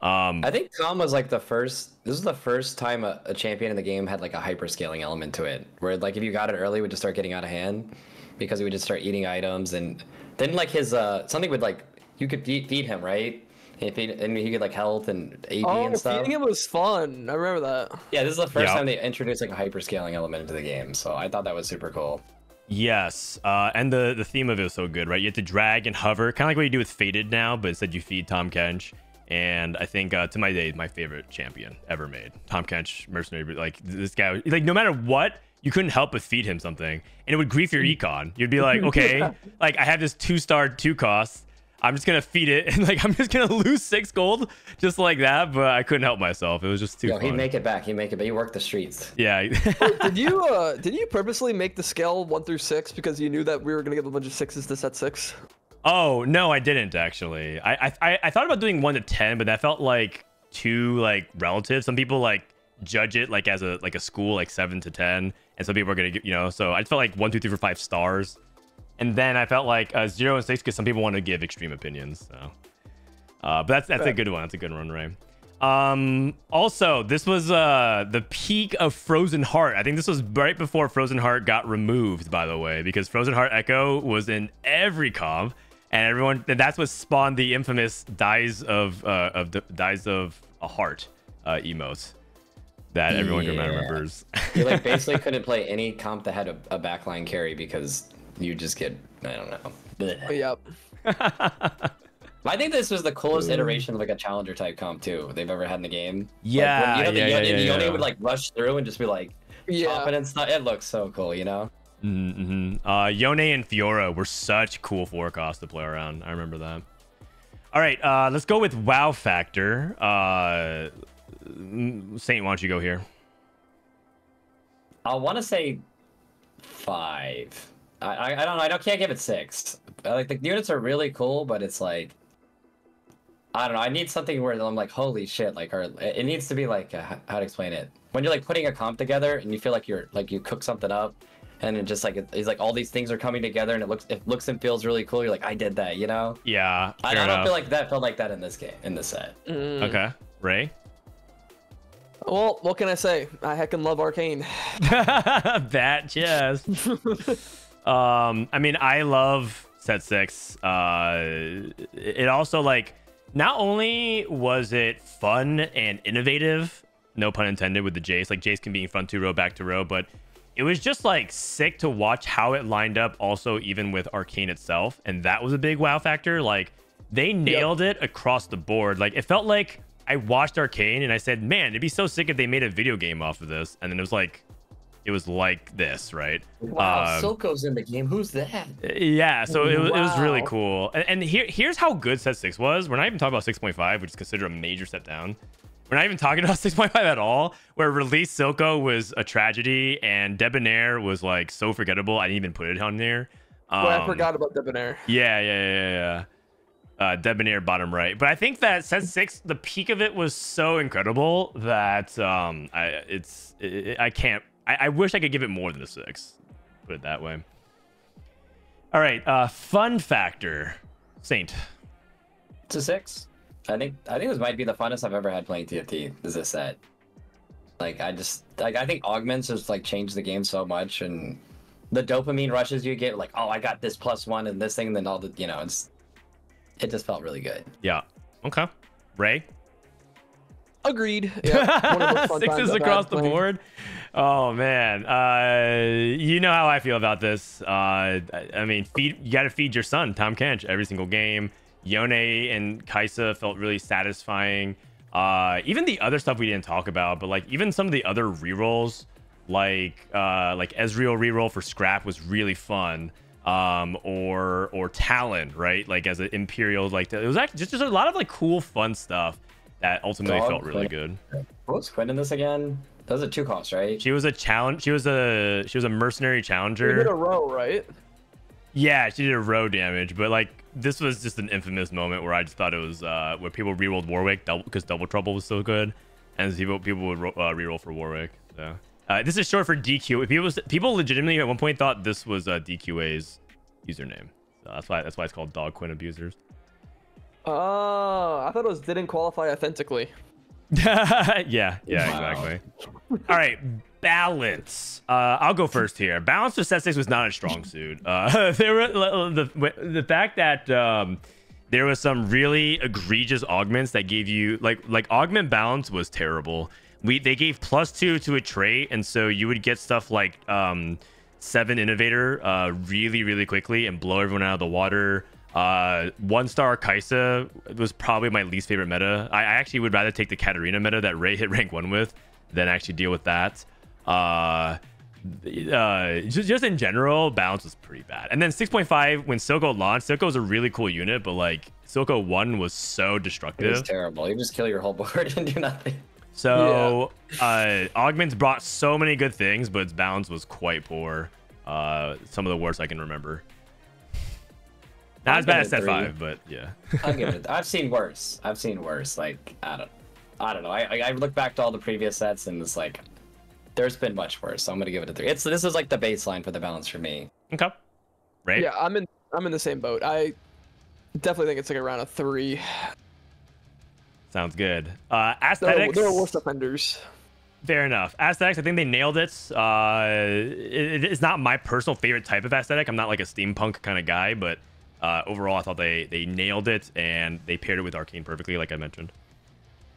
I think Calm was like the first. This was the first time a champion in the game had like a hyper scaling element to it, where like if you got it early, it would just start getting out of hand because he would just start eating items, and then like his something would like you could feed him, right? And he could like health and AP and stuff. Feeding him was fun. I remember that. Yeah, this is the first Yeah. time they introduced like a hyper scaling element into the game, so I thought that was super cool. Yes, and the theme of it was so good, right? You have to drag and hover, kind of like what you do with Fated now, but instead you feed Tahm Kench. And I think to my day, my favorite champion ever made, Tahm Kench, mercenary. Like this guy, like no matter what, you couldn't help but feed him something, and it would grief your econ. You'd be like, okay, like I have this 2-star 2 cost. I'm just gonna feed it, and like I'm just gonna lose 6 gold just like that. But I couldn't help myself. It was just too Yo, fun. he'd make it back. He'd make it back. He worked the streets. Yeah. Did you purposely make the scale 1 through 6 because you knew that we were gonna give a bunch of 6s to set 6? Oh no, I didn't actually. I thought about doing 1 to 10, but that felt like too like relative. Some people like judge it like as a school, like 7 to 10, and some people are gonna give, so I felt like 1, 2, 3, 4, 5 stars, and then I felt like 0 and 6 because some people want to give extreme opinions. So, but that's a good one. That's a good one, Ray. Also, this was the peak of Frozen Heart. I think this was right before Frozen Heart got removed, by the way, because Frozen Heart Echo was in every comp, and that's what spawned the infamous Dies of a Heart emotes that everyone remembers. You like basically couldn't play any comp that had a backline carry because you just get, I don't know. Blech. Yep. I think this was the coolest iteration of like a challenger type comp too they've ever had in the game. Yeah, like, yeah. would like rush through and just be like chopping and stuff. It looks so cool, Yone and Fiora were such cool forecasts to play around. I remember that. All right, let's go with wow factor. Saint, why don't you go here? I want to say 5. I don't know. I can't give it 6. Like the units are really cool, but it's like I don't know. I need something where I'm like, holy shit! Like, it needs to be like how to explain it? When you're like putting a comp together and you feel like you're like you cook something up, and it just like it's like all these things are coming together and it looks and feels really cool. You're like, I did that, Yeah. I don't feel like that felt like that in this game, in this set. Okay, Ray. Well, what can I say? I heckin' love Arcane. That chest. I mean, I love set 6. It also like not only was it fun and innovative, no pun intended, with the Jace, like Jace can be front 2 row, back to row, but it was just like sick to watch how it lined up also even with Arcane itself, and that was a big wow factor. Like they nailed it across the board. Like it felt like I watched Arcane and I said, man, it'd be so sick if they made a video game off of this, and then it was like this, right? Wow, Silco's in the game. Who's that? Yeah, so it was really cool. And here's how good set 6 was. We're not even talking about 6.5, which is considered a major step down. We're not even talking about 6.5 at all, where release Silco was a tragedy and Debonair was like so forgettable. I didn't even put it on there. I forgot about Debonair. Yeah. Debonair bottom right. But I think that set 6, the peak of it was so incredible that I wish I could give it more than a 6. Put it that way. All right, fun factor, Saint. It's a 6. I think this might be the funnest I've ever had playing TFT. Is this set? Like I think augments just like changed the game so much, and the dopamine rushes you get, like, oh, I got this +1 and this thing, and then all the it just felt really good. Yeah. Okay. Ray. Agreed. Yeah. One of the fun 6s across the board. Oh man. You know how I feel about this. I mean, you gotta feed your son, Tom Kench, every single game. Yone and Kai'Sa felt really satisfying. Even the other stuff we didn't talk about, but like even some of the other rerolls, like Ezreal reroll for Scrap was really fun. Or Talon, right? Like as an Imperial, like it was actually just a lot of like cool, fun stuff that ultimately felt really good. What was Quinn in this again? That was a 2 cost, right? She was a challenge. She was a mercenary challenger. She did a row, right? Yeah, she did a row damage, but like this was just an infamous moment where I just thought it was where people rerolled Warwick because Double Trouble was so good, and people would reroll for Warwick. So this is short for DQ. People legitimately at one point thought this was DQA's username. So that's why it's called Dog Quinn Abusers. Oh, I thought it was didn't qualify authentically. yeah, exactly. All right, balance. I'll go first here. Balance for set 6 was not a strong suit. There were the fact that there was some really egregious augments that gave you like augment balance was terrible. They gave +2 to a trait, and so you would get stuff like 7 Innovator really quickly and blow everyone out of the water. 1-star Kai'Sa was probably my least favorite meta. I actually would rather take the Katarina meta that Ray hit rank 1 with than actually deal with that. Just in general, balance was pretty bad. And then 6.5, when Silco launched, Silco was a really cool unit, but like Silco 1 was so destructive. It was terrible. You just kill your whole board and do nothing. So augments brought so many good things, but its balance was quite poor. Some of the worst I can remember. Not as bad as set 5, but yeah. I'll give it. I've seen worse. Like, I don't. I don't know. I look back to all the previous sets and it's like, there's been much worse. So I'm gonna give it a 3. This is like the baseline for the balance for me. Okay. Right. Yeah, I'm in the same boat. I definitely think it's like around a 3. Sounds good. Aesthetics. There are worse offenders. Fair enough. Aesthetics, I think they nailed it. It's not my personal favorite type of aesthetic. I'm not like a steampunk kind of guy, but overall, I thought they nailed it and they paired it with Arcane perfectly, like I mentioned.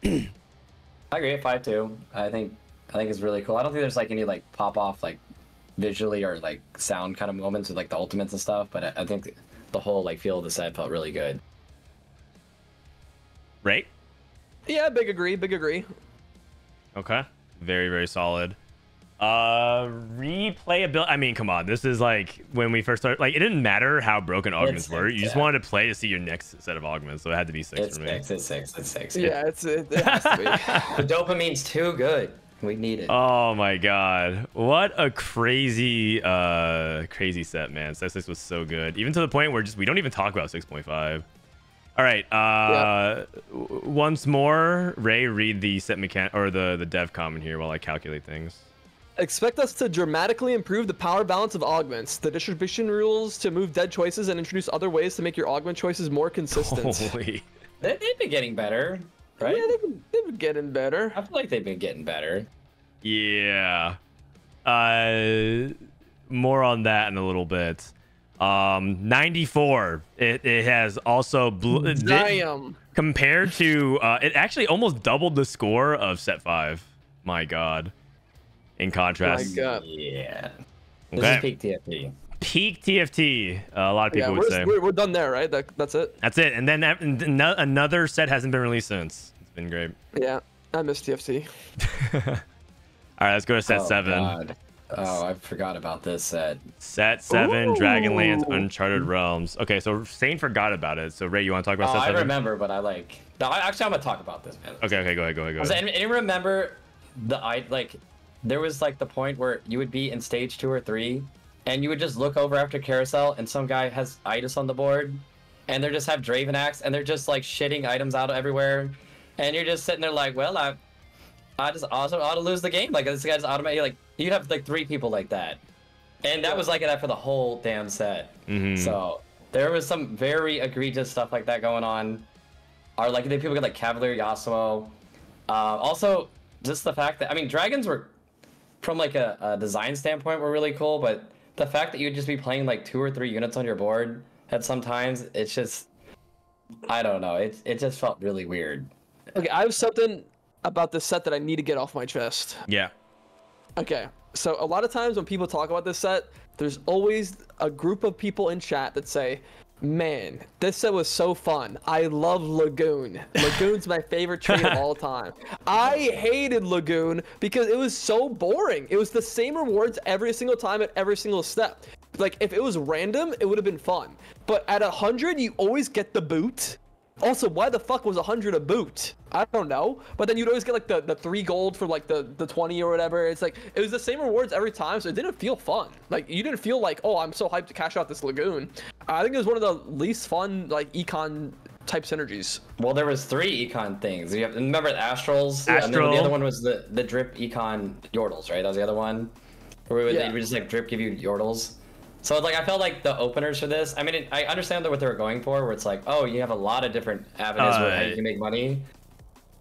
I agree at 5 too. I think it's really cool. I don't think there's like any like pop off like visually or like sound kind of moments with like the ultimates and stuff, but I think the whole like feel of the set felt really good. Right? Yeah, big agree. Okay. Very, very solid. Replayability. I mean, come on. This is like when we first started. Like, it didn't matter how broken augments were. You just wanted to play to see your next set of augments, so it had to be 6 for me. It's 6. Yeah, it has to be. The dopamine's too good. We need it. Oh my god, what a crazy crazy set, man. Set 6 was so good, even to the point where we don't even talk about 6.5. All right, once more, Ray, read the set mechan or the dev comment here while I calculate things. Expect us to dramatically improve the power balance of augments, the distribution rules to move dead choices, and introduce other ways to make your augment choices more consistent. Holy. They've been getting better, right? Yeah, they've been getting better. I feel like they've been getting better. Yeah. More on that in a little bit. 94. It has also Damn. compared to it actually almost doubled the score of set 5. My god. In contrast. My god. Yeah. This Okay. is peak TFT. Peak TFT. A lot of people would say. We're done there, right? That's it. That's it. And then another set hasn't been released since. It's been great. Yeah, I miss TFT. All right, let's go to set 7. God. Oh, I forgot about this set. Set 7, Ooh. Dragonlance, Uncharted Realms. Okay, so Sane forgot about it. So Ray, you want to talk about set 7? I remember, but I like. No, actually, I'm gonna talk about this, man. Okay, go ahead. Anyone remember there was like the point where you would be in stage 2 or 3, and you would just look over after carousel, and some guy has Itis on the board, and they just have Draven Axe, and they're just like shitting items out everywhere, and you're just sitting there like, well, I just also ought to lose the game. Like this guy's automatically like you'd have like 3 people like that, and that was like that for the whole damn set. So there was some very egregious stuff like that going on. Or like people get like Cavalier Yasuo. Also, just the fact that dragons were from like a design standpoint were really cool, but the fact that you'd just be playing like 2 or 3 units on your board at sometimes, it's just I don't know. It just felt really weird. Okay, I have something about this set that I need to get off my chest. Yeah. Okay, so a lot of times when people talk about this set, there's always a group of people in chat that say, man, this set was so fun. I love Lagoon. Lagoon's my favorite trait of all time. I hated Lagoon because it was so boring. It was the same rewards every single time at every single step. Like, if it was random, it would have been fun. But at 100, you always get the boot. Also, why the fuck was 100 a boot? I don't know. But then you'd always get like the 3 gold for like the 20 or whatever. It's like, it was the same rewards every time, so it didn't feel fun. Like, you didn't feel like, oh, I'm so hyped to cash out this Lagoon. I think it was one of the least fun, like, econ type synergies. Well, there was 3 econ things. You have remember the Astrals? Astral. And then the other one was the drip econ Yordles, right? That was the other one. Where they would just like drip give you Yordles. So like I felt like the openers for this. I mean, I understand what they were going for, where it's like, oh, you have a lot of different avenues where how you can make money.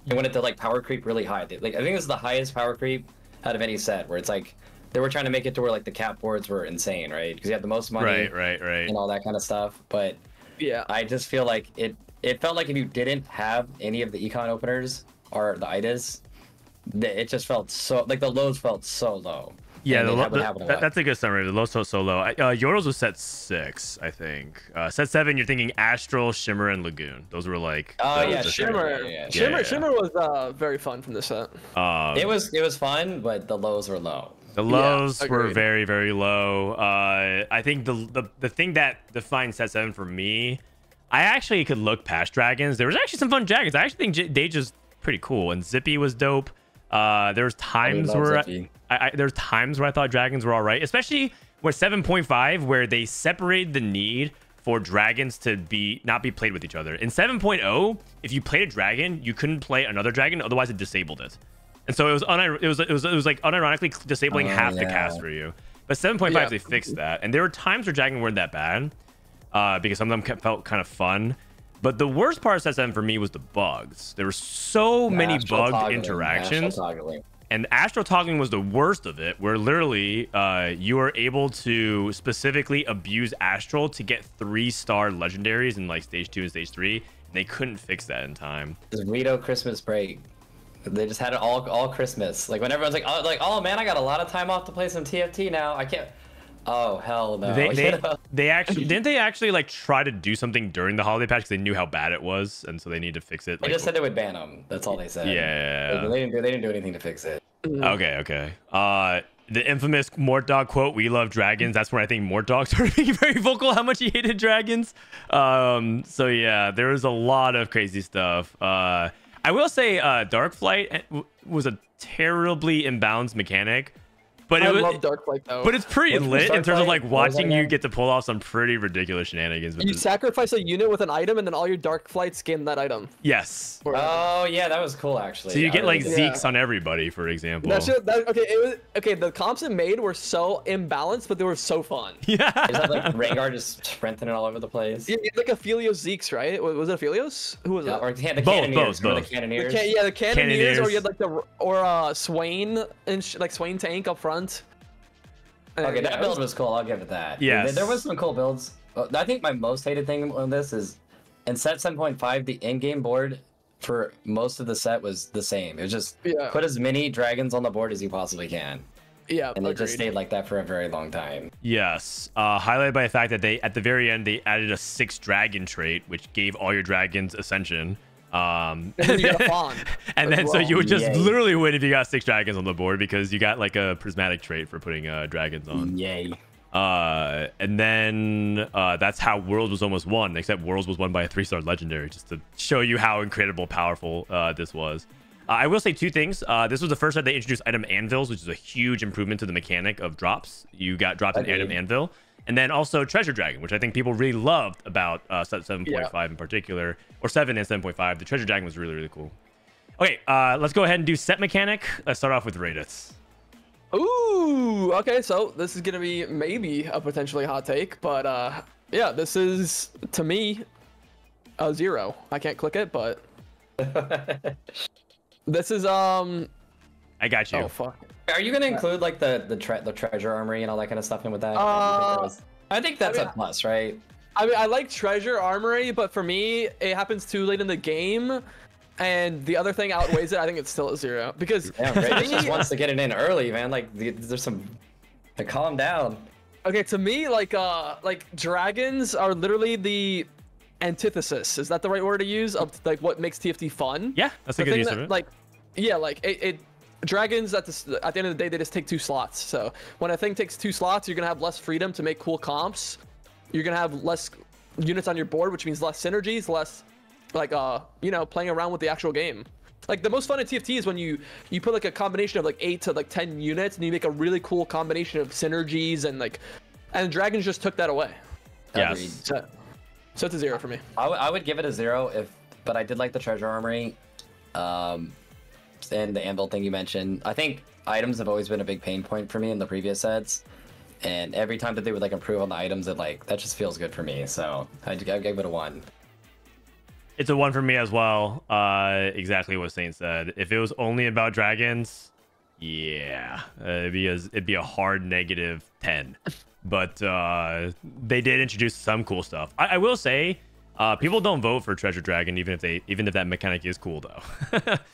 They wanted to like power creep really high. Like I think this is the highest power creep out of any set, where it's like they were trying to make it to where like the cap boards were insane, right? Because you have the most money, Right. and all that kind of stuff. But Yeah. I just feel like it felt like if you didn't have any of the econ openers or the IDAs, it just felt so like the lows felt so low. Yeah, And that would happen a lot. that's a good summary. The low so low. Yordles was set 6, I think. Set 7, you're thinking Astral, Shimmer, and Lagoon. Those were like. Oh the- yeah, the- Shimmer. Yeah. Shimmer was very fun from this set. It was fun, but the lows were low. The lows were agreed. very, very low. I think the thing that defined set 7 for me, I actually could look past dragons. There was actually some fun dragons. I actually think Daeja's pretty cool, and Zippy was dope. There was times love where Zippy. there's times where I thought dragons were all right, especially with 7.5, where they separated the need for dragons to not be played with each other. In 7.0, if you played a dragon, you couldn't play another dragon, otherwise it disabled it. And so it was like unironically disabling half the cast for you. But 7.5 they fixed that, and there were times where dragon weren't that bad, because some of them felt kind of fun. But the worst part of set 7 for me was the bugs. There were so many bugged interactions. And astral toggling was the worst of it, where literally you were able to specifically abuse astral to get 3-star legendaries in like stage 2 and stage 3. And they couldn't fix that in time. This Rito Christmas break, they just had it all Christmas. Like when everyone's like, oh man, I got a lot of time off to play some TFT now. I can't. Oh hell no. They actually didn't they actually like try to do something during the holiday patch because they knew how bad it was, and so they need to fix it. They just said they would ban them. That's all they said. Yeah. They didn't do anything to fix it. Okay. The infamous Mortdog quote, "We love dragons." That's where I think Mortdog started being very vocal how much he hated dragons. So yeah, there was a lot of crazy stuff. I will say, Dark Flight was a terribly imbalanced mechanic. But I love Darkflight though. But it's pretty lit in terms of like watching you get to pull off some pretty ridiculous shenanigans. You sacrifice a unit with an item, and then all your Darkflights gain that item. Yes. Oh yeah, that was cool actually. So you get like Zeeks on everybody, for example. Okay. The comps it made were so imbalanced, but they were so fun. Yeah. Is that like Rengar just sprinting all over the place? Yeah, like Aphelios Zeeks, right? Was it Aphelios? Who was it? Or the Cannoneers. Both. The Cannoneers. The Cannoneers, or you had like Swain and like Swain tank up front. Okay, that build was cool. I'll give it that. Yes. There was some cool builds. I think my most hated thing on this is in set 7.5, the in-game board for most of the set was the same. It was just put as many dragons on the board as you possibly can. Yeah, and it just stayed like that for a very long time. Yes, highlighted by the fact that at the very end they added a 6 dragon trait, which gave all your dragons ascension. And then you got a fawn. And then so you would just literally win if you got 6 dragons on the board because you got like a prismatic trait for putting dragons on. Yay. And then that's how Worlds was almost won, except Worlds was won by a 3-star legendary, just to show you how incredible powerful this was. I will say 2 things. This was the first time they introduced item anvils, which is a huge improvement to the mechanic of drops. You got dropped an item anvil. And then also Treasure Dragon, which I think people really loved about set 7.5 in particular, or 7 and 7.5. The Treasure Dragon was really, really cool. Okay, let's go ahead and do set mechanic. Let's start off with Raditz. Ooh, okay, so this is gonna be maybe a potentially hot take, but yeah, this is to me a 0. I can't click it, but this is I got you. Oh fuck. Are you gonna include like the treasure armory and all that kind of stuff in with that? I think that's a plus, right? I mean, I like treasure armory, but for me, it happens too late in the game, and the other thing outweighs it. I think it's still a 0 because Raditz just wants to get it in early, man. Like there's some, like calm down. Okay, to me, like dragons are literally the antithesis. Is that the right word to use of like what makes TFT fun? Yeah, that's a good use of it. Like, yeah, like it dragons at the end of the day, they just take 2 slots. So when a thing takes 2 slots, you're gonna have less freedom to make cool comps. You're gonna have less units on your board, which means less synergies, less like playing around with the actual game. Like the most fun at TFT is when you put like a combination of like 8 to like 10 units, and you make a really cool combination of synergies and dragons just took that away. Yes. So it's a 0 for me. I would give it a 0 but I did like the treasure armory. And the anvil thing you mentioned. I think items have always been a big pain point for me in the previous sets, and every time that they would like improve on the items, that just feels good for me. So I gave it a 1. It's a 1 for me as well. Exactly what Saint said. If it was only about dragons, yeah, it'd be a hard -10. But they did introduce some cool stuff. I will say. People don't vote for Treasure Dragon, even if that mechanic is cool though.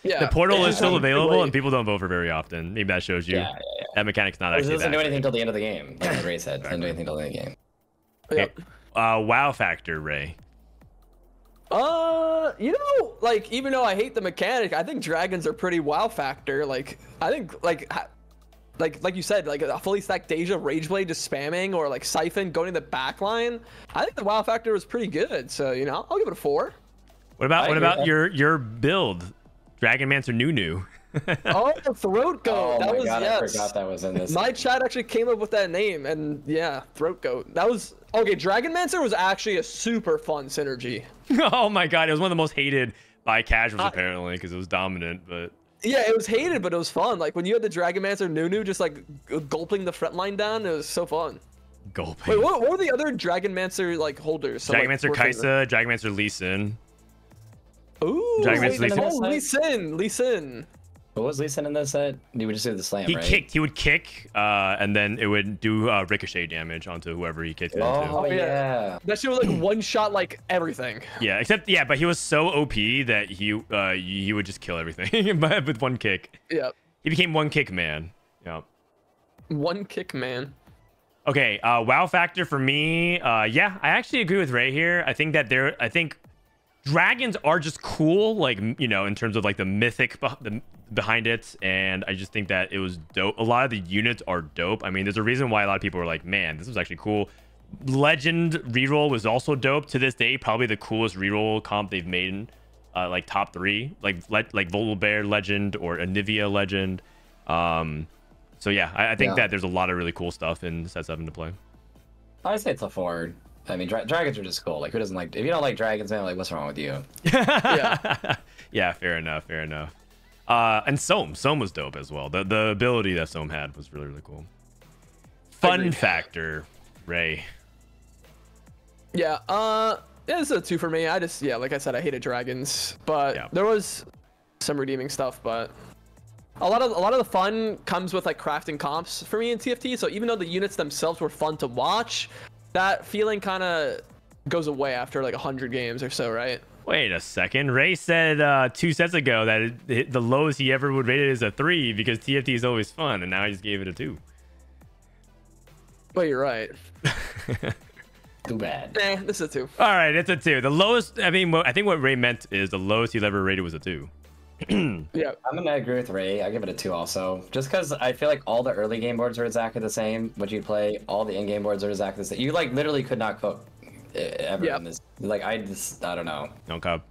Yeah, the portal is still available, and people don't vote for very often. Maybe that shows you that mechanic's not actually. It doesn't do anything until the end of the game. Like Ray said, doesn't do anything until the end of the game. Okay. Wow factor, Ray. Like even though I hate the mechanic, I think dragons are pretty wow factor. Like I think like you said, like a fully stacked Deja Rageblade just spamming, or like Siphon going to the back line. I think the wow factor was pretty good. So, I'll give it a 4. What about your build? Dragonmancer Nunu. Oh, Throat Goat. Oh That my was, god, yes. I forgot that was in this. My chat actually came up with that name, and yeah, Throat Goat. That was okay. Dragonmancer was actually a super fun synergy. Oh my god, it was one of the most hated by casuals apparently because it was dominant, but Yeah, it was hated, but it was fun. Like when you had the Dragonmancer Nunu just like gulping the front line down, it was so fun. gulping. Wait, what were the other Dragonmancer like holders? So, like, Dragonmancer were favorite? Kaisa, Dragonmancer Lee Sin. Ooh, Dragonmancer Lee Sin. oh, Lee Sin, Lee Sin. What was Lee Sin in this set? He would just do the slam, He right? kicked. He would kick, and then it would do ricochet damage onto whoever he kicked it into. Oh yeah. yeah. That shit was like one shot like everything. Yeah, except but he was so OP that he would just kill everything with one kick. Yeah, He became one kick man. Yeah. one kick man. Okay, wow factor for me. Yeah, I actually agree with Ray here. I think dragons are just cool, like, you know, in terms of like the mythic behind it, and I just think that it was dope. A lot of the units are dope. I mean, there's a reason why a lot of people are like, man, this was actually cool. Legend reroll was also dope. To this day, probably the coolest reroll comp they've made, like top 3, like Volibear Legend or Anivia Legend. So yeah, I think that there's a lot of really cool stuff in set 7 to play. I'd say it's a 4. I mean, dragons are just cool. Like, who doesn't like? If you don't like dragons, man, like, what's wrong with you? Yeah. Yeah, fair enough. And Soam was dope as well. The ability that Soam had was really cool. Fun Agreed. factor, Ray. Yeah, this is a 2 for me. I just, like I said, I hated dragons, but Yeah. there was some redeeming stuff, but a lot of the fun comes with like crafting comps for me in TFT. So even though the units themselves were fun to watch, that feeling kind of goes away after like 100 games or so, right? Wait a second. Ray said 2 sets ago that the lowest he ever would rate it is a 3 because TFT is always fun, and now he just gave it a 2. Well, you're right. Too bad. This is a 2. All right, it's a 2. The lowest, I mean, I think what Ray meant is the lowest he's ever rated was a 2. Yeah. I'm gonna agree with Ray. I give it a 2 also, just because I feel like all the early game boards are exactly the same. What you play, all the in-game boards are exactly the same. You like literally could not cook ever in this. Like I don't know. Okay.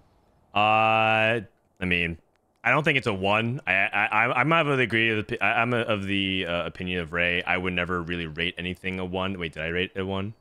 I mean, I don't think it's a 1. I'm of the opinion of Ray. I would never really rate anything a 1. Wait, did I rate it a 1?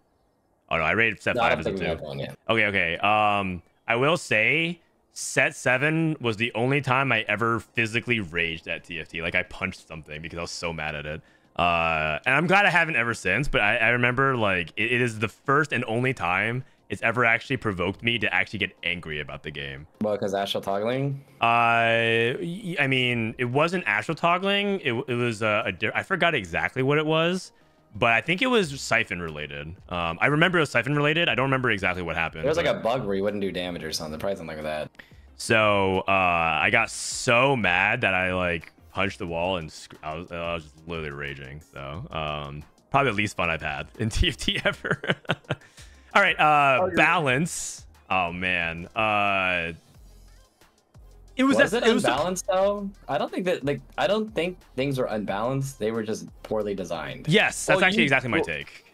Oh no, I rated set 5 as a 2. Okay. I will say set 7 was the only time I ever physically raged at TFT. Like I punched something because I was so mad at it. And I'm glad I haven't ever since, but I remember like it is the first and only time it's ever actually provoked me to actually get angry about the game. Well, because astral toggling. I mean, it wasn't astral toggling. It was I forgot exactly what it was, but I think it was Siphon related. I remember it was Siphon related. I don't remember exactly what happened. There was like a bug where you wouldn't do damage or something. Probably something like that. So I got so mad that I like punched the wall and I was just literally raging. So probably the least fun I've had in TFT ever. All right, balance. Oh man, it was it unbalanced though? I don't think things were unbalanced. They were just poorly designed. Yes, that's actually exactly my take.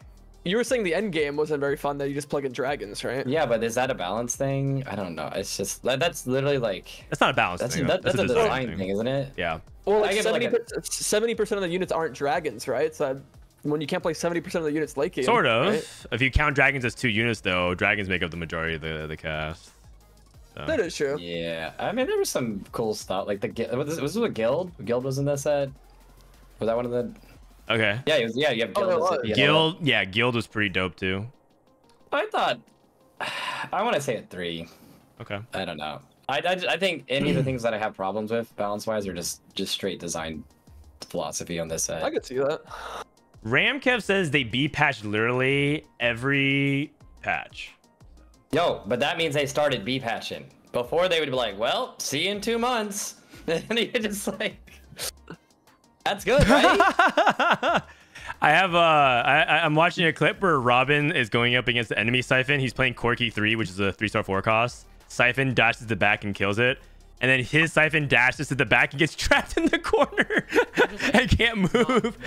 You were saying the end game wasn't very fun, that you just plug in dragons, right? Yeah, but is that a balance thing? I don't know. It's just that's literally like That's not a balance thing. that's a design thing, isn't it? Yeah. Well, I like give it like a- 70% of the units aren't dragons, right? So when you can't play 70% of the units late game. Sort of. Right? If you count dragons as 2 units, though, dragons make up the majority of the cast. So. That is true. Yeah, I mean there was some cool stuff. Like was this a guild? Guild was in this set. Was that one of the? Okay. Yeah, you have guild. Oh, it was. Guild. Guild was pretty dope too. I thought. I want to say a 3. Okay. I don't know. I think any of the things that I have problems with balance wise are just straight design philosophy on this set. I could see that. Ramkev says they B-patched literally every patch. Yo, but that means they started B patching. Before they would be like, well, see you in 2 months. And you just like, that's good, right? I have I'm watching a clip where Robin is going up against the enemy Siphon. He's playing Corki 3, which is a 3-star 4 cost. Siphon dashes to the back and kills it. And then his Siphon dashes to the back and gets trapped in the corner and can't move.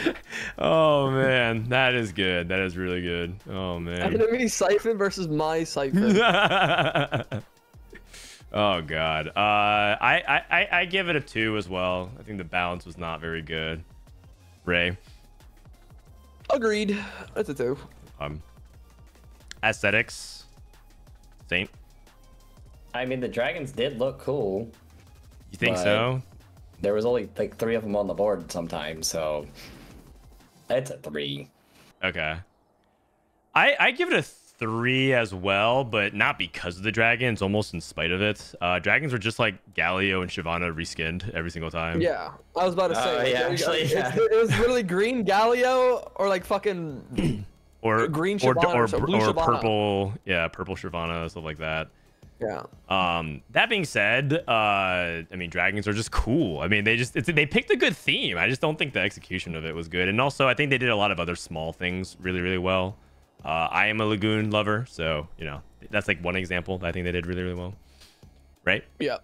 Oh man, that is good. That is really good. Oh man. Enemy Siphon versus my Siphon. Oh god. I give it a 2 as well. I think the balance was not very good. Ray. Agreed. That's a 2. Aesthetics. Saint. I mean, the dragons did look cool. You think But- so? There was only like 3 of them on the board sometimes, so it's a 3. Okay. I give it a 3 as well, but not because of the dragons, almost in spite of it. Dragons were just like Galio and Shyvana reskinned every single time. Yeah, I was about to say. yeah, actually, yeah. It was literally green Galio or like fucking Or green or, Shyvana or, or some blue or Shyvana. purple, yeah, purple Shyvana, stuff like that. yeah. That being said, I mean, dragons are just cool. I mean, they picked a good theme. I just don't think the execution of it was good. And also, I think they did a lot of other small things really, really well. I am a Lagoon lover, so you know that's like one example that I think they did really, really well. Right? Yeah.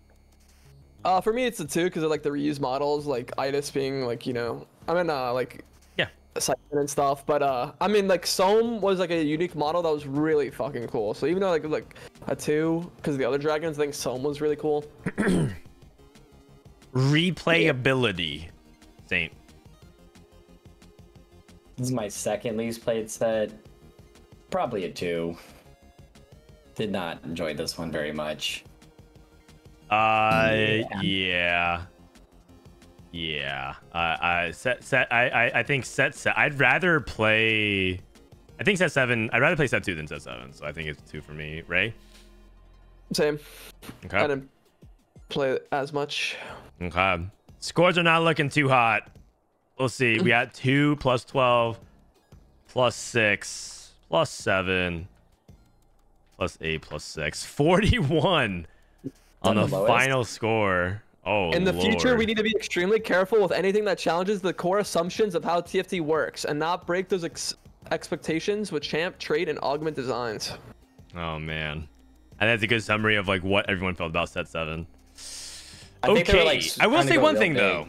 For me, it's a 2 because of like the reused models, like Itis being like I mean like Yeah. Siphon and stuff. But I mean like Soam was like a unique model that was really fucking cool. So even though like a 2 because of the other dragons, I think Soam was really cool. Replayability, Saint. This is my second least played set. Probably a 2. Did not enjoy this one very much. Yeah. I think set. I'd rather play. I think set 7. I'd rather play set 2 than set 7. So I think it's 2 for me. Ray. Same. Okay. I didn't play it as much. Okay. Scores are not looking too hot. We'll see. We got 2 plus 12 plus 6 plus 7 plus 8 plus 6. 41 on the the lowest? final score. Oh, In the future, Lord. we need to be extremely careful with anything that challenges the core assumptions of how TFT works and not break those expectations with champ, trade, and augment designs. Oh man, and that's a good summary of like what everyone felt about set 7. I think they were, Okay, like, I will trying to say go one real thing big. though.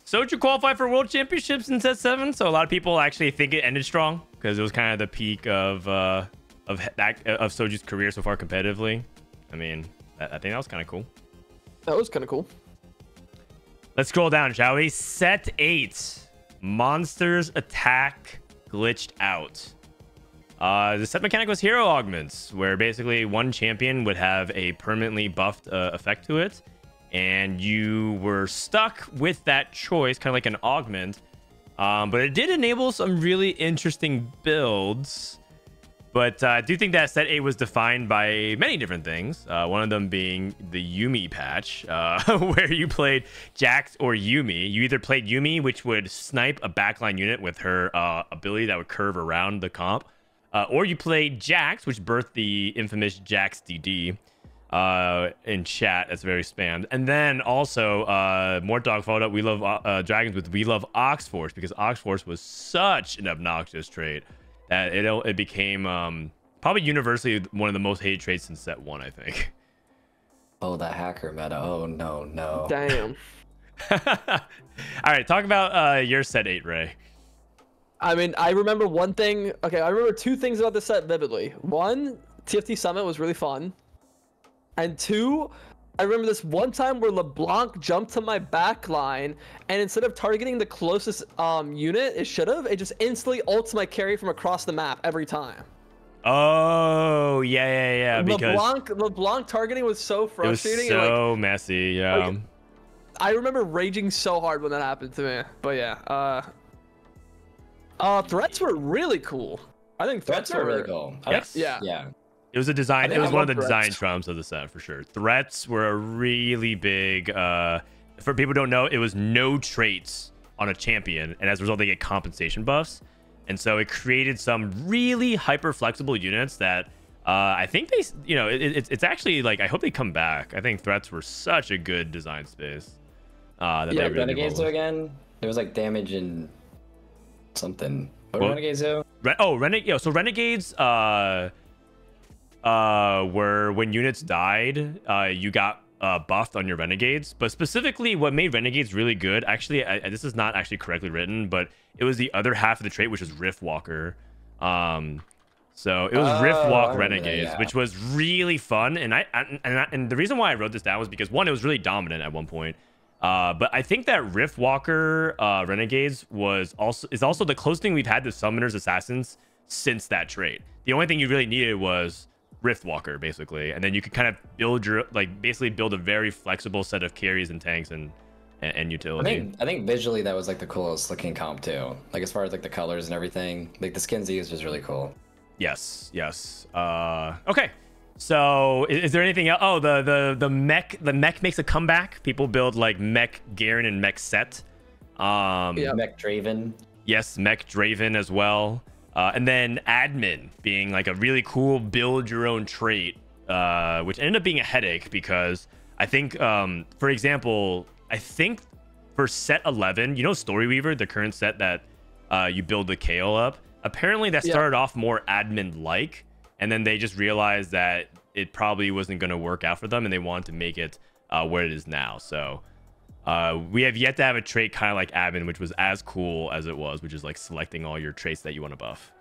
Soju qualified for World Championships in set 7, so a lot of people actually think it ended strong because it was kind of the peak of Soju's career so far competitively. I mean, I think that was kind of cool. That was kind of cool. Let's scroll down, shall we? Set 8. Monsters attack glitched out. The set mechanic was hero augments, where basically one champion would have a permanently buffed effect to it, and you were stuck with that choice, kind of like an augment. But it did enable some really interesting builds. But I do think that set 8 was defined by many different things. One of them being the Yuumi patch, where you played Jax or Yuumi. You either played Yuumi, which would snipe a backline unit with her ability that would curve around the comp, or you played Jax, which birthed the infamous Jax DD. In chat, that's very spammed. And then also, Mortdog followed up We Love Dragons with We Love Oxforce, because Oxforce was such an obnoxious trait that it became probably universally one of the most hated traits in set 1, I think. Oh, that hacker meta. Oh, no. Damn. All right, talk about your set 8, Ray. I mean, I remember one thing. Okay, I remember 2 things about this set vividly. 1, TFT Summit was really fun. And 2, I remember this one time where LeBlanc jumped to my back line, and instead of targeting the closest unit it should have, it just instantly ults my carry from across the map every time. Oh, yeah, because LeBlanc targeting was so it was frustrating. so messy, yeah. like, I remember raging so hard when that happened to me. But yeah, threats were really cool. I think Threats were really cool. Yes. Yeah. Yeah. It was a design. I It was one of the love design threats. trumps of the set for sure. Threats were a really big. For people who don't know, it was no traits on a champion, and as a result, they get compensation buffs, and so it created some really hyper flexible units that I think they, it's actually like I hope they come back. I think threats were such a good design space. That Yeah, they really Renegades do rolled. again? There was like damage in something. What What? did Renegades do? So Renegades were when units died, you got buffed on your Renegades. But specifically, what made Renegades really good, actually, this is not actually correctly written, but it was the other half of the trait, which is Rift Walker. So it was Riftwalk I remember that, Renegades, yeah. which was really fun. And the reason why I wrote this down was because one, it was really dominant at one point. But I think that Riftwalker Renegades is also the closest thing we've had to Summoners Assassins since that trait. The only thing you really needed was Riftwalker, basically, and then you could kind of build basically build a very flexible set of carries and tanks and utility. I think visually that was like the coolest looking comp too. Like as far as like the colors and everything, like the skins they used was really cool. Yes. Okay. So is there anything else? Oh, the mech makes a comeback. People build like mech Garen and mech Set. Yeah. Mech Draven. Yes, mech Draven as well. And then admin being like a really cool build your own trait, which ended up being a headache because I think, for example, I think for set 11, Storyweaver, the current set that you build the KO up, apparently that started off more admin-like, and then they just realized that it probably wasn't going to work out for them, and they wanted to make it where it is now. So we have yet to have a trait kind of like admin, which was as cool as it was, which is like selecting all your traits that you want to buff.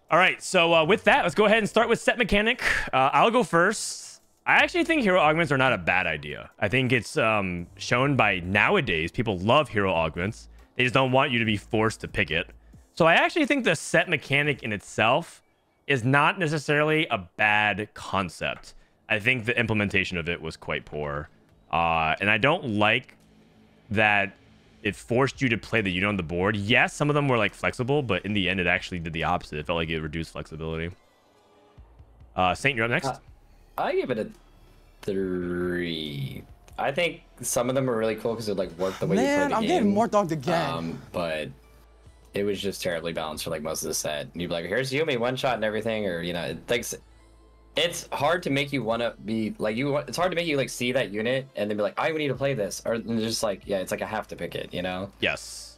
All right, so with that, let's go ahead and start with set mechanic. I'll go first. I actually think hero augments are not a bad idea. I think it's shown by nowadays people love hero augments. They just don't want you to be forced to pick it. So I actually think the set mechanic in itself is not necessarily a bad concept. I think the implementation of it was quite poor. And I don't like that it forced you to play the unit on the board. Yes, some of them were like flexible, but in the end, it actually did the opposite. It felt like it reduced flexibility. Saint, you're up next. I give it a 3. I think some of them were really cool because it like worked the way you play the Man, game. I'm getting more dogged again. But it was just terribly balanced for like most of the set. And you'd be like, here's Yumi, one shot and everything, or it's hard to make you want to be like it's hard to make you like see that unit and then be like, I need to play this, or just like, yeah, it's like I have to pick it, Yes.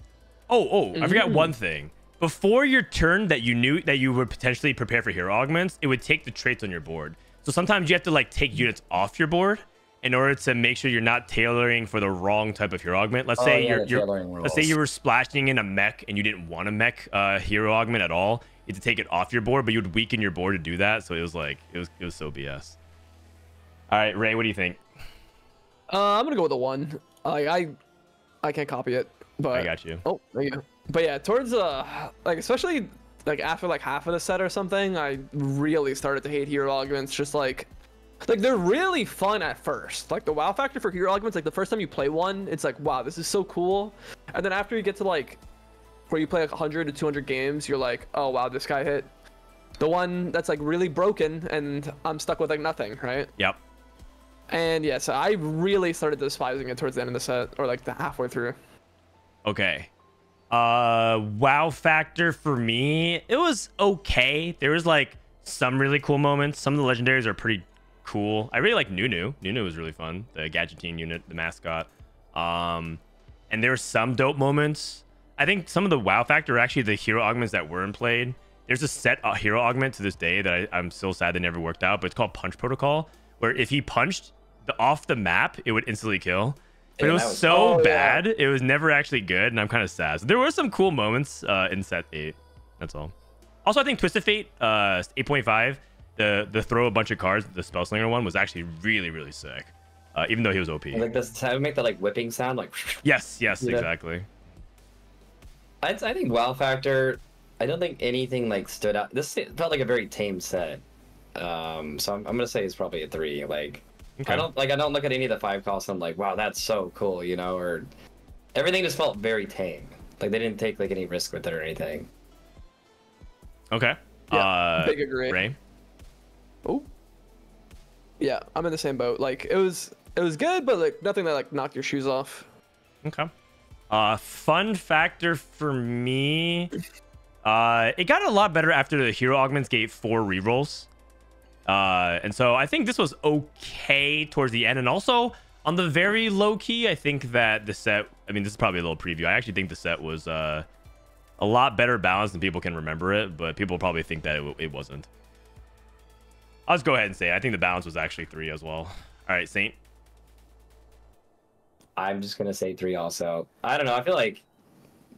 I forgot one thing. Before your turn that you knew that you would potentially prepare for hero augments, it would take the traits on your board. So sometimes you have to like take units off your board in order to make sure you're not tailoring for the wrong type of hero augment. Let's say let's say you were splashing in a mech and you didn't want a mech hero augment at all. You had to take it off your board, but you would weaken your board to do that. So it was like it was so BS. All right, Ray, what do you think? I'm gonna go with a 1. I can't copy it, but I got you. Oh, there you go. But yeah, towards like especially like after like half of the set or something, I really started to hate hero augments. Just like they're really fun at first. Like the wow factor for hero augments, like the first time you play one, it's like, wow, this is so cool. And then after you get to like where you play like 100 to 200 games, you're like, oh wow, this guy hit. The one that's like really broken and I'm stuck with like nothing, right? Yep. And yeah, so I really started despising it towards the end of the set, or like the halfway through. Okay. Wow factor for me, it was okay. There was like some really cool moments. Some of the legendaries are pretty cool. I really like Nunu. Nunu was really fun. The Gadgettine unit, the mascot. And there were some dope moments. I think some of the wow factor are actually the hero augments that weren't played. There's a set hero augment to this day that I'm still sad they never worked out, but it's called Punch Protocol, where if he punched off the map, it would instantly kill. But it was so bad. Yeah. It was never actually good, and I'm kind of sad. So there were some cool moments in set 8. That's all. Also, I think Twisted Fate 8.5, the throw a bunch of cards, the Spellslinger one was actually really, really sick. Even though he was OP. Like this, I would make that like whipping sound, like. Yes, exactly. I think wow factor. I don't think anything like stood out. This felt like a very tame set. So I'm gonna say it's probably a 3. Like. Okay. I don't look at any of the 5 costs and I'm like, wow, that's so cool, or everything just felt very tame. Like they didn't take like any risk with it or anything. Okay. Yeah, big agree. Ray? Oh. Yeah, I'm in the same boat. Like it was good, but like nothing that like knocked your shoes off. Okay. Fun factor for me. It got a lot better after the hero augments gave 4 rerolls. And so I think this was okay towards the end. And also on the very low key, I think that the set, I mean, this is probably a little preview. I actually think the set was a lot better balanced than people can remember it, but people probably think that it wasn't. I'll just go ahead and say I think the balance was actually 3 as well. All right, Saint. I'm just going to say 3 also. I don't know. I feel like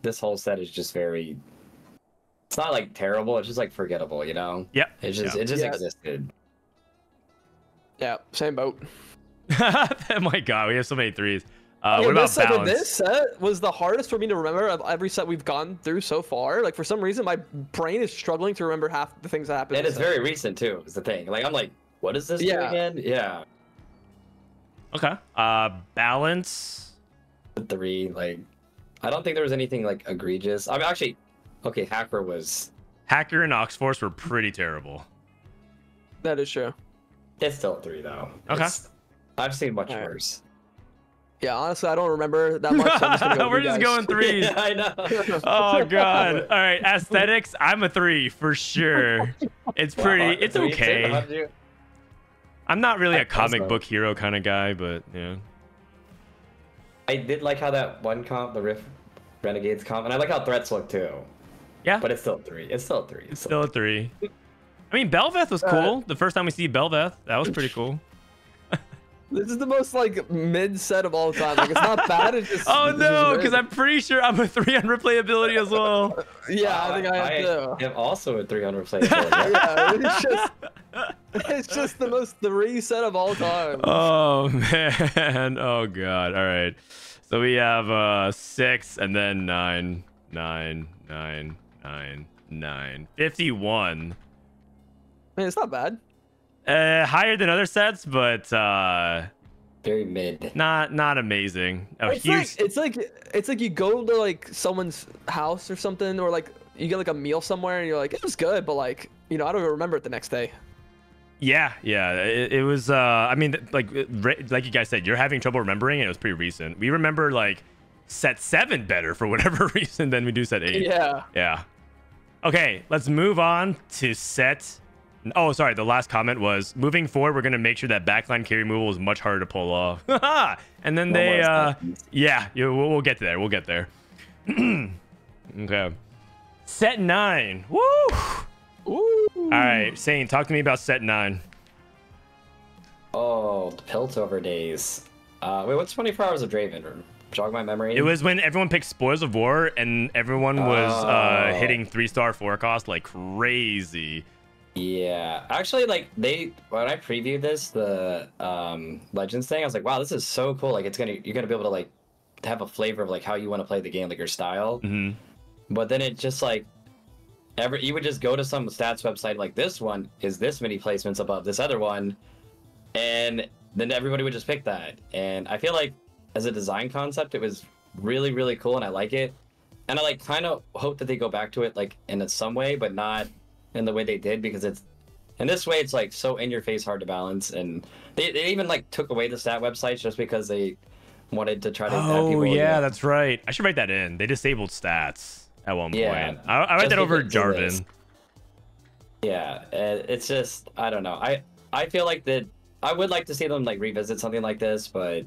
this whole set is just very It's not like terrible. It's just like forgettable, you know. Yep. It just Yeah. existed. Yeah, same boat. Oh my god, we have so many threes. Okay, What about this set, balance? this set was the hardest for me to remember of every set we've gone through so far. Like for some reason, my brain is struggling to remember half the things that happened. And this it's set. very recent too. Is the thing. Like I'm like, what is this do Yeah. again? Yeah. Okay. Balance. 3. Like, I don't think there was anything like egregious. I mean, actually, okay, Hacker was. Hacker and Oxforce were pretty terrible. That is true. It's still a 3 though. Okay. I've seen much Alright. worse. Yeah, honestly, I don't remember that much. So I'm just gonna go with We're you just guys. going threes. Yeah, I know. Oh god. All right, aesthetics. I'm a 3 for sure. It's pretty. It's Three, too? How okay. did you- I'm not really a I guess comic so. book hero kind of guy, but yeah. I did like how that one comp, the Rift Renegades comp, and I like how threats look too. Yeah. But it's still a 3. It's still a 3. It's still a 3. I mean, Belveth was cool. The first time we see Belveth, that was pretty cool. This is the most like mid set of all time. Like it's not bad. It's just. Oh it's no, just because mid. I'm pretty sure I'm a 3 on replayability as well. Yeah, I think I have to. am also a 300 playability. Yeah, it's just the most 3 set of all time. Oh man. Oh god. All right. So we have 6 and then 9, 9, 9, 9, 9. 51. I mean, it's not bad. Higher than other sets, but Very mid. not amazing. Oh, It's like you go to like someone's house or something, or like you get like a meal somewhere and you're like, it was good, but like, you know, I don't even remember it the next day. Yeah. It was. I mean, like you guys said, you're having trouble remembering it. It was pretty recent. We remember like set 7 better for whatever reason than we do set 8. Yeah. Yeah. Okay, let's move on to set. Oh, sorry. The last comment was moving forward. We're gonna make sure that backline carry removal is much harder to pull off. And then they, yeah, we'll get there. We'll get there. Okay. Set 9. Woo! Ooh. All right, Sane, talk to me about set 9. Oh, the Piltover days. Wait, what's 24 Hours of Draven? Jog my memory. It was when everyone picked Spoils of War and everyone was Oh. hitting 3-star forecast like crazy. Yeah, actually, like when I previewed this, the Legends thing, I was like, wow, this is so cool. Like, you're gonna be able to like have a flavor of like how you want to play the game, like your style. Mhm. But then it just like you would just go to some stats website like this one is this many placements above this other one, and then everybody would just pick that. And I feel like as a design concept, it was really really cool, and I like it. And I like kind of hope that they go back to it like in some way, but not in the way they did, because it's in this way it's like so in your face, hard to balance. And they even like took away the stat websites just because they wanted to try to have Oh people, you yeah, know, that's right. I should write that in. They disabled stats at one Yeah, point. I write just that over because of this. Jarvan. Yeah, it's just I don't know. I feel like that I would like to see them like revisit something like this, but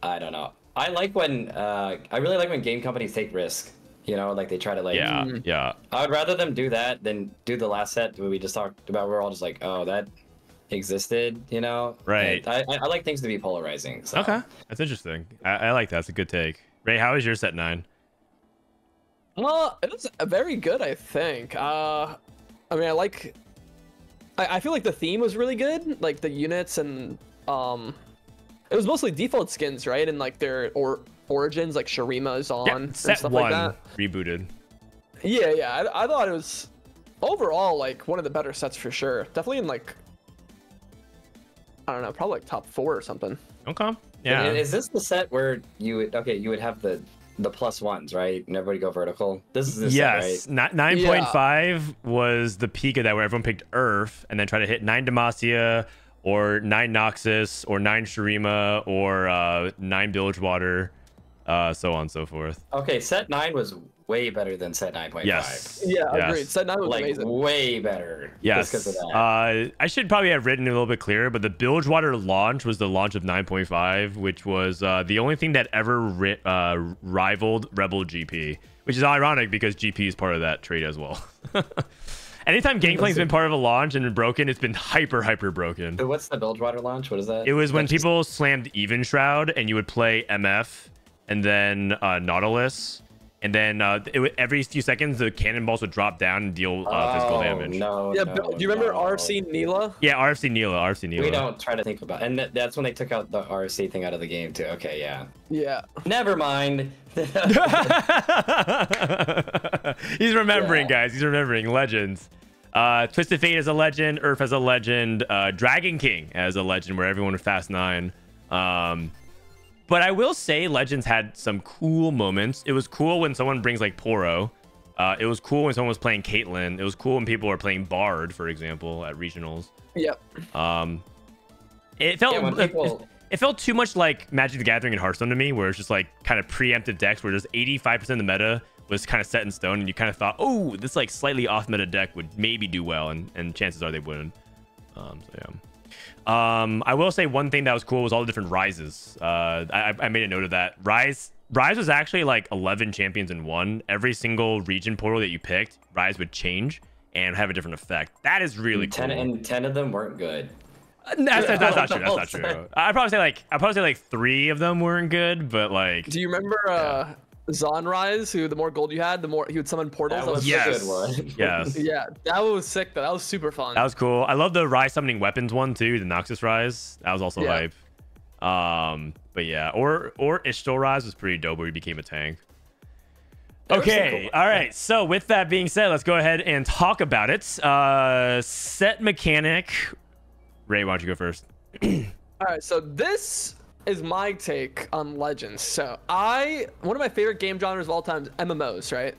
I don't know. I like when I really like when game companies take risk. You know, like they try to like. Yeah, yeah. I would rather them do that than do the last set where we just talked about. We're all just like, oh, that existed. You know. Right. And I like things to be polarizing. So. Okay, that's interesting. I like that. That's a good take. Ray, how is your set 9? Well, it was very good, I think. I mean, I feel like the theme was really good, like the units and it was mostly default skins, right? And like their origins, like Shurima is on Yeah, and set stuff 1 like that. rebooted. Yeah. I thought it was overall like one of the better sets for sure. Definitely in like, I don't know, probably like top 4 or something. Okay. And Yeah. is this the set where you would have the +1s, right? And everybody go vertical. This is the Yes, set, right? 9.5 was the peak of that, where everyone picked Earth and then tried to hit 9 Demacia or 9 Noxus or 9 Shurima or 9 Bilgewater, so on and so forth. Okay, set 9 was way better than set 9.5. Yes. Yeah, Yes. agreed. Set 9 was Like amazing. way better. Yes. Just because of that. I should probably have written it a little bit clearer, but the Bilgewater launch was the launch of 9.5, which was the only thing that ever rivaled Rebel GP, which is ironic because GP is part of that trade as well. Anytime Gangplank's been part of a launch and been broken, it's been hyper broken. So what's the Bilgewater launch? What is that? It was when That's just- people slammed Even Shroud and you would play MF and then Nautilus. and then every few seconds the cannonballs would drop down and deal physical damage. No, Yeah, no, do you remember no. RFC Neela? Yeah, RFC Neela. We don't try to think about, and that's when they took out the RFC thing out of the game too. Okay, yeah. Yeah. Never mind. He's remembering, Yeah. guys. He's remembering legends. Twisted Fate as a legend, Earth as a legend, Dragon King as a legend, where everyone was Fast 9. But I will say Legends had some cool moments. It was cool when someone brings like Poro. It was cool when someone was playing Caitlyn. It was cool when people were playing Bard, for example, at regionals. Yep. It felt Yeah, when people- it felt too much like Magic the Gathering and Hearthstone to me, where it's just like kind of preemptive decks where just 85% of the meta was kind of set in stone, and you kind of thought, oh, this like slightly off meta deck would maybe do well, and chances are they wouldn't. So yeah. I will say one thing that was cool was all the different rises. I made a note of that. Rise was actually like 11 champions in one. Every single region portal that you picked, Rise would change and have a different effect. That is really cool. 10 of them weren't good. That's not true. That's not true. I'd probably say like 3 of them weren't good, but like. Do you remember Zonrise, who the more gold you had, the more he would summon portals? That was Yes. a good one. Yes. Yeah, that was sick though. That was super fun. That was cool. I love the Rise summoning weapons one too, the Noxus Rise. That was also Yeah. hype. But yeah, or Ishtar Rise was pretty dope where he became a tank. That was Okay, cool. all right. So with that being said, let's go ahead and talk about it. Set mechanic. Ray, why don't you go first? All right, so this is my take on Legends. So one of my favorite game genres of all time is MMOs, right?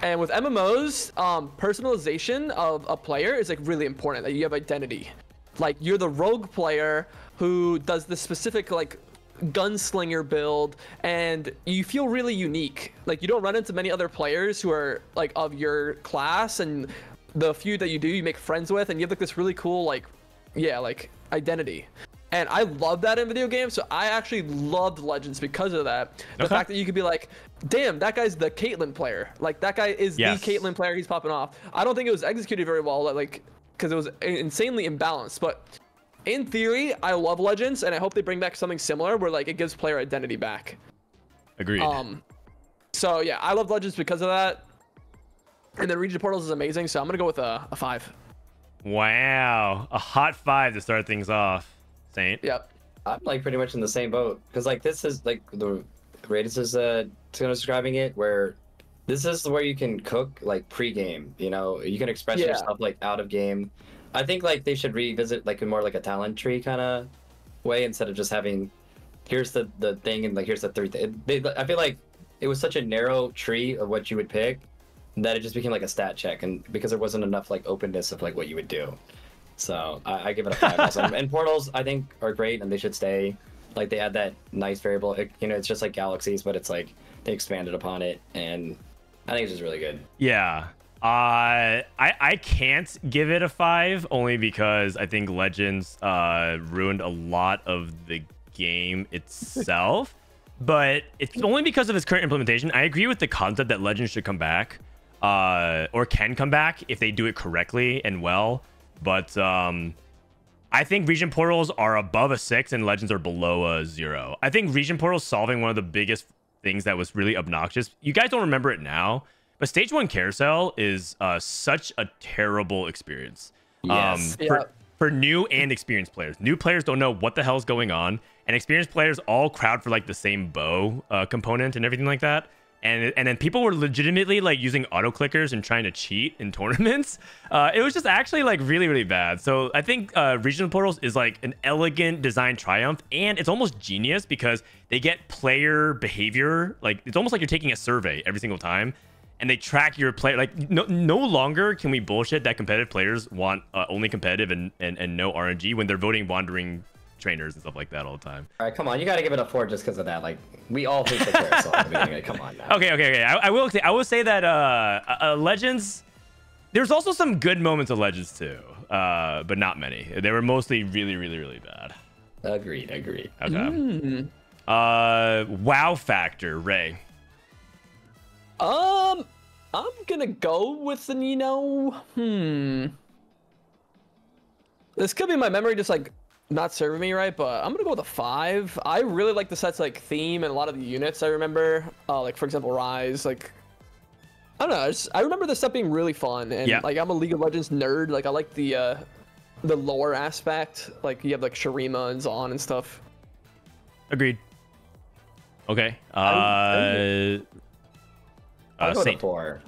And with MMOs, personalization of a player is like really important. That you have identity. Like you're the rogue player who does the specific like gunslinger build, and you feel really unique. Like you don't run into many other players who are like of your class, and the few that you do, you make friends with, and you have like this really cool like identity. And I love that in video games, so I actually loved Legends because of that. The Okay. fact that you could be like, damn, that guy's the Caitlyn player. Like, that guy is Yes. the Caitlyn player, he's popping off. I don't think it was executed very well, like, because it was insanely imbalanced. But in theory, I love Legends, and I hope they bring back something similar where, like, it gives player identity back. Agreed. So, yeah, I love Legends because of that. And then Region Portals is amazing, so I'm going to go with a 5. Wow, a hot 5 to start things off. Saint. Yep. I'm like pretty much in the same boat because like this is like the Radis is describing it, where this is where you can cook like pre-game. You know, you can express Yeah. yourself like out of game. I think like they should revisit like a more like a talent tree kind of way instead of just having here's the thing and like here's the 3 I feel like it was such a narrow tree of what you would pick that it just became like a stat check, and because there wasn't enough like openness of like what you would do. So I give it a 5 also. And portals I think are great and they should stay. Like they add that nice variable. You know, it's just like galaxies, but it's like they expanded upon it, and I think it's just really good. Yeah. I can't give it a 5 only because I think Legends ruined a lot of the game itself. But it's only because of its current implementation. I agree with the concept that Legends should come back, or can come back if they do it correctly and well. But I think region portals are above a 6 and Legends are below a 0. I think region portals solving one of the biggest things that was really obnoxious. You guys don't remember it now, but stage 1 carousel is such a terrible experience. Yes. For new and experienced players. New players don't know what the hell's going on, and experienced players all crowd for like the same bow component and everything like that. And then people were legitimately like using auto clickers and trying to cheat in tournaments. It was just actually like really, really bad. So I think regional portals is like an elegant design triumph, and it's almost genius because they get player behavior. Like it's almost like you're taking a survey every single time, and they track your player. Like no longer can we bullshit that competitive players want only competitive and no RNG when they're voting wandering trainers and stuff like that all the time. All right, come on, you got to give it a 4 just because of that. Like we all hate the carousel at the beginning. Come on now. Okay. I will say that Legends. There's also some good moments of Legends too, but not many. They were mostly really, really, really bad. Agreed. Okay. Wow factor, Ray. I'm gonna go with the This could be my memory just like not serving me right, but I'm gonna go with a 5. I really like the set's like theme and a lot of the units I remember. Like for example, Rise. Like I don't know. I remember this stuff being really fun, and Yeah. like I'm a League of Legends nerd. Like I like the lore aspect. Like you have like Shurima and Zaun and stuff. Agreed. Okay. I'll go with a Saint. 4.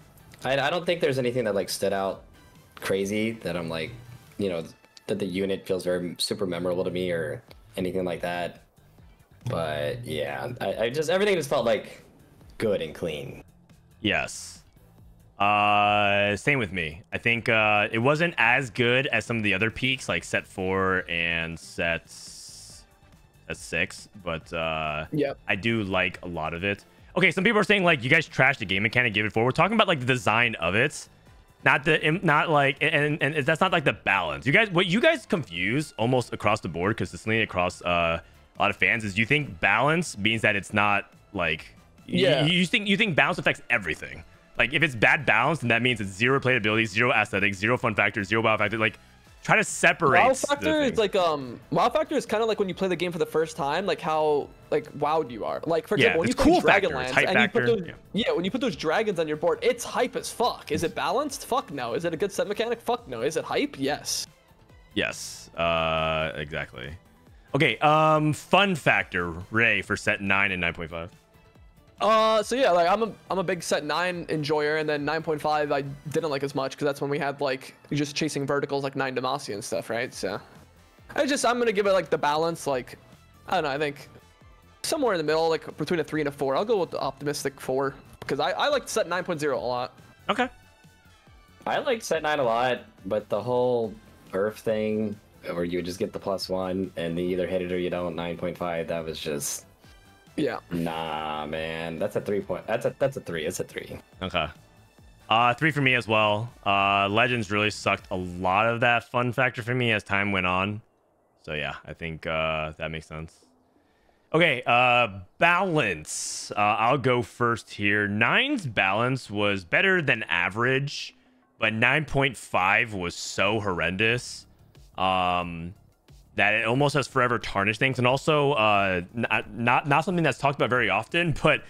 I don't think there's anything that like stood out crazy that I'm like, you know, that the unit feels very super memorable to me or anything like that. But yeah, I just everything just felt like good and clean. Yes. Same with me. I think it wasn't as good as some of the other peaks like set 4 and set 6, but Yep. I do like a lot of it. Okay, some people are saying like you guys trashed the game mechanic, give it 4. We're talking about like the design of it, not like and that's not like the balance. What you guys confuse almost across the board consistently across a lot of fans is you think balance means that it's not like you think balance affects everything. Like if it's bad balance, then that means it's 0 playability, 0 aesthetics, 0 fun factor, 0 wow factor. Like try to separate. Wow factor is like wow factor is kind of like when you play the game for the first time, like how like wowed you are. Like for example, when you play cool factor, Dragonlance it's hype and you put factor. those when you put those dragons on your board, it's hype as fuck. Is it balanced? Fuck no. Is it a good set mechanic? Fuck no. Is it hype? Yes. Yes. Exactly. Okay. Fun factor, Ray, for set 9 and 9.5. So yeah, like I'm a big set 9 enjoyer, and then 9.5 I didn't like as much because that's when we had like just chasing verticals like 9 Demacia and stuff, right? So I'm gonna give it like the balance, like I don't know, I think somewhere in the middle, like between a 3 and a 4. I'll go with the optimistic 4 because I like set 9.0 a lot. Okay. I liked set 9 a lot, but the whole Earth thing where you would just get the +1 and you either hit it or you don't, 9.5, that was just Yeah. nah, man. That's a 3 point. That's a 3. It's a 3. Okay. 3 for me as well. Legends really sucked a lot of that fun factor for me as time went on. So yeah, I think that makes sense. Okay, balance. I'll go first here. 9's balance was better than average, but 9.5 was so horrendous that it almost has forever tarnished things. And also, not something that's talked about very often, but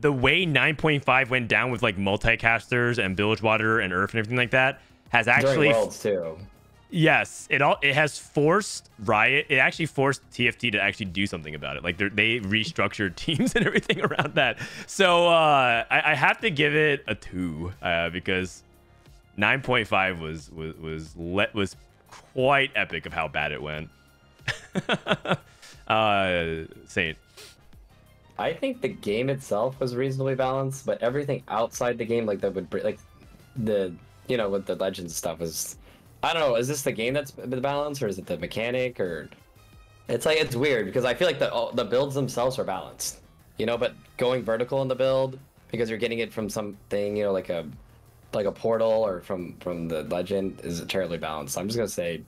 the way 9.5 went down with like multicasters and Bilgewater and Earth and everything like that has actually During Worlds too. Yes, it has forced Riot. It actually forced TFT to actually do something about it. Like they restructured teams and everything around that. So I have to give it a 2 because 9.5 was quite epic of how bad it went. Saint. I think the game itself was reasonably balanced, but everything outside the game, like that would like the with the Legends stuff was. I don't know. Is this the game that's the balance, or is it the mechanic, or it's like it's weird because I feel like the builds themselves are balanced, but going vertical in the build because you're getting it from something, like a portal or from the legend is terribly balanced. I'm gonna say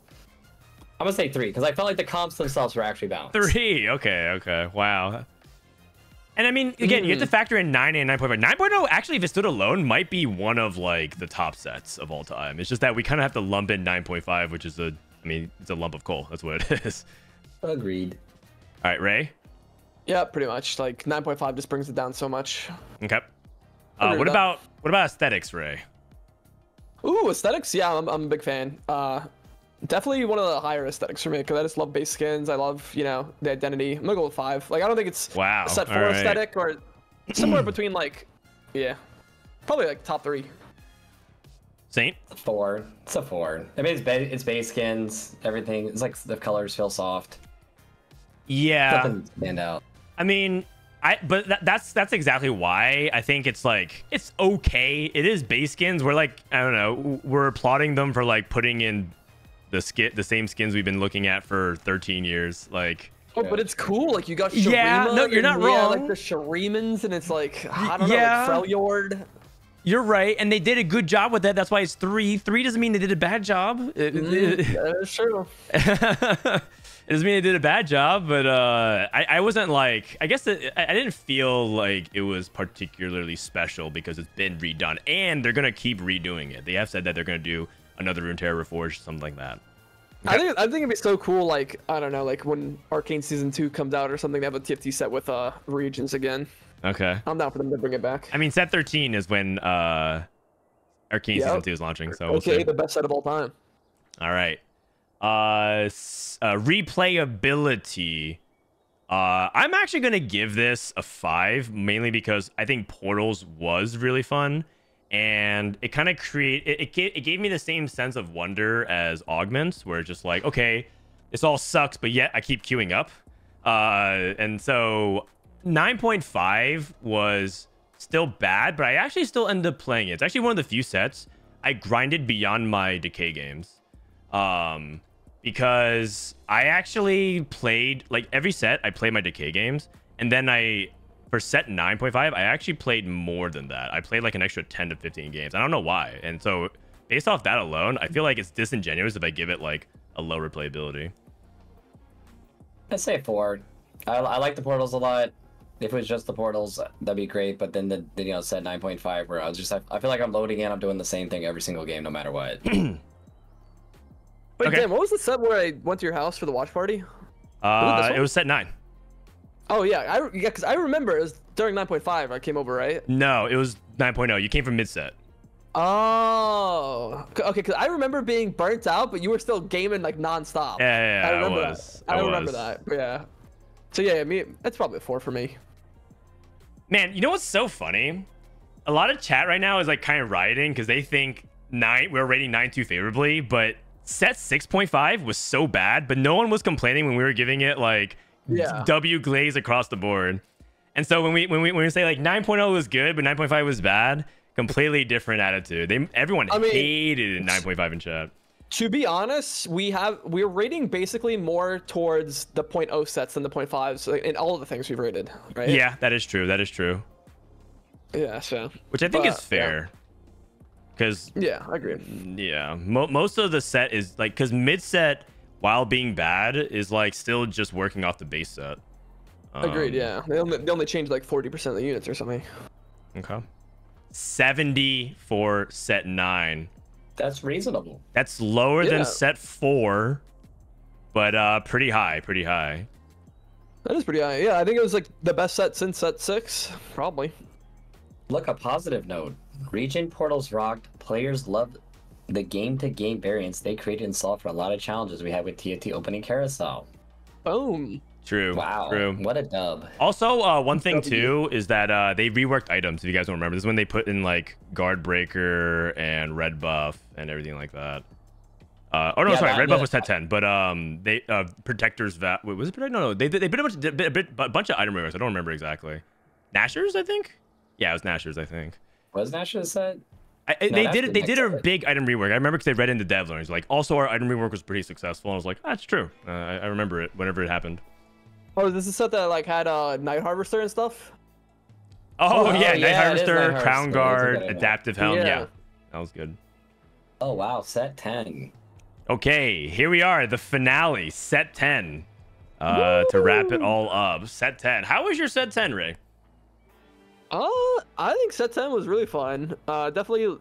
3 because I felt like the comps themselves were actually balanced. 3. Okay. Wow. And I mean, again, you have to factor in 9 and 9.5. 9.0 actually, if it stood alone, might be one of like the top sets of all time. It's just that we kind of have to lump in 9.5, which is it's a lump of coal. That's what it is. Agreed. All right, Ray. Yeah, pretty much. Like 9.5 just brings it down so much. Okay. Agree What with that. about aesthetics, Ray? Ooh, aesthetics. Yeah, I'm a big fan. Definitely one of the higher aesthetics for me because I just love base skins. I love, the identity. I'm gonna go with 5. Like, I don't think it's Wow, a set 4 all right. aesthetic or somewhere between like, probably like top 3. Saint. It's a 4. It's a 4. I mean, it's base skins, everything. It's like the colors feel soft. Yeah. Nothing stand out. I mean, that's exactly why I think it's like it's okay. It is base skins. We're like, I don't know, we're applauding them for like putting in the same skins we've been looking at for 13 years. Like, Oh, but it's cool. Like, you got Shurima. Yeah, no, you're not and, wrong. like the Shurimans, and it's like, I don't know, Yeah. like Freljord. you're right, and they did a good job with that. That's why it's 3. 3 doesn't mean they did a bad job. That's true. It doesn't mean they did a bad job, but I wasn't like, I guess I didn't feel like it was particularly special because it's been redone, and they're gonna keep redoing it. They have said that they're gonna do another Runeterra Reforged, something like that. I think it'd be so cool. Like, I don't know, like when Arcane Season 2 comes out or something, they have a TFT set with regions again. Okay. I'm down for them to bring it back. I mean, set 13 is when Arcane Yep. Season 2 is launching, so we'll Okay, see. the best set of all time. All right. Replayability. I'm actually gonna give this a 5, mainly because I think Portals was really fun, and it kind of it gave me the same sense of wonder as Augments, where it's just like, okay, this all sucks, but yet I keep queuing up. And so 9.5 was still bad, but I actually still ended up playing it. It's actually one of the few sets I grinded beyond my Decay games. Because I actually played, like, every set I played my Decay games, and then for set 9.5, I actually played more than that. I played like an extra 10 to 15 games. I don't know why. And so based off that alone, I feel like it's disingenuous if I give it like a low replayability. I'd say 4. I like the Portals a lot. If it was just the Portals, that'd be great. But then the set 9.5, where I feel like I'm loading in, I'm doing the same thing every single game, no matter what. Wait, Okay. Dan, what was the set where I went to your house for the watch party? It was set 9. Oh yeah, because I remember it was during 9.5 I came over, right? No, it was 9.0. You came from mid set. Oh, okay. Because I remember being burnt out, but you were still gaming like nonstop. Yeah, I remember I was. that. I remember that. Yeah. So yeah, it's probably a 4 for me. Man, you know what's so funny? A lot of chat right now is like kind of rioting because they think we're rating 9 too favorably, but set 6.5 was so bad, but no one was complaining when we were giving it like W glaze across the board. And so when we say like 9.0 was good, but 9.5 was bad, completely different attitude. Everyone hated 9.5 in chat. To be honest, we're rating basically more towards the 0.0 sets than the 0.5s in all of the things we've rated, right? Yeah, that is true. That is true. Yeah, so. Which I think is fair. Because yeah, I agree. Yeah, most of the set is like, because mid set, while being bad, is like still just working off the base set. Agreed. Yeah, they only changed like 40% of the units or something. Okay. 70 for set 9. That's reasonable. That's lower than set 4, but pretty high. Pretty high. That is pretty high. Yeah, I think it was like the best set since set 6, probably. Look, a positive note. Region Portals rocked. Players loved the game-to-game variants they created and solved for a lot of challenges we had with TFT opening carousel. Boom. True. Wow. True. What a dub. Also, one thing too is that they reworked items. If you guys don't remember, this is when they put in like guard breaker and red buff and everything like that. Red buff was set 10, but they protectors wait, was it protect? No, they put a bunch of item reworks. I don't remember exactly. Nashers, I think. Yeah, it was Nashers, I think. Was Nashers set? They did a big item rework. I remember because they read in the dev learnings. Like, also our item rework was pretty successful. And I was like, that's true. I remember it whenever it happened. Oh, this is a set that like had Night Harvester and stuff? Oh yeah, Night Harvester, Night Crown Harvester. Guard, Adaptive Helm. Yeah. Yeah, that was good. Oh wow, set 10. Okay, here we are, the finale, set 10. To wrap it all up, set 10. How was your set 10, Ray? I think set 10 was really fun. I definitely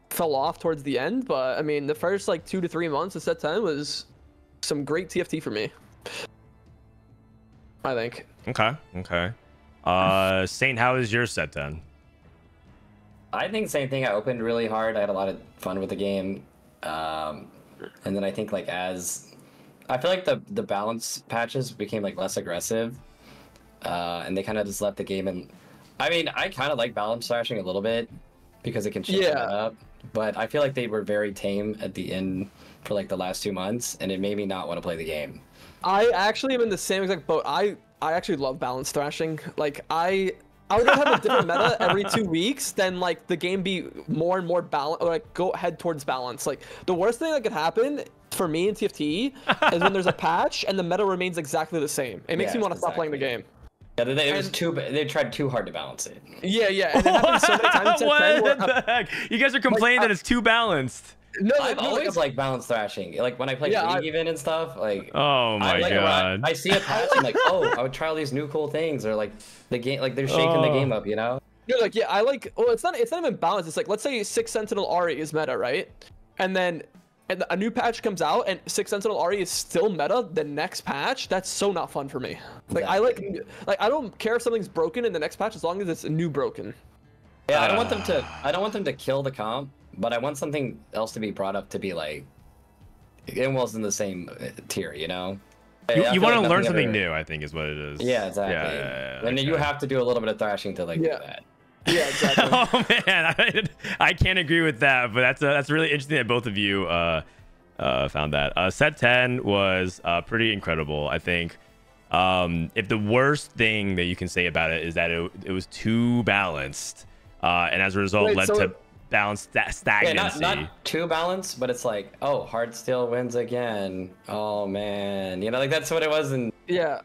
fell off towards the end, but I mean, the first like 2 to 3 months of set 10 was some great TFT for me. I think. Okay. Saint, how is your set 10? I think same thing. I opened really hard. I had a lot of fun with the game. And then I think I feel like the balance patches became like less aggressive. And they kind of just left the game. And I mean, I kind of like balance thrashing a little bit because it can change it up. But I feel like they were very tame at the end for like the last 2 months, and it made me not want to play the game. I actually am in the same exact boat. I actually love balance thrashing. Like I would rather have a different meta every 2 weeks than like the game be more and more balanced, or like go head towards balance. Like the worst thing that could happen for me in TFT is when there's a patch and the meta remains exactly the same. It makes me want to stop playing the game. Yeah, they tried too hard to balance it. Yeah, and it happens so many times. What the heck? You guys are complaining that it's too balanced. No, I've always liked balance thrashing. Like when I play League even and stuff. Like oh my god, I see a patch and like, oh, I would try all these new cool things, or like the game, like they're shaking the game up, you know? You're like, I like. Well, it's not even balanced. It's like, let's say 6 Sentinel Ahri is meta, right? And then and a new patch comes out and Six Sentinel Ahri is still meta the next patch, that's so not fun for me. Like I like I don't care if something's broken in the next patch as long as it's new broken. Yeah, I don't want them to kill the comp, but I want something else to be brought up to be like it was in the same tier, you know? You want to learn something new, I think is what it is. Yeah, exactly. And you have to do a little bit of thrashing to like do that. Yeah, exactly. Oh man, I can't agree with that, but that's really interesting that both of you found that. Set 10 was pretty incredible, I think. If the worst thing that you can say about it is that it was too balanced, and as a result led to balanced stagnancy. Yeah, not too balanced, but it's like, oh, Heartsteel wins again. Oh man, you know, like that's what it was. And yeah,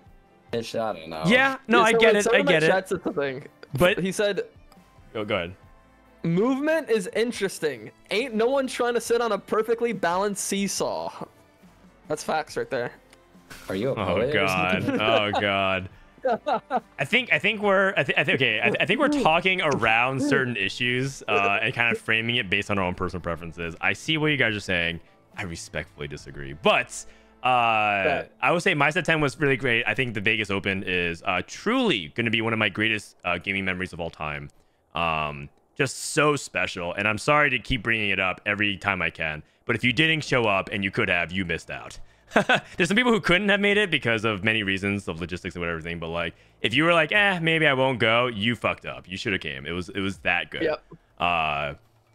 I don't know. Yeah, no, I get it. I get it. That's the thing. But he said, "Oh, go ahead." Movement is interesting. Ain't no one trying to sit on a perfectly balanced seesaw. That's facts right there. Are you a Oh poet? god. Oh god. I think we're talking around certain issues and kind of framing it based on our own personal preferences. I see what you guys are saying. I respectfully disagree, but I would say my set 10 was really great. I think the Vegas Open is truly going to be one of my greatest gaming memories of all time. Just so special, and I'm sorry to keep bringing it up every time I can, but if you didn't show up and you could have, you missed out. There's some people who couldn't have made it because of many reasons of logistics and whatever thing, but like if you were like, maybe I won't go, you fucked up. You should have came. It was that good. Yep.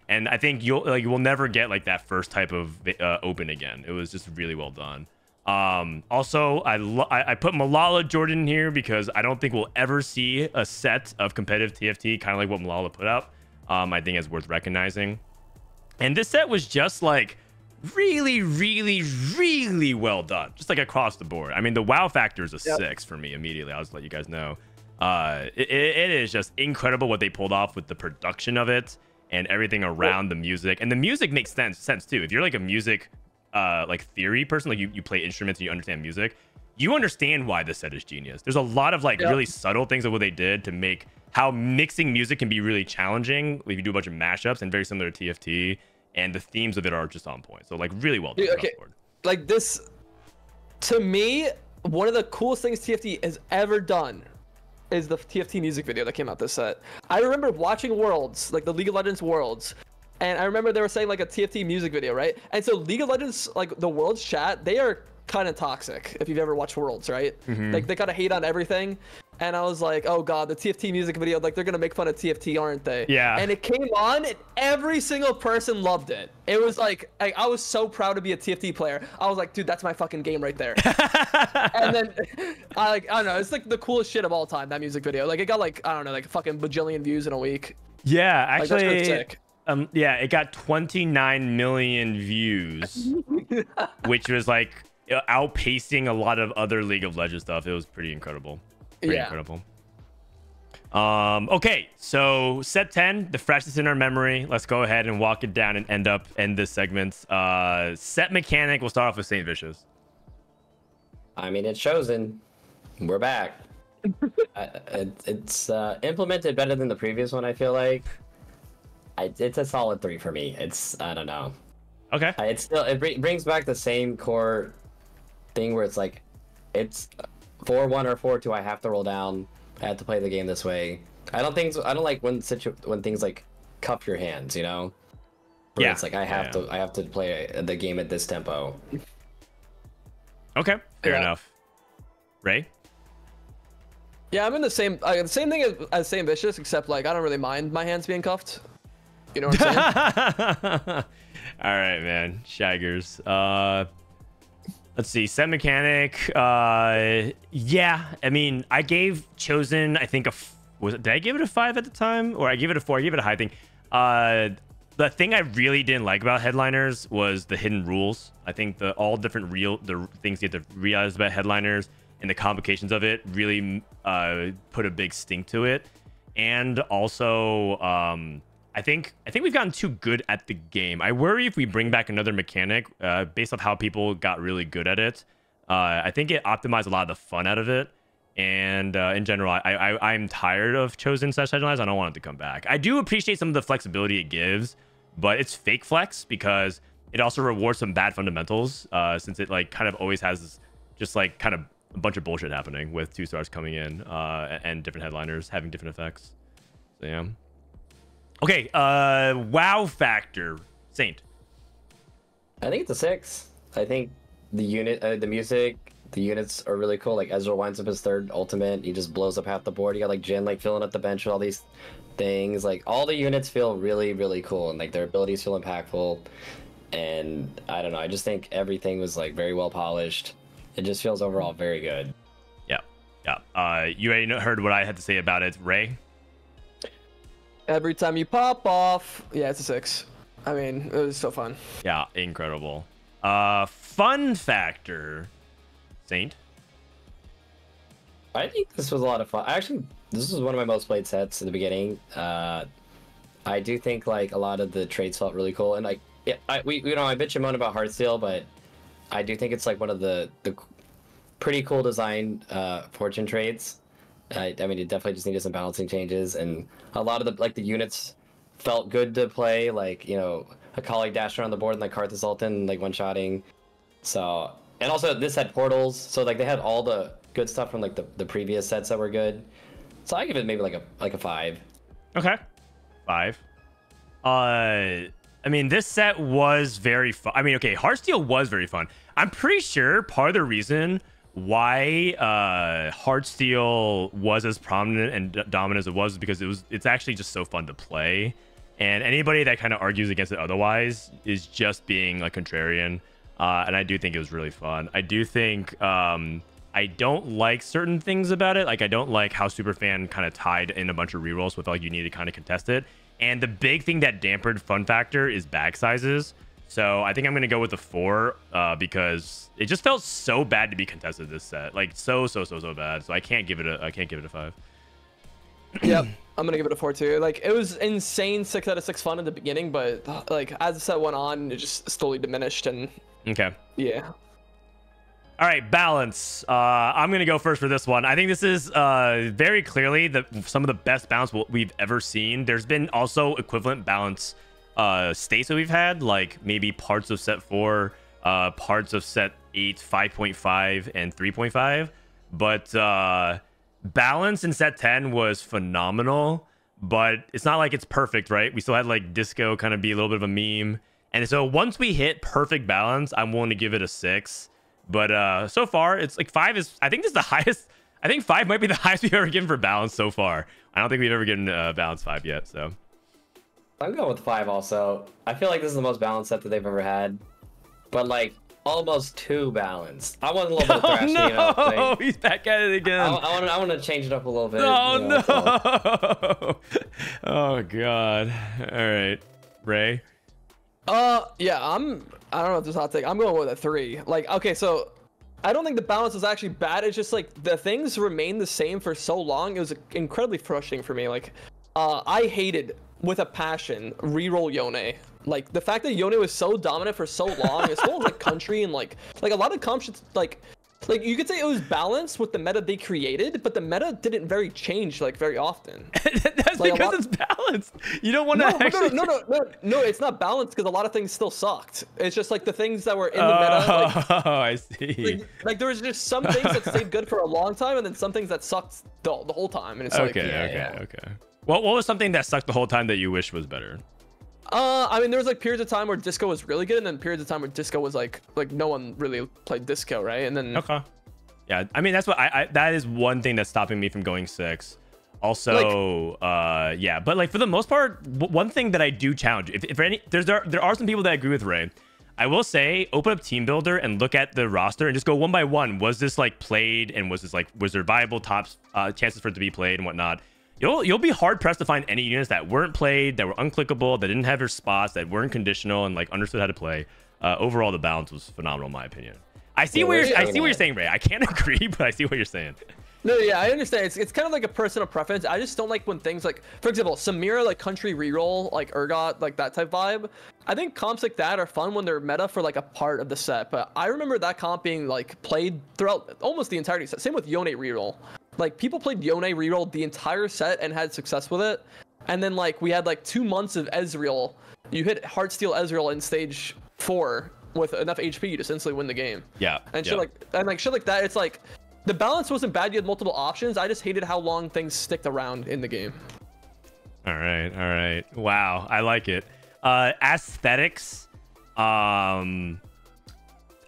And I think you will never get like that first type of open again. It was just really well done. Also, I put Malala Jordan here because I don't think we'll ever see a set of competitive TFT kind of like what Malala put out. I think it's worth recognizing. And this set was just like really, really, really well done. Just like across the board. I mean, the wow factor is a 6 for me immediately. I'll just let you guys know. It is just incredible what they pulled off with the production of it and everything around the music. And the music makes sense too. If you're like a music like theory person, like you play instruments and you understand music, you understand why this set is genius. There's a lot of like really subtle things of what they did to make how mixing music can be really challenging if you do a bunch of mashups, and very similar to TFT, and the themes of it are just on point. So like really well done. Okay, like this, to me, one of the coolest things TFT has ever done is the TFT music video that came out this set. I remember watching Worlds, like the League of Legends Worlds, and I remember they were saying like a TFT music video, right? And so League of Legends, like the Worlds chat, they are kind of toxic if you've ever watched Worlds, right? Like they kind of hate on everything. And I was like, oh god, the TFT music video, like they're gonna make fun of TFT, aren't they? Yeah. And it came on and every single person loved it. It was like I was so proud to be a TFT player. I was like, dude, that's my fucking game right there. And then I don't know, it's like the coolest shit of all time, that music video. Like it got like, I don't know, like fucking bajillion views in a week. Yeah, Like, that's actually, really sick. yeah, it got 29 million views, which was like outpacing a lot of other League of Legends stuff. It was pretty incredible. Pretty incredible. Okay, so set 10, the freshest in our memory. Let's go ahead and walk it down and end this segment. Set mechanic, we'll start off with Saint Vicious. I mean, it's chosen. We're back. It's implemented better than the previous one, I feel like. It's a solid 3 for me. I don't know. Okay. It brings back the same core thing where it's like, it's 4-1 or 4-2. I have to roll down. I have to play the game this way. I don't like when things like cup your hands, you know? Where it's like I have to play the game at this tempo. Okay, fair enough. Ray? Yeah, I'm in the same thing as Saint Vicious, except like I don't really mind my hands being cuffed. You know what I'm saying? All right, man. Shaggers. Let's see. Set mechanic. Yeah. I mean, I gave Chosen, I think, did I give it a 5 at the time? Or I gave it a 4? I gave it a high thing. The thing I really didn't like about Headliners was the hidden rules. I think the things you have to realize about Headliners and the complications of it really put a big stink to it. And also, I think we've gotten too good at the game. I worry if we bring back another mechanic based off how people got really good at it. I think it optimized a lot of the fun out of it. And in general, I'm tired of Chosen / Headliners. I don't want it to come back. I do appreciate some of the flexibility it gives, but it's fake flex because it also rewards some bad fundamentals, since it like kind of always has just like kind of a bunch of bullshit happening with 2 stars coming in, and different headliners having different effects. So yeah. Okay, wow factor, Saint. I think it's a 6. I think the music, the units are really cool. Like Ezreal winds up his 3rd ultimate, he just blows up half the board. You got like Jhin like filling up the bench with all these things. Like all the units feel really, really cool, and like their abilities feel impactful. And I don't know, I just think everything was like very well polished. It just feels overall very good. Yeah. You already heard what I had to say about it, Ray. Every time you pop off, yeah, it's a 6. I mean, it was so fun. Yeah, incredible. Fun factor, Saint. I think this was a lot of fun. Actually, this was one of my most played sets in the beginning. I do think like a lot of the trades felt really cool, and like yeah, I bitch and moan about Heartsteel, but I do think it's like one of the pretty cool design fortune trades. I mean, it definitely just needed some balancing changes, and a lot of the units felt good to play. Like, you know, a colleague dashing around the board and like Karthus ulting, like one-shotting. So, and also this had portals, so like they had all the good stuff from like the previous sets that were good. So I give it maybe like a 5. Okay, 5. I mean, this set was very fun. I mean, okay, Heartsteel was very fun. I'm pretty sure part of the reason why Heartsteel was as prominent and dominant as it was because it's actually just so fun to play, and anybody that kind of argues against it otherwise is just being like contrarian. And I do think it was really fun. I do think I don't like certain things about it. Like I don't like how Superfan kind of tied in a bunch of rerolls with like you need to kind of contest it. And the big thing that dampened fun factor is bag sizes. So I think I'm gonna go with the 4 because it just felt so bad to be contested this set, like so bad. So I can't give it a 5. Yep, I'm gonna give it a 4 too. Like it was insane 6 out of 6 fun in the beginning, but like as the set went on, it just slowly diminished. And okay, yeah. All right, balance. I'm gonna go first for this one. I think this is very clearly some of the best balance we've ever seen. There's been also equivalent balance states that we've had, like maybe parts of set 4, parts of set 8, 5.5 and 3.5, but balance in set 10 was phenomenal. But it's not like it's perfect, right? We still had like disco kind of be a little bit of a meme, and so once we hit perfect balance, I'm willing to give it a 6. But so far it's like 5 is, I think this is the highest. I think 5 might be the highest we've ever given for balance so far. I don't think we've ever given balance 5 yet, so I'm going with 5 also. I feel like this is the most balanced set that they've ever had, but like almost too balanced. I want a little bit of thrashing. Oh no, you know, like, he's back at it again. I want to change it up a little bit. Oh you know, no! Oh god! All right, Ray. Yeah, I don't know if this hot take. I'm going with a 3. Like, okay, so I don't think the balance is actually bad. It's just like the things remain the same for so long. It was incredibly frustrating for me. Like, I hated with a passion reroll Yone. Like the fact that Yone was so dominant for so long, as well as like country and like a lot of comps like you could say it was balanced with the meta they created, but the meta didn't change like very often. That's like because it's balanced. You don't want to actually. No, it's not balanced because a lot of things still sucked. It's just like the things that were in the meta. Like, oh, I see. Like there was just some things that stayed good for a long time, and then some things that sucked the whole time. And it's okay. What was something that sucked the whole time that you wish was better? I mean, there was like periods of time where disco was really good, and then periods of time where disco was like no one really played disco, right? And then yeah, I mean that's what that is one thing that's stopping me from going 6. Also, like, yeah, but like for the most part, one thing that I do challenge, there are some people that agree with Ray. I will say, open up Team Builder and look at the roster and just go one by one. Was this like played, and was there viable tops chances for it to be played and whatnot? You'll be hard pressed to find any units that weren't played, that were unclickable, that didn't have your spots, that weren't conditional, and like understood how to play. Overall, the balance was phenomenal, in my opinion. I see what you're saying, Ray. I can't agree, but I see what you're saying. No, yeah, I understand. It's kind of like a personal preference. I just don't like when things like, for example, Samira, like country reroll, like Urgot, like that type vibe. I think comps like that are fun when they're meta for like a part of the set. But I remember that comp being like played throughout almost the entirety set. Same with Yone reroll. Like people played Yone reroll the entire set and had success with it. And then like we had like 2 months of Ezreal. You hit Heartsteel Ezreal in stage 4 with enough HP, you just instantly win the game. Yeah. And yeah. shit like that. It's like the balance wasn't bad. You had multiple options. I just hated how long things sticked around in the game. All right. Wow, I like it. Aesthetics.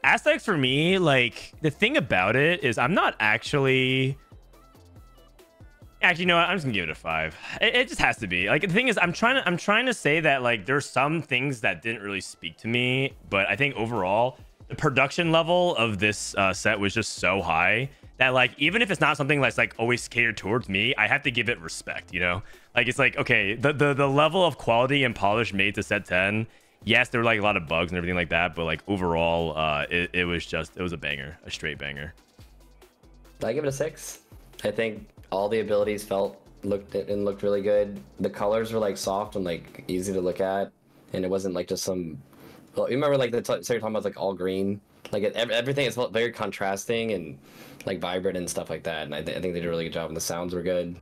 Aesthetics for me, like the thing about it is I'm not actually. Actually, you know what? I'm just gonna give it a 5. It just has to be. Like the thing is, I'm trying to say that like there's some things that didn't really speak to me, but I think overall the production level of this set was just so high that like even if it's not something that's like always catered towards me, I have to give it respect. You know, like it's like okay, the level of quality and polish made to set 10. Yes, there were like a lot of bugs and everything like that, but like overall, it was a banger, a straight banger. I give it a 6. I think all the abilities looked really good. The colors were like soft and like easy to look at, and it wasn't like just some. Well, you remember like so you're talking about like all green, like everything is very contrasting and like vibrant and stuff like that. And I think they did a really good job, and the sounds were good.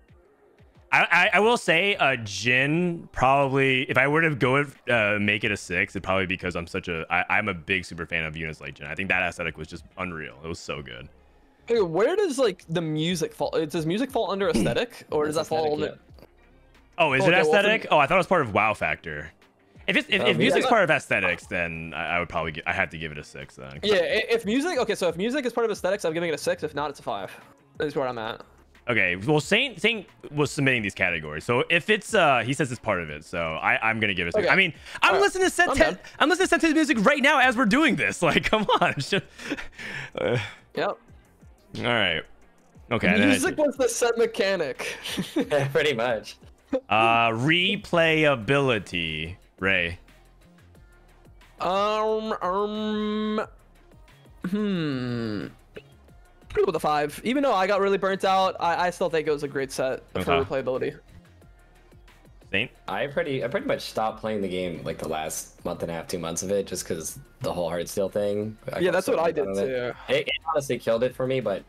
I will say Jhin probably, if I were to go make it a 6, it'd probably because I'm a big super fan of units like Jhin. I think that aesthetic was just unreal. It was so good. Hey, where does like the music fall? Does music fall under aesthetic, or does that fall under? Oh, is it aesthetic? Oh, I thought it was part of WoW factor. If music's part of aesthetics, then I would probably I had to give it a 6 then. Yeah, if music, okay, so if music is part of aesthetics, I'm giving it a 6. If not, it's a 5. That's where I'm at. Okay, well, Saint was submitting these categories, so if it's he says it's part of it, so I'm gonna give it a 6. Okay. I mean, I'm listening to set 10. I'm listening to set 10 music right now as we're doing this. Like, come on. It's just, Yep. All right. Okay. Music was the set mechanic. Yeah, pretty much. Replayability, Ray. Pretty with a 5. Even though I got really burnt out, I still think it was a great set for replayability. Saint? I pretty much stopped playing the game like the last month and a half, 2 months of it, just because the whole Heartsteel thing. Yeah, that's what I did too. It honestly killed it for me, but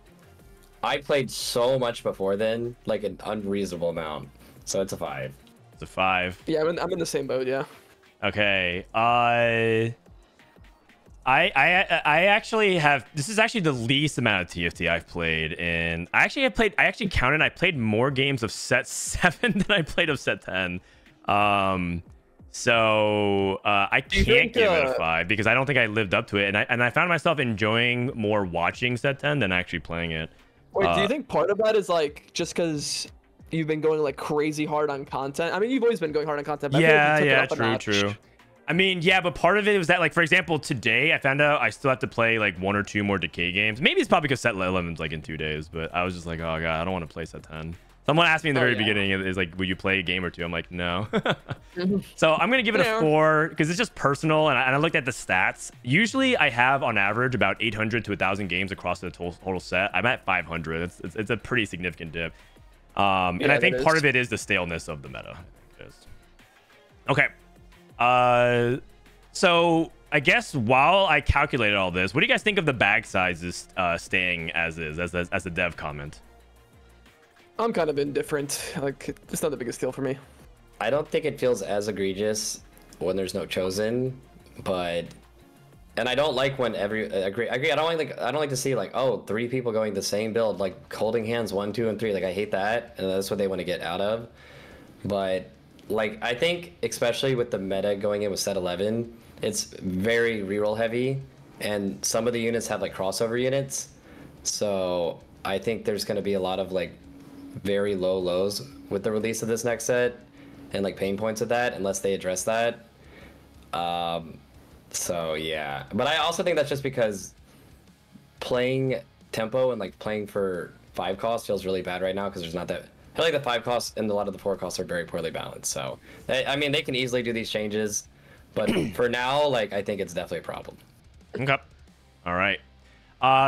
I played so much before then, like an unreasonable amount. So it's a 5. It's a 5. Yeah, I'm in the same boat. Yeah. Okay. I actually have. This is actually the least amount of TFT I've played, and I actually counted. I played more games of set 7 than I played of set 10. So I can't give it a 5 because I don't think I lived up to it, and I found myself enjoying more watching set 10 than actually playing it. Wait, do you think part of that is like just because you've been going like crazy hard on content? I mean, you've always been going hard on content. But Yeah, true. I mean, yeah, but part of it was that, like, for example, today I found out I still have to play like 1 or 2 more Decay games. Maybe it's probably because set 11's like in 2 days, but I was just like, oh god, I don't want to play set 10. Someone asked me in the very beginning, is like, would you play a game or 2? I'm like, no. So I'm gonna give it a 4 because it's just personal, and I looked at the stats. Usually I have on average about 800 to 1,000 games across the total set. I'm at 500. It's a pretty significant dip. And I think part of it is the staleness of the meta. Okay. So I guess while I calculated all this, what do you guys think of the bag sizes staying as is, as a dev comment? I'm kind of indifferent. Like, it's not the biggest deal for me. I don't think it feels as egregious when there's no chosen, but and I don't like when agree. I don't like to see like 3 people going the same build, like holding hands 1, 2, and 3. Like I hate that, and that's what they want to get out of. But like I think especially with the meta going in with set 11, it's very reroll heavy, and some of the units have like crossover units. So I think there's going to be a lot of like very low lows with the release of this next set, and like pain points of that unless they address that. So yeah, but I also think that's just because playing tempo and like playing for 5 cost feels really bad right now because there's not that. I feel like the 5 costs and a lot of the 4 costs are very poorly balanced. So I mean they can easily do these changes, but for now, like I think it's definitely a problem. Okay. All right.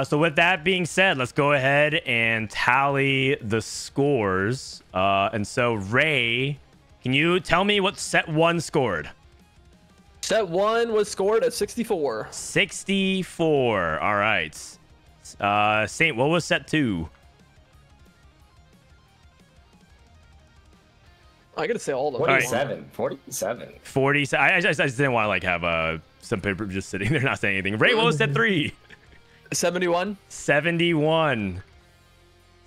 So with that being said, let's go ahead and tally the scores. And so Ray, can you tell me what set 1 scored? Set 1 was scored at 64. 64. All right. Saint, what was set 2? I gotta say all of them. 47. 47. 40. I just didn't want to like have some paper just sitting there not saying anything. Ray, what was set 3? 71. 71.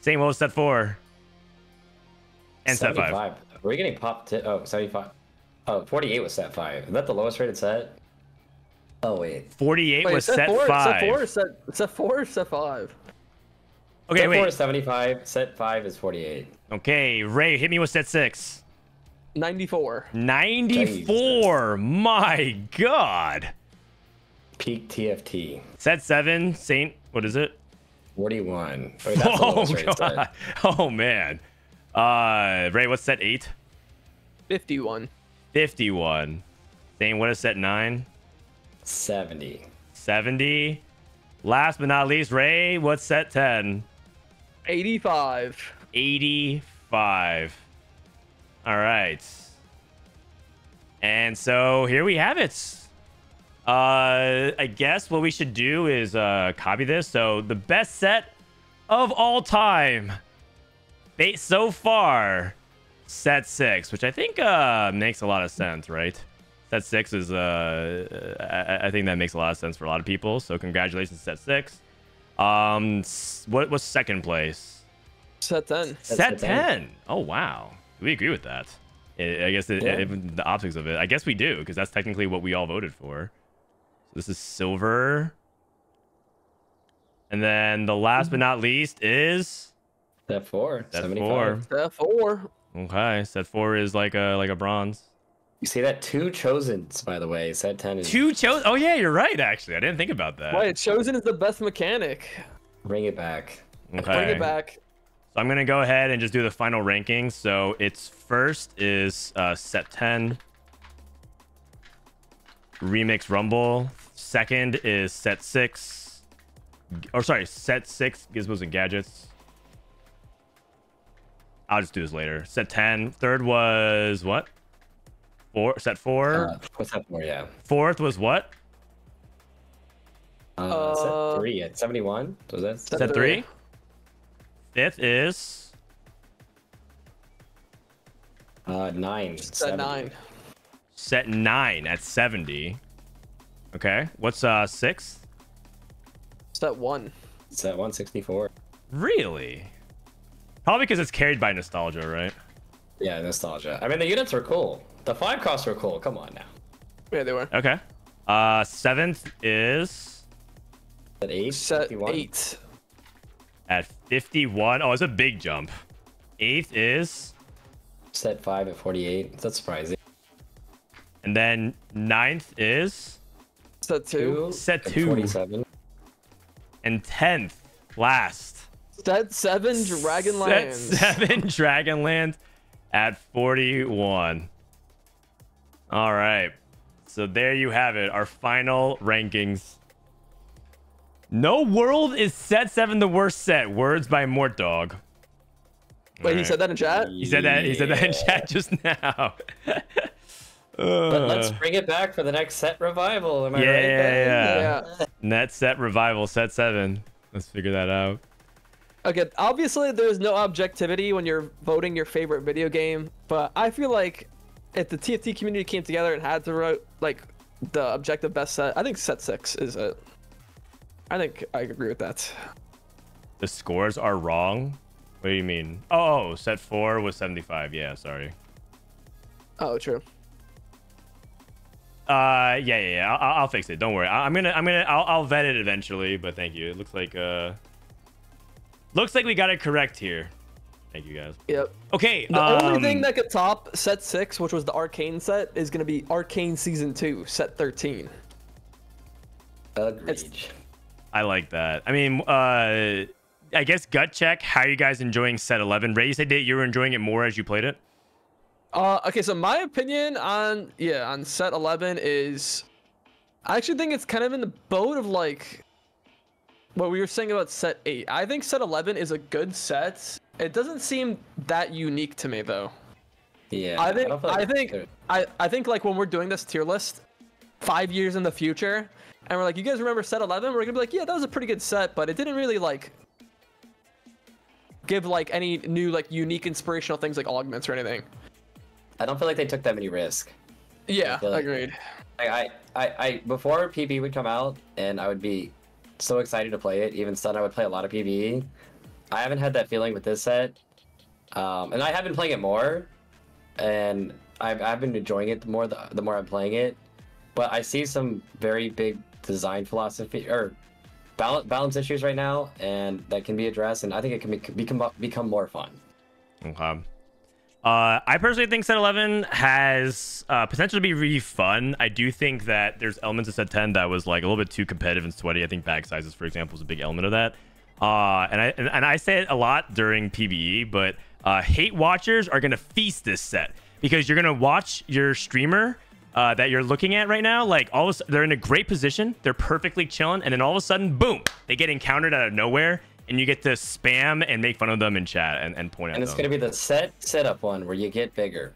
Same. What was set 4? And set 5. We're getting popped to 75. Oh, 48 was set 5. Is that the lowest rated set? Oh wait. 48 Wait, was set 5. Set 4 is set 4 or set 5? Okay, set wait. 4 is 75. Set 5 is 48. Okay, Ray, hit me with set 6. 94. 94. My God. Peak TFT. Set 7, Saint. What is it? 41. Wait, that's the lowest rated set. Oh man. Ray, what's set 8? 51. 51. Saint, what is set 9? 70. 70. Last but not least, Ray, what's set 10? 85. 85. All right. And so here we have it. I guess what we should do is copy this. So the best set of all time so far, set 6, which I think makes a lot of sense, right? Set 6 is I think that makes a lot of sense for a lot of people. So congratulations, set 6. What was second place? Set 10. Set 10. Oh wow, we agree with that. I guess the optics of it. I guess we do, because that's technically what we all voted for. So this is silver. And then the last but not least is Set 4. set 75. 4. Set 4. Okay, set 4 is like a bronze. You see that? 2 chosens, by the way. Set 10 is. 2 chose. Oh yeah, you're right. Actually, I didn't think about that. Wait, Chosen is the best mechanic. Bring it back. Okay. Bring it back. So I'm gonna go ahead and just do the final rankings. So its first is set 10. Remix Rumble. Second is set 6. Or sorry, set 6 Gizmos and Gadgets. I'll just do this later. Set 10. Third was what? Set 4. What's that for? Yeah. Fourth was what? Set 3 at 71. Was that? Set 3. Fifth is 9. Set 9. set 9 at 70. Okay. What's sixth? Set 1. Set 164. Really? Probably because it's carried by nostalgia, right? Yeah, nostalgia. I mean, the units were cool. The 5 costs were cool. Come on now. Yeah, they were. Okay. Seventh is Set 8. Set 51. 8. at 51. Oh, it's a big jump. Eighth is, Set 5 at 48. That's surprising. and then ninth is, Set 2. Set at 2. 47. and 10th, last. Set 7 Dragonlands. Set 7 Dragonland at 41. All right. So there you have it. Our final rankings. No World is set 7 the worst set. Words by Mort Dog. Wait, he said that in chat? He said that in chat just now. But let's bring it back for the next set revival. Am I right? Yeah. Yeah. Net set revival, set 7. Let's figure that out. Okay, obviously there's no objectivity when you're voting your favorite video game, but I feel like if the TFT community came together and had to vote like the objective best set, I think set 6 is it. I think I agree with that. The scores are wrong? What do you mean? Oh, set 4 was 75. Yeah, sorry. Oh, true. Yeah. I'll fix it. Don't worry. I'll vet it eventually. But thank you. It looks like we got it correct here. Thank you guys. Yep. Okay. The only thing that could top set 6, which was the Arcane set, is gonna be Arcane Season 2, set 13. Agreed. I like that. I mean, I guess gut check. How are you guys enjoying set 11? Ray, you said that you were enjoying it more as you played it. Okay, so my opinion on set 11 is, I actually think it's kind of in the boat of like what we were saying about set 8. I think set 11 is a good set. It doesn't seem that unique to me though. Yeah. I think don't feel like I think like when we're doing this tier list 5 years in the future and we're like, you guys remember set 11? We're gonna be like, yeah, that was a pretty good set, but it didn't really like give like any new like unique inspirational things like augments or anything. I don't feel like they took that many risks. Yeah, feel like- agreed. I before PB would come out and I would be so excited to play it. Even Stun, I would play a lot of PB. I haven't had that feeling with this set, and I have been playing it more, and I've been enjoying it more the more I'm playing it. But I see some very big design philosophy or balance issues right now, and that can be addressed. And I think it can become more fun. Okay. I personally think set 11 has potential to be really fun. I do think that there's elements of set 10 that was like a little bit too competitive and sweaty. I think bag sizes, for example, is a big element of that. And I say it a lot during PBE, but hate watchers are gonna feast this set because you're gonna watch your streamer that you're looking at right now. Like all of a sudden, they're in a great position, they're perfectly chilling, and then all of a sudden, boom, they get encountered out of nowhere. And you get to spam and make fun of them in chat and point at them. And it's going to be the setup one where you get bigger.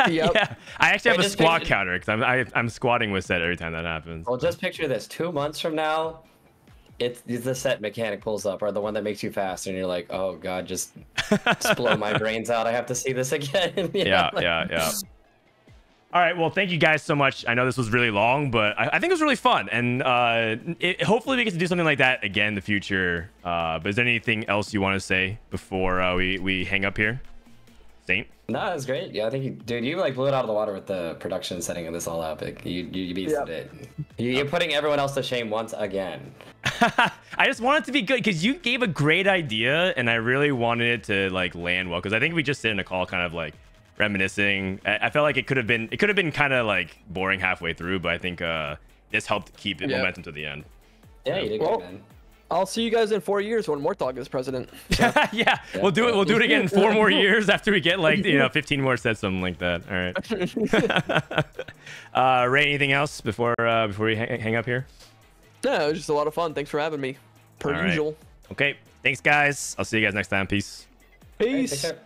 Yeah. I actually have a just squat picture- counter because I'm squatting with set every time that happens. Well, just picture this: 2 months from now, it's the set mechanic pulls up, or the one that makes you faster, and you're like, "Oh God, just blow my brains out! I have to see this again." Yeah. All right, well, thank you guys so much. I know this was really long, but I think it was really fun, and hopefully we get to do something like that again in the future. But is there anything else you want to say before we hang up here, Saint? No, it's great. Yeah, I think dude, you like blew it out of the water with the production setting of this all out. Like, you beasted it. You're putting everyone else to shame once again. I just want it to be good because you gave a great idea, and I really wanted it to like land well. Because I think we just sit in a call, kind of like reminiscing. I felt like it could have been kind of like boring halfway through, but I think this helped keep it momentum to the end. Yeah, you did Well, good, man. I'll see you guys in 4 years when Mortog is president. Yeah, we'll do it again in 4 more years after we get like 15 more sets, something like that. All right. Ray, anything else before we hang up here? No, it was just a lot of fun. Thanks for having me. Per All right. usual. Okay, thanks guys. I'll see you guys next time. Peace. Hey, Peace. take care.